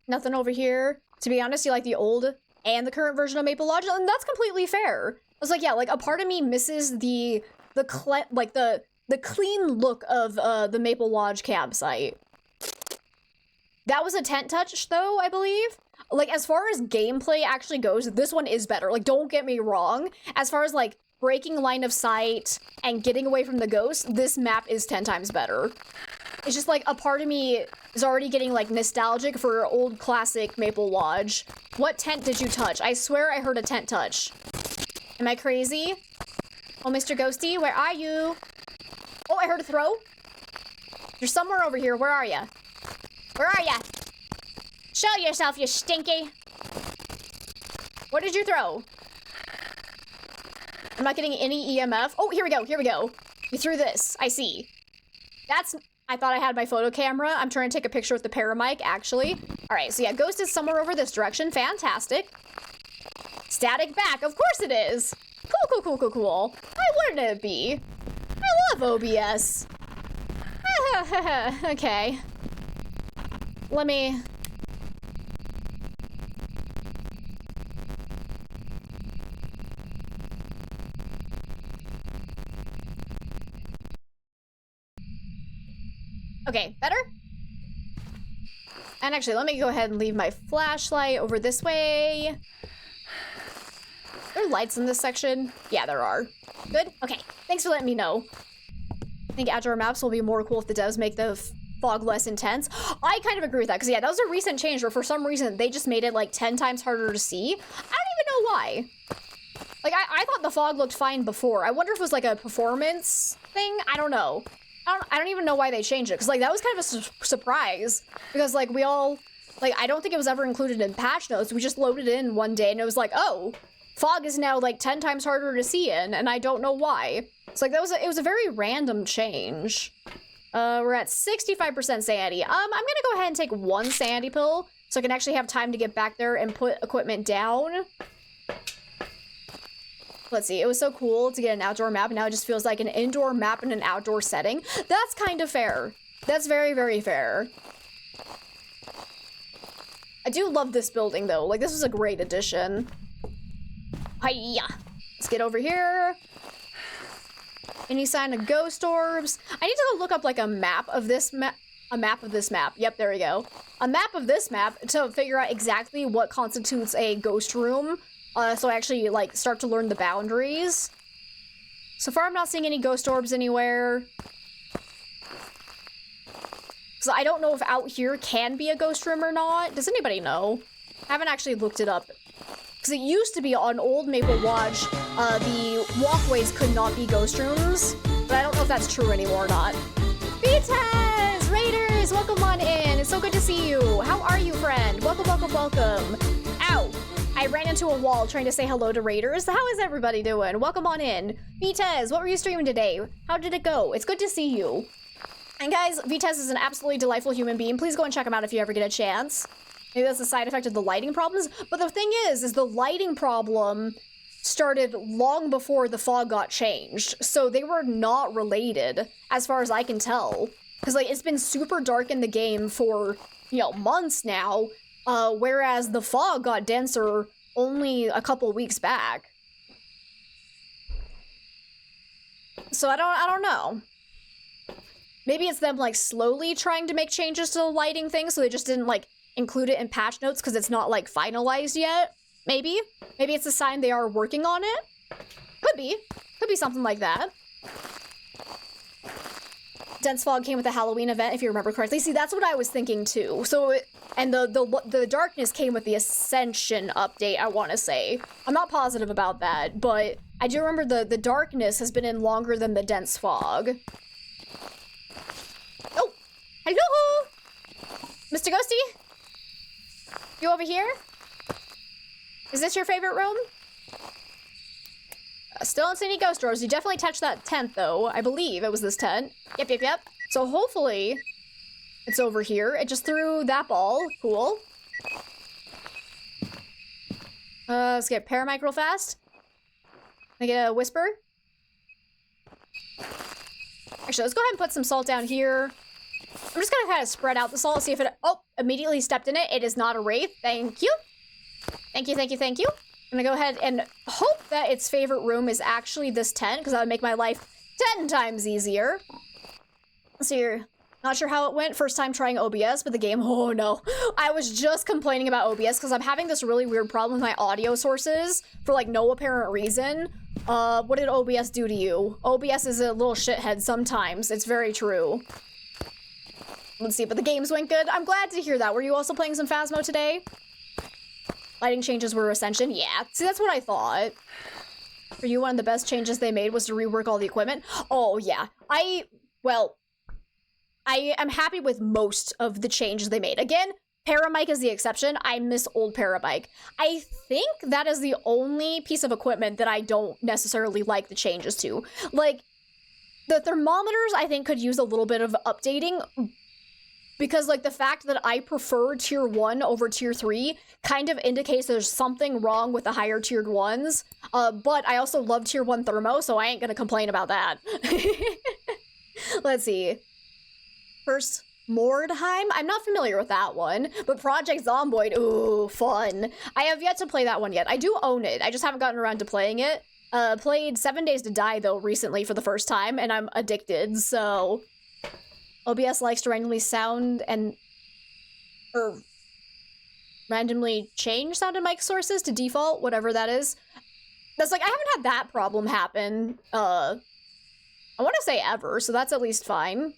Nothing over here. To be honest, you like the old and the current version of Maple Lodge, and that's completely fair. I was like, yeah, like a part of me misses the clean look of the Maple Lodge campsite. That was a tent touch though, I believe. Like, as far as gameplay actually goes, this one is better. Like, don't get me wrong. As far as like breaking line of sight and getting away from the ghost, this map is 10 times better. It's just like a part of me is already getting like nostalgic for old classic Maple Lodge. What tent did you touch? I swear I heard a tent touch. Am I crazy? Oh, Mr. Ghosty, where are you? Oh, I heard a throw. You're somewhere over here. Where are ya? Where are ya? Show yourself, you stinky. What did you throw? I'm not getting any EMF. Oh, here we go. Here we go. You threw this. I see. I thought I had my photo camera. I'm trying to take a picture with the paramic, actually. All right, so yeah, ghost is somewhere over this direction. Fantastic. Static back, of course it is. Cool. Why wouldn't it be? I love OBS. Okay. Let me... Okay, better? And actually, let me go ahead and leave my flashlight over this way. Are there lights in this section? Yeah, there are. Good? Okay, thanks for letting me know. I think outdoor maps will be more cool if the devs make the fog less intense. I kind of agree with that, because yeah, that was a recent change where for some reason they just made it like 10 times harder to see. I don't even know why. Like, I thought the fog looked fine before. I wonder if it was like a performance thing? I don't know. I don't even know why they changed it, because like that was kind of a surprise, because like we all, like I don't think it was ever included in patch notes. We just loaded it in one day and it was like, oh, fog is now like 10 times harder to see in, and I don't know why. It's like it was a very random change. We're at 65% sanity. I'm gonna go ahead and take one sanity pill so I can actually have time to get back there and put equipment down. Let's see, it was so cool to get an outdoor map, and now it just feels like an indoor map in an outdoor setting. That's kind of fair. That's very, very fair. I do love this building, though. Like, this was a great addition. Hiya! Let's get over here. Any sign of ghost orbs? I need to go look up, like, a map of this map. A map of this map. Yep, there we go. A map of this map to figure out exactly what constitutes a ghost room. So I actually, like, start to learn the boundaries. So far, I'm not seeing any ghost orbs anywhere. So I don't know if out here can be a ghost room or not. Does anybody know? I haven't actually looked it up. Because it used to be on old Maple Watch, the walkways could not be ghost rooms. But I don't know if that's true anymore or not. Vitas! Raiders! Welcome on in! It's so good to see you! How are you, friend? Welcome. Ow! I ran into a wall trying to say hello to Raiders. How is everybody doing? Welcome on in. Vitez, what were you streaming today? How did it go? It's good to see you. And guys, Vitez is an absolutely delightful human being. Please go and check him out if you ever get a chance. Maybe that's a side effect of the lighting problems. But the thing is the lighting problem started long before the fog got changed. So they were not related, as far as I can tell. Because like it's been super dark in the game for, you know, months now. Whereas the fog got denser only a couple weeks back. So I don't know. Maybe it's them like slowly trying to make changes to the lighting thing, so they just didn't like include it in patch notes because it's not like finalized yet. Maybe it's a sign they are working on it. Could be something like that. Dense fog came with the Halloween event, if you remember correctly. See, that's what I was thinking too. So, and the darkness came with the Ascension update, I want to say. I'm not positive about that, but I do remember the darkness has been in longer than the dense fog. Oh, hello, Mr. Ghosty. You over here? Is this your favorite room? Still don't see any ghost doors. You definitely touched that tent, though. I believe it was this tent. Yep. So hopefully it's over here. It just threw that ball. Cool. Let's get Paramic real fast. Can I get a whisper? Actually, let's go ahead and put some salt down here. I'm just gonna kind of spread out the salt, see if it... Oh, immediately stepped in it. It is not a wraith. Thank you. Thank you. I'm gonna go ahead and hope that its favorite room is actually this tent, because that would make my life 10 times easier. So you're not sure how it went. First time trying OBS, but the game, oh no. I was just complaining about OBS because I'm having this really weird problem with my audio sources for like no apparent reason. What did OBS do to you? OBS is a little shithead sometimes. It's very true. Let's see, but the games went good. I'm glad to hear that. Were you also playing some Phasmo today? Lighting changes were Ascension. Yeah, see, that's what I thought. For you, one of the best changes they made was to rework all the equipment. Oh, yeah. I am happy with most of the changes they made. Again, Paramic is the exception. I miss old Paramic. I think that is the only piece of equipment that I don't necessarily like the changes to. Like, The thermometers, I think, could use a little bit of updating, because, like, the fact that I prefer tier 1 over tier 3 kind of indicates there's something wrong with the higher tiered ones. But I also love tier 1 thermo, so I ain't gonna complain about that. Let's see. First, Mordheim? I'm not familiar with that one, but Project Zomboid, ooh, fun. I have yet to play that one yet. I do own it, I just haven't gotten around to playing it. Played 7 Days to Die, though, recently for the first time, and I'm addicted, so... OBS likes to randomly randomly change sound and mic sources to default, whatever that is. That's like, I haven't had that problem happen, I want to say ever, so that's at least fine.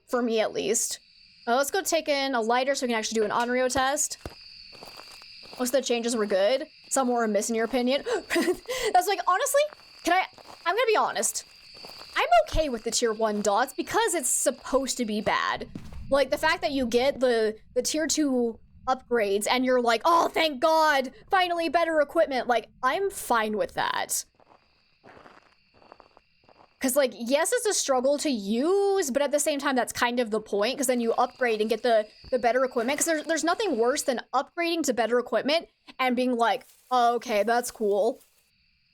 For me, at least. Let's go take in a lighter so we can actually do an Onryo test. Most of the changes were good. Some were amiss in your opinion. That's like, honestly, I'm gonna be honest. I'm okay with the tier 1 dots because it's supposed to be bad. Like, the fact that you get the tier 2 upgrades and you're like, oh, thank God, finally better equipment. Like, I'm fine with that. Because, like, yes, it's a struggle to use, but at the same time, that's kind of the point, because then you upgrade and get the better equipment. Because there's nothing worse than upgrading to better equipment and being like, oh, okay, that's cool.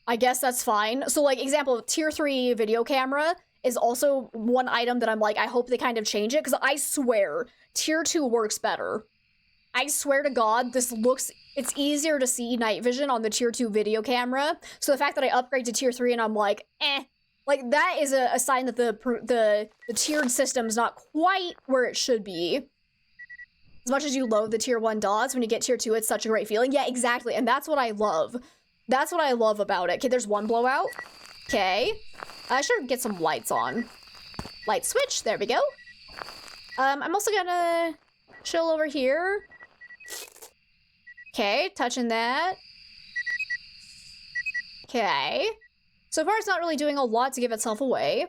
I guess that's fine. So, like, example, tier 3 video camera is also one item that I'm like, I hope they kind of change it, because I swear, tier 2 works better. I swear to God, it's easier to see night vision on the tier 2 video camera. So the fact that I upgrade to tier 3 and I'm like, like, that is a sign that the tiered system's not quite where it should be. As much as you loathe the tier 1 dots, when you get tier 2, it's such a great feeling. Yeah, exactly, and that's what I love. That's what I love about it. Okay, there's one blowout. Okay. I should get some lights on. Light switch, there we go. I'm also gonna chill over here. Okay, touching that. Okay. So far, it's not really doing a lot to give itself away.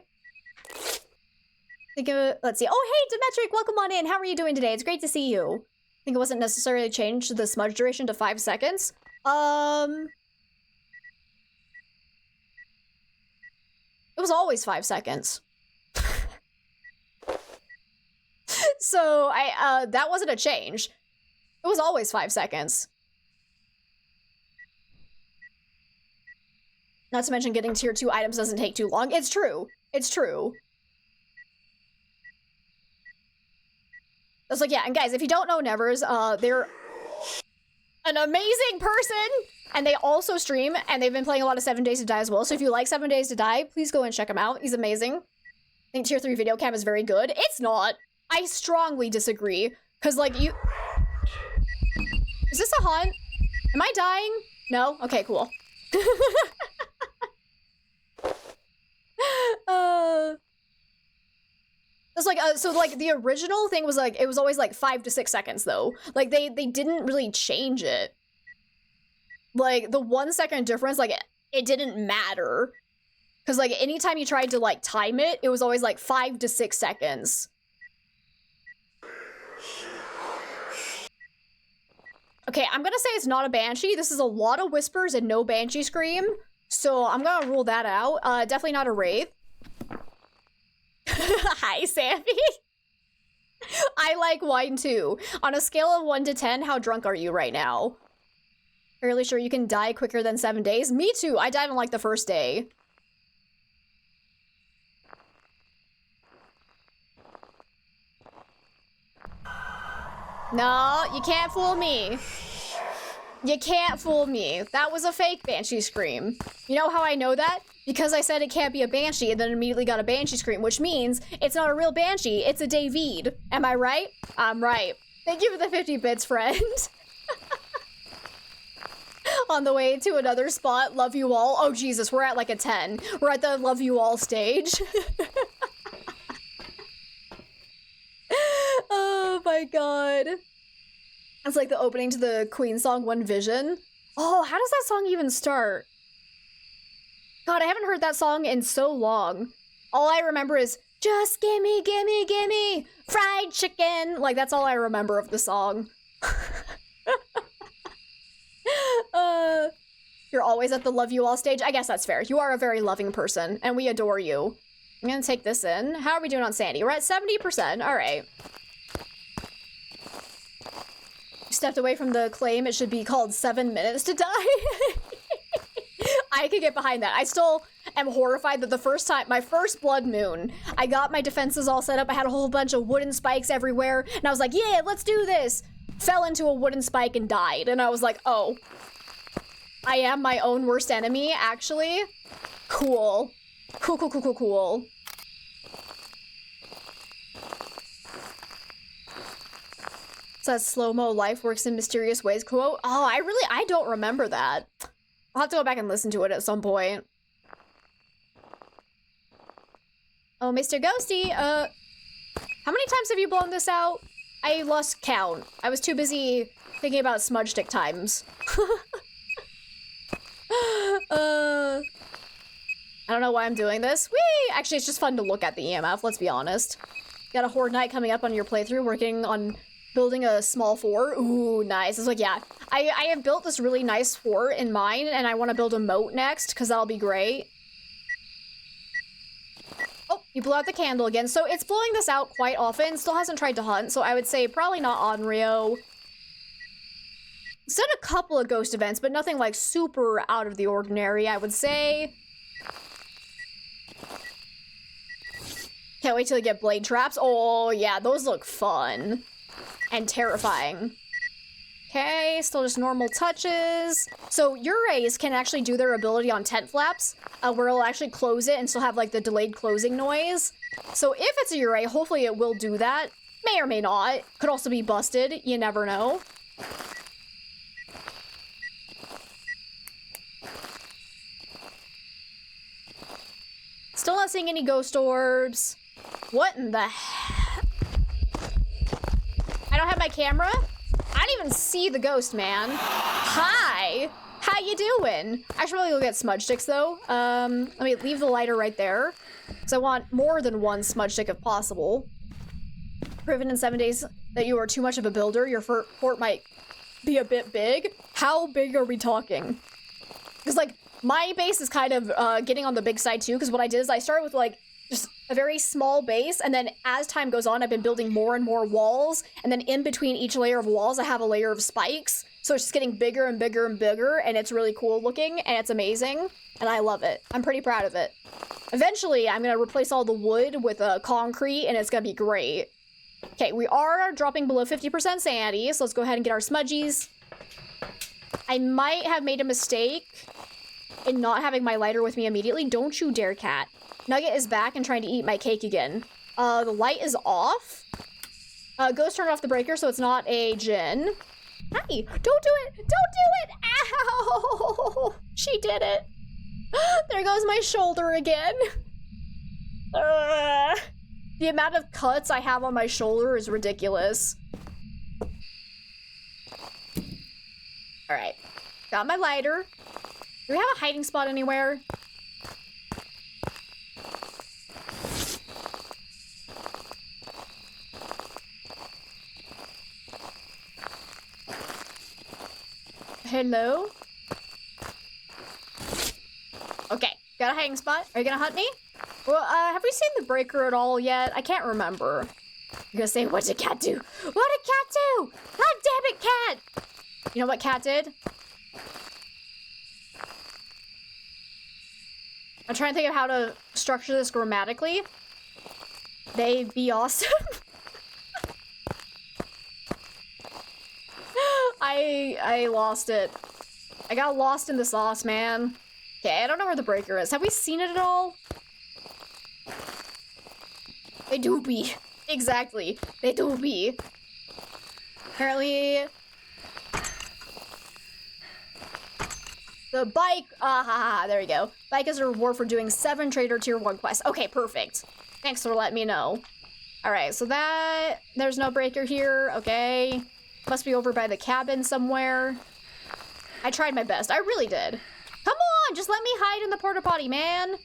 Let's see. Oh, hey, Demetric, welcome on in. How are you doing today? It's great to see you. I think it wasn't necessarily changed the smudge duration to 5 seconds. It was always 5 seconds. So, that wasn't a change. It was always 5 seconds. Not to mention getting tier 2 items doesn't take too long. It's true. It's true. That's like, yeah, and guys, if you don't know Nevers, they're an amazing person, and they also stream, and they've been playing a lot of 7 Days to Die as well, so if you like 7 Days to Die, please go and check him out. He's amazing. I think tier 3 video cam is very good. It's not. I strongly disagree, because, like, you... Is this a hunt? Am I dying? No? Okay, cool. It's like, so, like, the original thing was, like, it was always, like, 5 to 6 seconds, though. Like, they didn't really change it. Like, the 1 second difference, like, it didn't matter. Because, like, anytime you tried to, like, time it, it was always, like, 5 to 6 seconds. Okay, I'm gonna say it's not a Banshee. This is a lot of whispers and no Banshee scream. So I'm gonna rule that out. Definitely not a Wraith. Hi, Sammy. I like wine too. On a scale of 1 to 10, how drunk are you right now? Fairly sure you can die quicker than 7 days? Me too. I died on like the first day. No, you can't fool me. You can't fool me. That was a fake Banshee scream. You know how I know that? Because I said it can't be a Banshee and then immediately got a Banshee scream, which means it's not a real Banshee, it's a David. Am I right? I'm right. Thank you for the 50 bits, friend. On the way to another spot, love you all. Oh, Jesus, we're at like a 10. We're at the love you all stage. Oh my God. It's like the opening to the Queen song, One Vision. Oh, how does that song even start? God, I haven't heard that song in so long. All I remember is, just gimme, gimme, gimme, fried chicken. Like, that's all I remember of the song. You're always at the love you all stage. I guess that's fair. You are a very loving person, and we adore you. I'm gonna take this in. How are we doing on sanity? We're at 70%. All right. Stepped away from the claim. It should be called 7 minutes to die. I could get behind that. I still am horrified that the first time, my first blood moon, I got my defenses all set up. I had a whole bunch of wooden spikes everywhere. And I was like, yeah, let's do this. Fell into a wooden spike and died. And I was like, oh, I am my own worst enemy, actually. Cool. Cool, cool, cool, cool, cool. Says slow-mo life works in mysterious ways quote. Oh, I don't remember that. I'll have to go back and listen to it at some point. Oh, Mr. Ghosty, how many times have you blown this out? I lost count. I was too busy thinking about smudge stick times. I don't know why I'm doing this. Whee! Actually, it's just fun to look at the EMF, let's be honest. Got a horde night coming up on your playthrough, working on building a small fort. Ooh, nice. It's like, yeah, I have built this really nice fort in mine, and I want to build a moat next, because that'll be great. Oh, you blew out the candle again. So it's blowing this out quite often. Still hasn't tried to hunt, so I would say probably not on Rio. It's done a couple of ghost events, but nothing like super out of the ordinary, I would say. Can't wait till you get blade traps. Oh, yeah, those look fun. And terrifying. Okay, still just normal touches. So Urays can actually do their ability on tent flaps, where it'll actually close it and still have like the delayed closing noise. So if it's a Uray, hopefully it will do that. May or may not. Could also be busted. You never know. Still not seeing any ghost orbs. What in the heck? I don't have my camera? I didn't even see the ghost, man. Hi! How you doing? I should probably go get smudge sticks, though. Let me leave the lighter right there. Because I want more than one smudge stick if possible. Proven in 7 days that you are too much of a builder. Your fort might be a bit big. How big are we talking? Because, like, my base is kind of getting on the big side, too. Because what I did is I started with, like, just a very small base, and then as time goes on, I've been building more and more walls, and then in between each layer of walls, I have a layer of spikes, so it's just getting bigger and bigger and bigger, and it's really cool looking, and it's amazing, and I love it. I'm pretty proud of it. Eventually, I'm gonna replace all the wood with concrete, and it's gonna be great. Okay, we are dropping below 50% sanity, so let's go ahead and get our smudgies. I might have made a mistake in not having my lighter with me immediately. Don't you dare, cat. Nugget is back and trying to eat my cake again. The light is off. Ghost turned off the breaker, so it's not a Jinn. Hi! Don't do it! Don't do it! Ow! She did it. There goes my shoulder again. The amount of cuts I have on my shoulder is ridiculous. Alright. Got my lighter. Do we have a hiding spot anywhere? Hello? Okay, got a hiding spot. Are you gonna hunt me? Well, have we seen the breaker at all yet? I can't remember. You're gonna say, what did cat do? What did cat do? God damn it, cat! You know what cat did? I'm trying to think of how to structure this grammatically. They'd be awesome. I lost it. I got lost in the sauce, man. Okay, I don't know where the breaker is. Have we seen it at all? They do be. Exactly. They do be. Apparently... the bike... there we go. Bike is a reward for doing 7 Trader Tier 1 quests. Okay, perfect. Thanks for letting me know. Alright, so that... there's no breaker here. Okay. Must be over by the cabin somewhere. I tried my best. I really did. Come on! Just let me hide in the porta potty, man!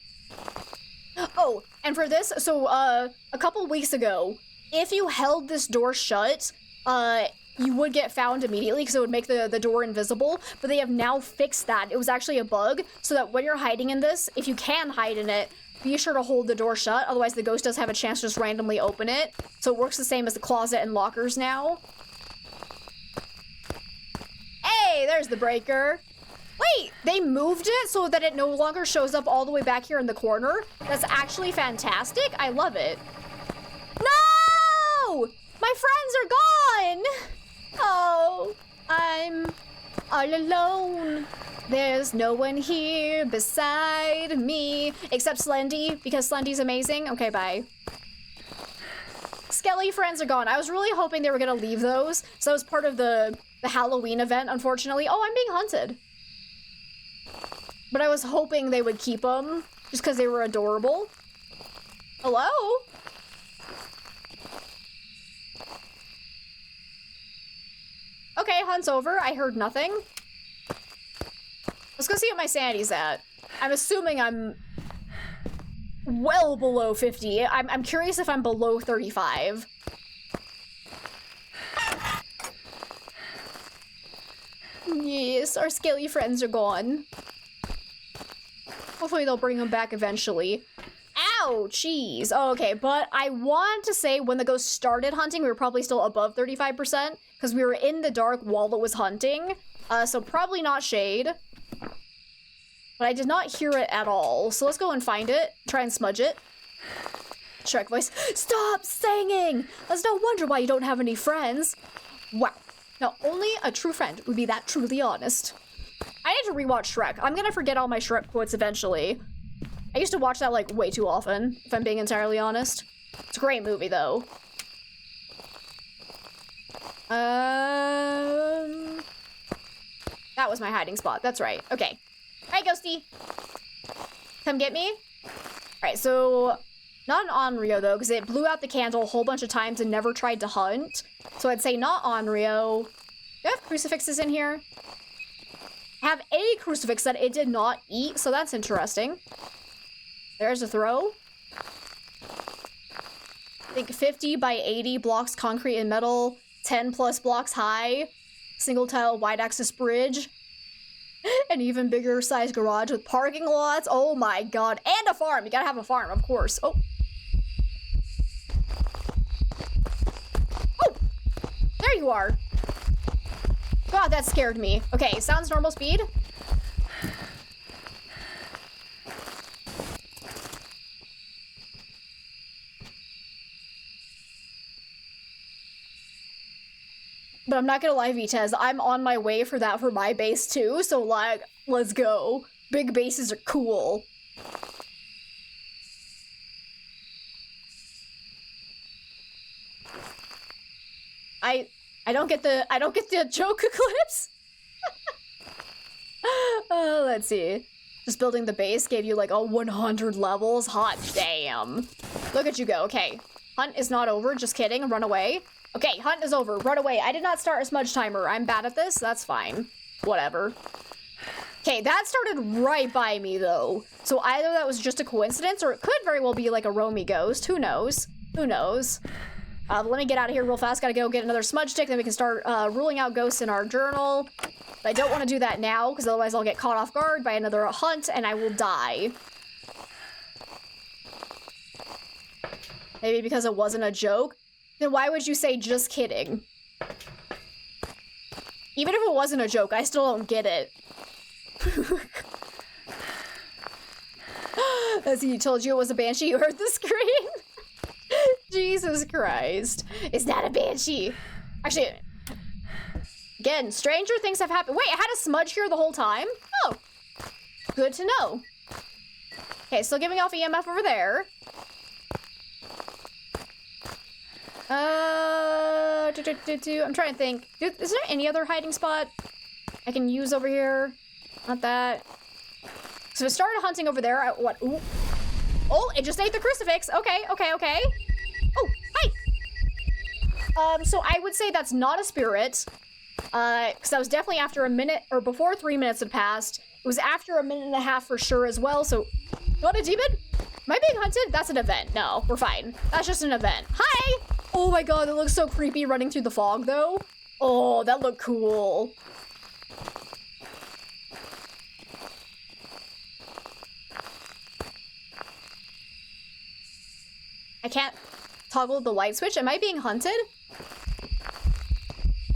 Oh, and for this, so, a couple weeks ago, if you held this door shut, you would get found immediately because it would make the door invisible, but they have now fixed that. It was actually a bug, so that when you're hiding in this, if you can hide in it, be sure to hold the door shut, otherwise the ghost does have a chance to just randomly open it. So it works the same as the closet and lockers now. Hey, there's the breaker. Wait, they moved it so that it no longer shows up all the way back here in the corner? That's actually fantastic. I love it. No! My friends are gone! Oh, I'm all alone. There's no one here beside me. Except Slendy, because Slendy's amazing. Okay, bye. Skelly friends are gone. I was really hoping they were gonna leave those. So that was part of the Halloween event, unfortunately. Oh, I'm being hunted. But I was hoping they would keep them, just because they were adorable. Hello? Okay, hunt's over. I heard nothing. Let's go see what my sanity's at. I'm assuming I'm well below 50. I'm curious if I'm below 35. Yes, our scaly friends are gone. Hopefully they'll bring them back eventually. Ow, jeez. Oh, okay, but I want to say when the ghost started hunting, we were probably still above 35% because we were in the dark while it was hunting. So probably not shade. But I did not hear it at all. So let's go and find it. Try and smudge it. Shrek voice. Stop singing! That's no wonder why you don't have any friends. Wow. Now, only a true friend would be that truly honest. I need to rewatch Shrek. I'm gonna forget all my Shrek quotes eventually. I used to watch that, like, way too often, if I'm being entirely honest. It's a great movie, though. That was my hiding spot. That's right. Okay. Hi, Ghosty. Come get me. Alright, so... Not an Onryo, though, because it blew out the candle a whole bunch of times and never tried to hunt. So I'd say not Onryo. Do I have crucifixes in here? I have a crucifix that it did not eat, so that's interesting. There's a throw. I think 50 by 80 blocks concrete and metal, 10 plus blocks high, single tile wide axis bridge, an even bigger size garage with parking lots. Oh my god. And a farm. You gotta have a farm, of course. Oh. Oh! There you are. God, that scared me. Okay, sounds normal speed. But I'm not gonna lie, Vitez, I'm on my way for that for my base too, so like, let's go. Big bases are cool. I don't get the joke eclipse. Let's see. Just building the base gave you like a 100 levels. Hot damn. Look at you go. Okay. Hunt is not over. Just kidding. Run away. Okay, hunt is over. Run away. I did not start a smudge timer. I'm bad at this. That's fine. Whatever. Okay, that started right by me though. So either that was just a coincidence or it could very well be like a roamy ghost. Who knows? Who knows? Let me get out of here real fast. Gotta go get another smudge stick, then we can start ruling out ghosts in our journal. But I don't want to do that now, because otherwise I'll get caught off guard by another hunt, and I will die. Maybe because it wasn't a joke? Then why would you say just kidding? Even if it wasn't a joke, I still don't get it. As he told you it was a banshee, you heard the scream? Jesus Christ. It's not a banshee. Actually, again, stranger things have happened. Wait, I had a smudge here the whole time? Oh, good to know. Okay, still giving off EMF over there. I'm trying to think. Is there any other hiding spot I can use over here? Not that. So I started hunting over there. What? Ooh. Oh, it just ate the crucifix. Okay, okay, okay. Oh, hi. So I would say that's not a spirit. Because that was definitely after a minute, or before 3 minutes had passed. It was after a minute and a half for sure as well, so... Not a demon? Am I being hunted? That's an event. No, we're fine. That's just an event. Hi! Oh my god, that looks so creepy running through the fog, though. Oh, that looked cool. can't toggle the light switch. Am I being hunted?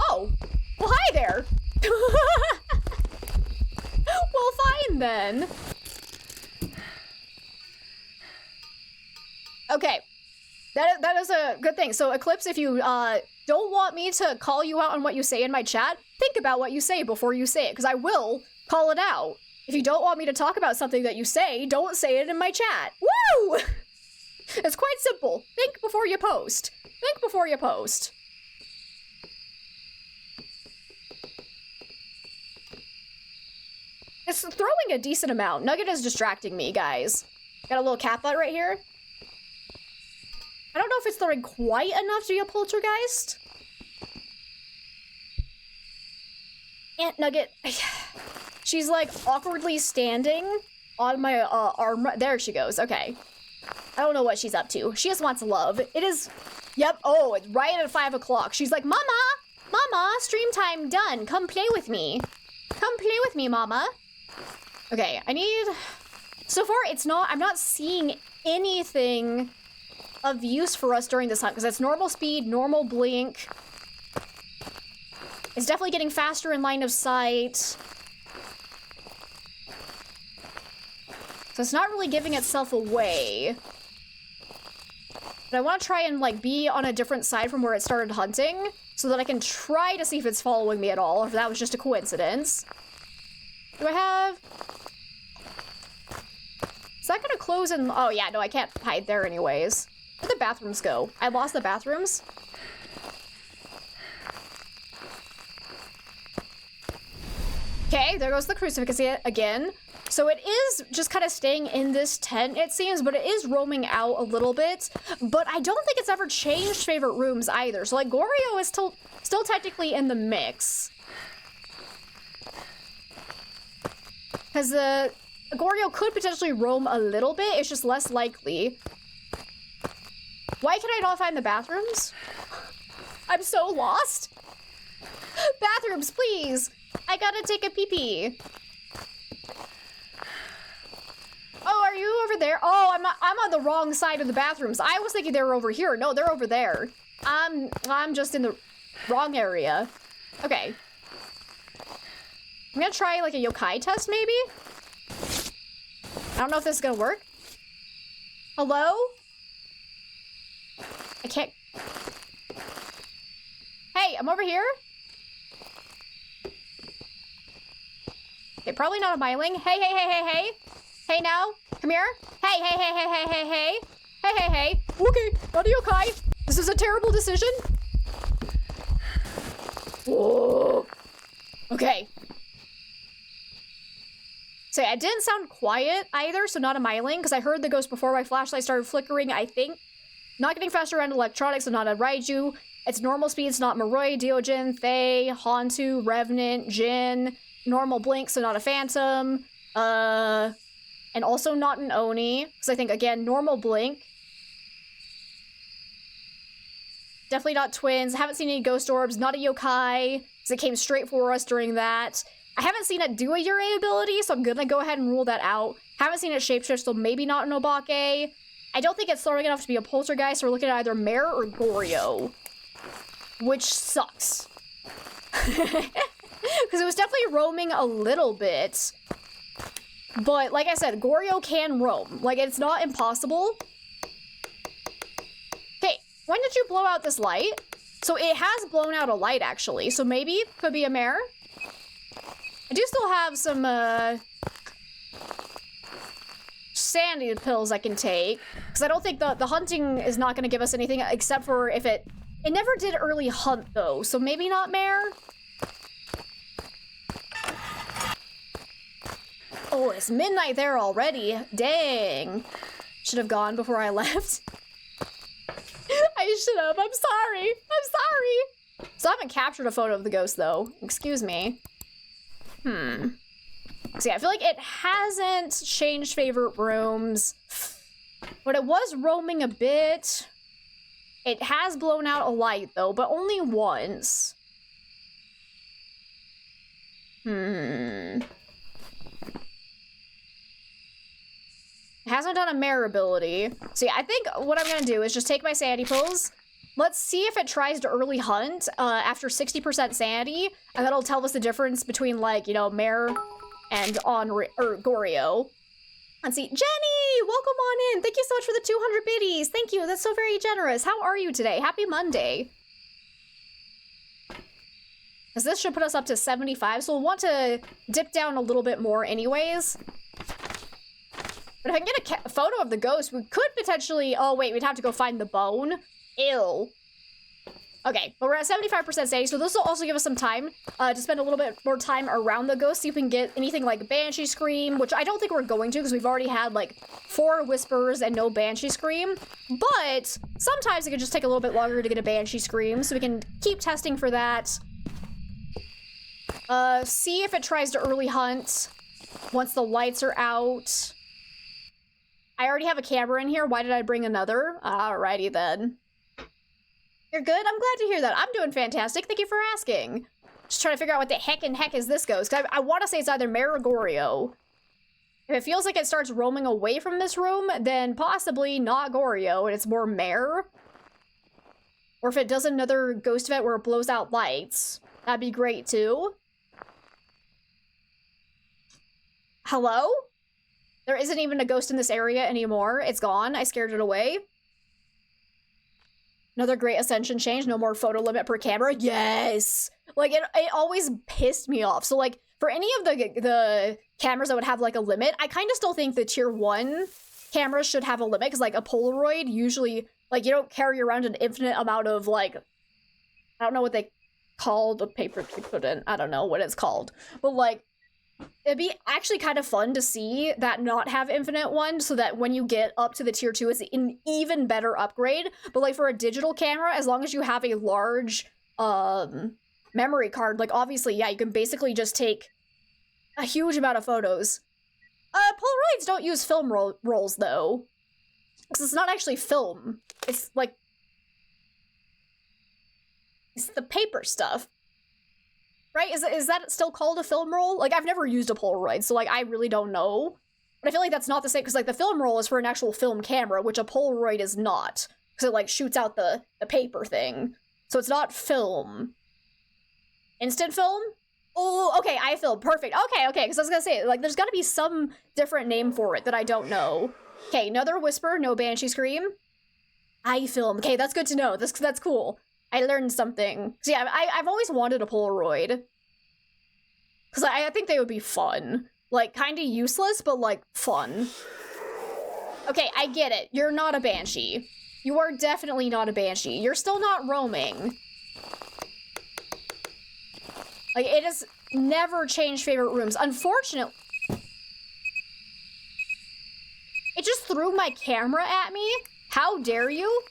Oh, well, hi there. Well, fine then. Okay, that is a good thing. So Eclipse, if you don't want me to call you out on what you say in my chat, think about what you say before you say it, because I will call it out. If you don't want me to talk about something that you say, don't say it in my chat. Woo! It's quite simple. Think before you post. Think before you post. It's throwing a decent amount. Nugget is distracting me, guys. Got a little cat butt right here. I don't know if it's throwing quite enough to be a poltergeist. Aunt Nugget. She's like awkwardly standing on my arm. There she goes. Okay. I don't know what she's up to. She just wants love. It is. Yep. Oh, it's right at 5 o'clock. She's like, Mama, Mama, stream time done. Come play with me. Come play with me, Mama. Okay, I need. So far, I'm not seeing anything of use for us during this hunt because it's normal speed, normal blink. It's definitely getting faster in line of sight. So it's not really giving itself away. But I want to try and like be on a different side from where it started hunting so that I can try to see if it's following me at all, or if that was just a coincidence. Do I have... Is that gonna close in... Oh yeah, no, I can't hide there anyways. Where'd the bathrooms go? I lost the bathrooms? Okay, there goes the crucifix again. So it is just kind of staying in this tent, it seems, but it is roaming out a little bit. But I don't think it's ever changed favorite rooms either. So like Goryo is still technically in the mix. Because the Goryo could potentially roam a little bit, it's just less likely. Why can I not find the bathrooms? I'm so lost. Bathrooms, please. I gotta take a pee-pee. Oh, are you over there? Oh, I'm on the wrong side of the bathrooms. I was thinking they were over here. No, they're over there. I'm just in the wrong area. Okay. I'm gonna try like a yokai test, maybe? I don't know if this is gonna work. Hello? I can't... Hey, I'm over here. Okay, probably not a myling. Hey, hey, hey, hey, hey. Hey now, come here. Hey, hey, hey, hey, hey, hey, hey. Hey, hey, hey. Okay, not a yokai. This is a terrible decision. Whoa. Okay. So it didn't sound quiet either, so not a myling, because I heard the ghost before my flashlight started flickering, I think. Not getting faster around electronics, so not a Raiju. It's normal speeds, not Moroi, Deogen, Thay, Hantu, Revenant, Jin. Normal blink, so not a Phantom. And also not an Oni, because I think, again, normal blink. Definitely not twins. I haven't seen any ghost orbs, not a yokai, because it came straight for us during that. I haven't seen it do a Yurei ability, so I'm gonna go ahead and rule that out. Haven't seen it shapeshift, so maybe not an Obake. I don't think it's throwing enough to be a poltergeist, so we're looking at either Mare or Goryo. Which sucks. Because it was definitely roaming a little bit. But, like I said, Goryo can roam. Like, it's not impossible. Okay, when did you blow out this light? So it has blown out a light, actually. So maybe it could be a Mare. I do still have some, sanity pills I can take. Because I don't think the hunting is not going to give us anything except for if it... It never did early hunt, though. So maybe not Mare. Oh, it's midnight there already. Dang. Should have gone before I left. I should have. I'm sorry. I'm sorry. So I haven't captured a photo of the ghost, though. Excuse me. So yeah, I feel like it hasn't changed favorite rooms. But it was roaming a bit. It has blown out a light, though, but only once. It hasn't done a mare ability. See, I think what I'm gonna do is just take my sanity pills. Let's see if it tries to early hunt after 60% sanity, and that'll tell us the difference between, like, you know, mare and Goryo. Let's see. Jenny, welcome on in. Thank you so much for the 200 biddies. Thank you. That's so very generous. How are you today? Happy Monday. Because this should put us up to 75, so we'll want to dip down a little bit more anyways. But if I can get a photo of the ghost, we could potentially... Oh, wait, we'd have to go find the bone. Ew. Okay, but we're at 75% sanity, so this will also give us some time to spend a little bit more time around the ghost, see if we can get anything like Banshee Scream, which I don't think we're going to, because we've already had, like, 4 Whispers and no Banshee Scream. But sometimes it can just take a little bit longer to get a Banshee Scream, so we can keep testing for that. See if it tries to early hunt once the lights are out. I already have a camera in here. Why did I bring another? Alrighty then. You're good? I'm glad to hear that. I'm doing fantastic. Thank you for asking. Just trying to figure out what the heck is this ghost. I want to say it's either Mare or Goryo. If it feels like it starts roaming away from this room, then possibly not Goryo, and it's more Mare. Or if it does another ghost event where it blows out lights, that'd be great too. Hello? There isn't even a ghost in this area anymore. It's gone. I scared it away. Another great Ascension change. No more photo limit per camera. Yes! Like, it always pissed me off. So, like, for any of the cameras that would have, like, a limit, I kind of still think the tier 1 cameras should have a limit. Because, like, a Polaroid, usually, like, you don't carry around an infinite amount of, like... I don't know what they call the paper to put in. I don't know what it's called. But, like... It'd be actually kind of fun to see that not have infinite one, so that when you get up to the tier 2, it's an even better upgrade. But like for a digital camera, as long as you have a large memory card, like obviously, yeah, you can basically just take a huge amount of photos. Polaroids don't use film rolls though, because it's not actually film. It's like, it's the paper stuff. Right? Is that still called a film roll? Like, I've never used a Polaroid, so, like, I really don't know. But I feel like that's not the same, because, like, the film roll is for an actual film camera, which a Polaroid is not. Because it, like, shoots out the paper thing. So it's not film. Instant film? Oh, okay, iFilm. Perfect. Okay, because I was gonna say, like, there's gotta be some different name for it that I don't know. Okay, another Whisper, no Banshee Scream. iFilm. Okay, that's good to know. That's cool. I learned something. So yeah, I've always wanted a Polaroid. Because I think they would be fun. Like, kind of useless, but, like, fun. Okay, I get it. You're not a Banshee. You are definitely not a Banshee. You're still not roaming. Like, it has never changed favorite rooms. Unfortunately... It just threw my camera at me? How dare you?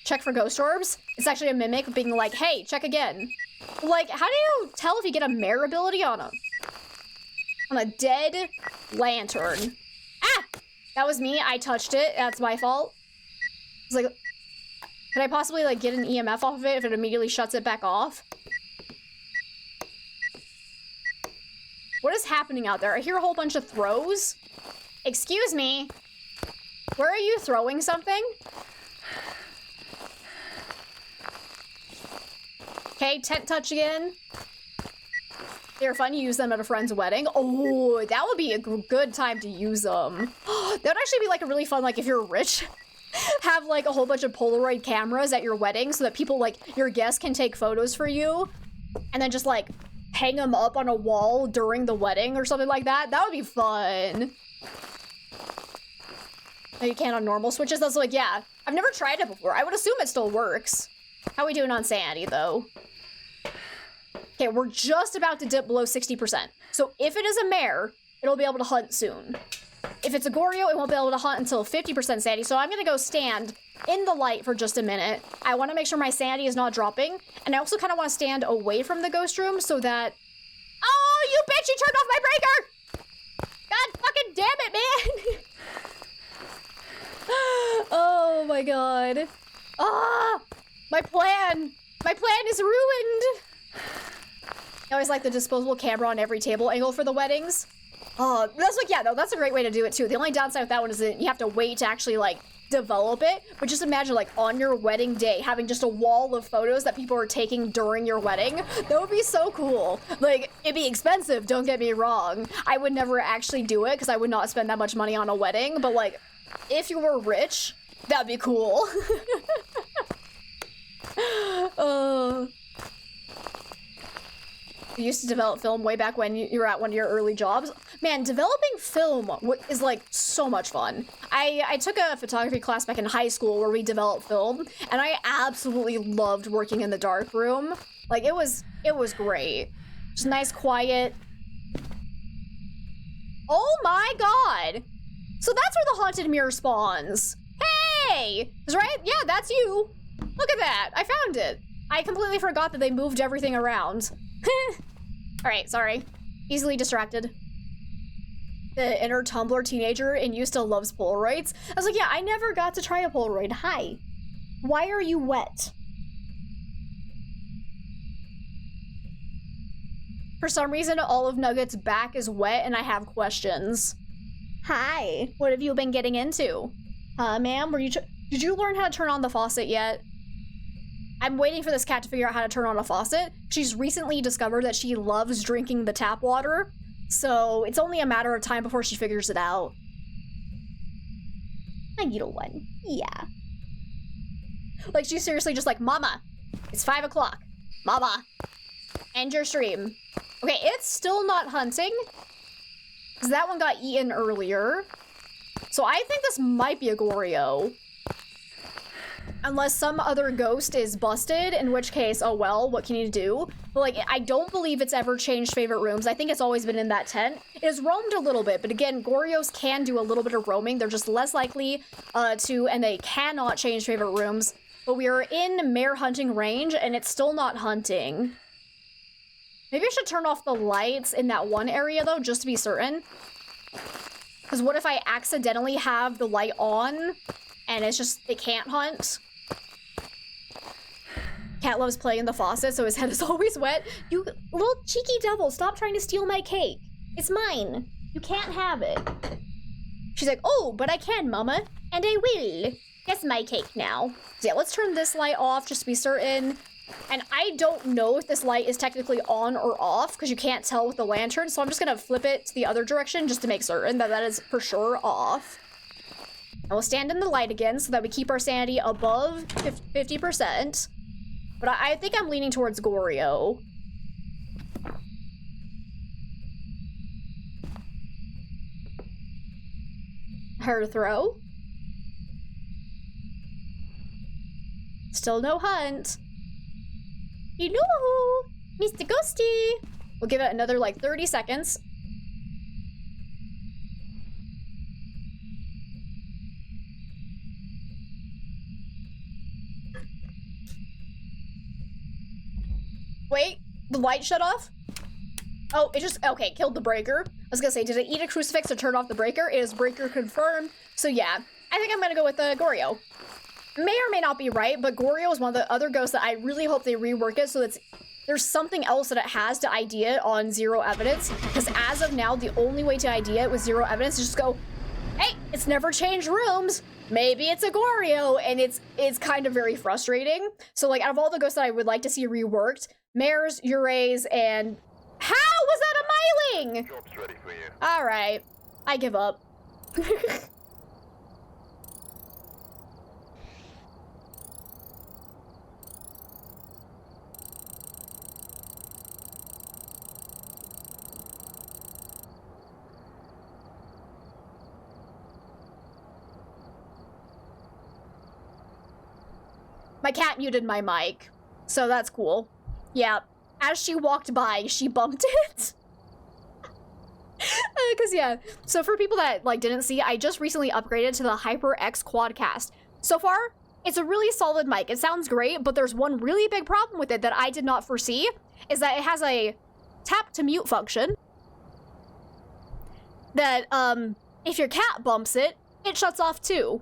Check for ghost orbs. It's actually a mimic being like, hey, check again. Like, how do you tell if you get a mare ability on a dead lantern? Ah! That was me. I touched it. That's my fault. It's like, could I possibly, like, get an EMF off of it if it immediately shuts it back off? What is happening out there? I hear a whole bunch of throws. Excuse me. Where are you throwing something? Okay, tent touch again. They're fun. You use them at a friend's wedding. Oh, that would be a good time to use them. That would actually be like a really fun, like if you're rich, have like a whole bunch of Polaroid cameras at your wedding so that people, like your guests, can take photos for you and then just like hang them up on a wall during the wedding or something like that. That would be fun. No, you can't on normal switches. That's like, yeah, I've never tried it before. I would assume it still works. How are we doing on sanity though? Okay, we're just about to dip below 60%. So if it is a mare, it'll be able to hunt soon. If it's a Goryo, it won't be able to hunt until 50% sanity. So I'm gonna go stand in the light for just a minute. I wanna make sure my sanity is not dropping. And I also kinda wanna stand away from the ghost room so that... Oh, you bitch, you turned off my breaker! God fucking damn it, man! Oh my god. Ah! My plan is ruined! I always like the disposable camera on every table angle for the weddings. That's like, yeah, no, that's a great way to do it too. The only downside with that one is that you have to wait to actually like develop it. But just imagine like on your wedding day, having just a wall of photos that people are taking during your wedding. That would be so cool. Like, it'd be expensive, don't get me wrong. I would never actually do it because I would not spend that much money on a wedding. But like, if you were rich, that'd be cool. You used to develop film way back when you were at one of your early jobs. Man, developing film is like so much fun. I took a photography class back in high school where we developed film, and I absolutely loved working in the dark room. Like, it was great. Just nice, quiet. Oh my god! So that's where the haunted mirror spawns. Hey! Is right? Yeah, that's you. Look at that. I found it. I completely forgot that they moved everything around. Alright, sorry. Easily distracted. The inner Tumblr teenager in you still loves Polaroids. I was like, yeah, I never got to try a Polaroid. Hi. Why are you wet? For some reason, Olive Nugget's back is wet and I have questions. Hi. What have you been getting into? Ma'am, did you learn how to turn on the faucet yet? I'm waiting for this cat to figure out how to turn on a faucet. She's recently discovered that she loves drinking the tap water, so it's only a matter of time before she figures it out. My little one. Yeah. Like, she's seriously just like, Mama, it's 5 o'clock. Mama, end your stream. Okay, it's still not hunting, because that one got eaten earlier. So I think this might be a Goryo. Unless some other ghost is busted, in which case, oh well, what can you do? But like, I don't believe it's ever changed favorite rooms. I think it's always been in that tent. It has roamed a little bit, but again, Goryos can do a little bit of roaming. They're just less likely to, and they cannot change favorite rooms. But we are in mare hunting range, and it's still not hunting. Maybe I should turn off the lights in that one area, though, just to be certain. Because what if I accidentally have the light on, and it's just, it can't hunt? Cat loves playing in the faucet, so his head is always wet. You little cheeky devil, stop trying to steal my cake. It's mine. You can't have it. She's like, oh, but I can, Mama. And I will. It's my cake now. So yeah, let's turn this light off just to be certain. And I don't know if this light is technically on or off, because you can't tell with the lantern, so I'm just gonna flip it to the other direction just to make certain that that is for sure off. I will stand in the light again so that we keep our sanity above 50%. But I think I'm leaning towards Goryo. Her throw. Still no hunt. Hello, Mr. Ghosty. We'll give it another like 30 seconds. Wait, the light shut off? Oh, it just, okay, killed the breaker. I was gonna say, did it eat a crucifix or turn off the breaker? It is breaker confirmed. So yeah, I think I'm gonna go with the Goryo. May or may not be right, but Goryo is one of the other ghosts that I really hope they rework it so that there's something else that it has to ID it on zero evidence. Because as of now, the only way to ID it with zero evidence is just go, hey, it's never changed rooms. Maybe it's a Goryo, and it's kind of very frustrating. So like, out of all the ghosts that I would like to see reworked, Mares, Urays, and... How was that a myling? Job's ready for you. Alright. I give up. My cat muted my mic, so that's cool. Yeah, as she walked by, she bumped it. Cause yeah, so for people that like didn't see, I just recently upgraded to the HyperX Quadcast. So far, it's a really solid mic. It sounds great, but there's one really big problem with it that I did not foresee, is that it has a tap to mute function that, if your cat bumps it, it shuts off too.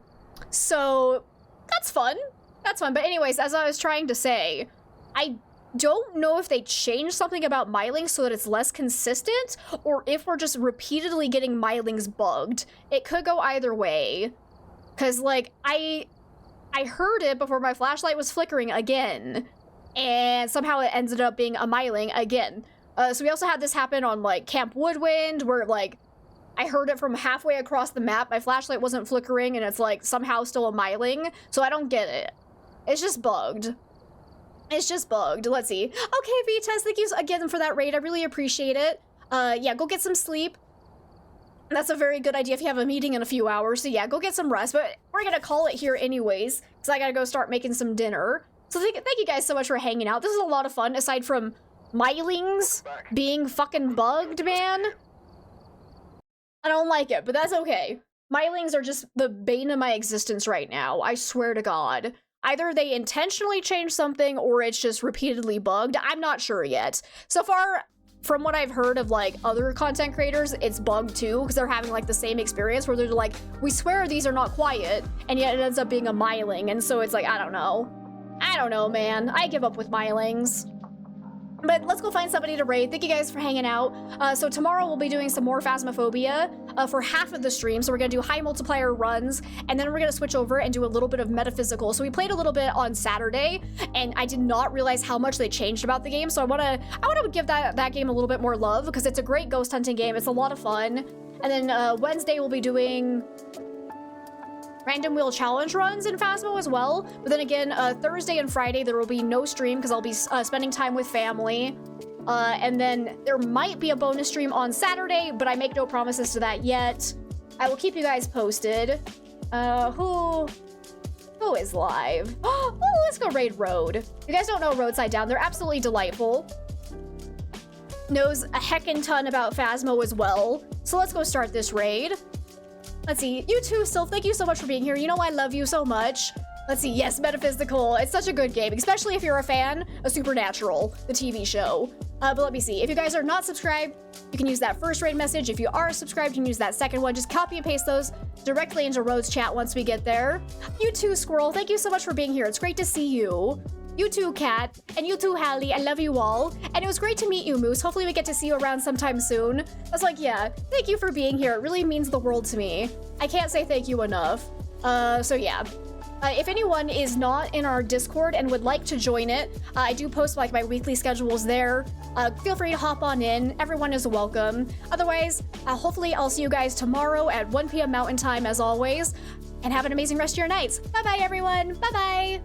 So that's fun. That's fun. But anyways, as I was trying to say, I don't know if they changed something about Mylings so that it's less consistent, or if we're just repeatedly getting Mylings bugged. It could go either way. Because, like, I heard it before my flashlight was flickering again, and somehow it ended up being a Myling again. So we also had this happen on, like, Camp Woodwind, where, like, I heard it from halfway across the map, my flashlight wasn't flickering, and it's, like, somehow still a Myling, so I don't get it. It's just bugged. It's just bugged. Let's see. Okay, Vitas, thank you again for that raid. I really appreciate it. Yeah, go get some sleep. That's a very good idea if you have a meeting in a few hours. So yeah, go get some rest. But we're gonna call it here anyways, because I gotta go start making some dinner. So thank you guys so much for hanging out. This is a lot of fun, aside from Mylings being fucking bugged, man. I don't like it, but that's okay. Mylings are just the bane of my existence right now. I swear to God. Either they intentionally changed something or it's just repeatedly bugged. I'm not sure yet. So far, from what I've heard of like other content creators, it's bugged too, because they're having like the same experience where they're like, we swear these are not quiet, and yet it ends up being a Myling. And so it's like, I don't know. I don't know, man. I give up with Mylings. But let's go find somebody to raid. Thank you guys for hanging out. So tomorrow we'll be doing some more Phasmophobia for half of the stream. So we're gonna do high multiplier runs, and then we're gonna switch over and do a little bit of metaphysical. So we played a little bit on Saturday, and I did not realize how much they changed about the game. So I wanna give that game a little bit more love, because it's a great ghost hunting game. It's a lot of fun. And then Wednesday we'll be doing random wheel challenge runs in Phasmo as well. But then again, Thursday and Friday there will be no stream because I'll be spending time with family. And then there might be a bonus stream on Saturday, but I make no promises to that yet. I will keep you guys posted. Who is live? Oh, let's go raid Road. If you guys don't know Roadside Down, they're absolutely delightful. Knows a heckin' ton about Phasmo as well. So let's go start this raid. Let's see, you too, Sylph, thank you so much for being here. You know I love you so much. Let's see, yes, Metaphysical. It's such a good game, especially if you're a fan of Supernatural, the TV show. But let me see, if you guys are not subscribed, you can use that first raid message. If you are subscribed, you can use that second one. Just copy and paste those directly into Road's chat once we get there. You too, Squirrel, thank you so much for being here. It's great to see you. You too, Kat, and you too, Hallie. I love you all. And it was great to meet you, Moose. Hopefully we get to see you around sometime soon. I was like, yeah, thank you for being here. It really means the world to me. I can't say thank you enough. So yeah. If anyone is not in our Discord and would like to join it, I do post like my weekly schedules there. Feel free to hop on in. Everyone is welcome. Otherwise, hopefully I'll see you guys tomorrow at 1 p.m. Mountain Time as always. And have an amazing rest of your nights. Bye-bye, everyone. Bye-bye.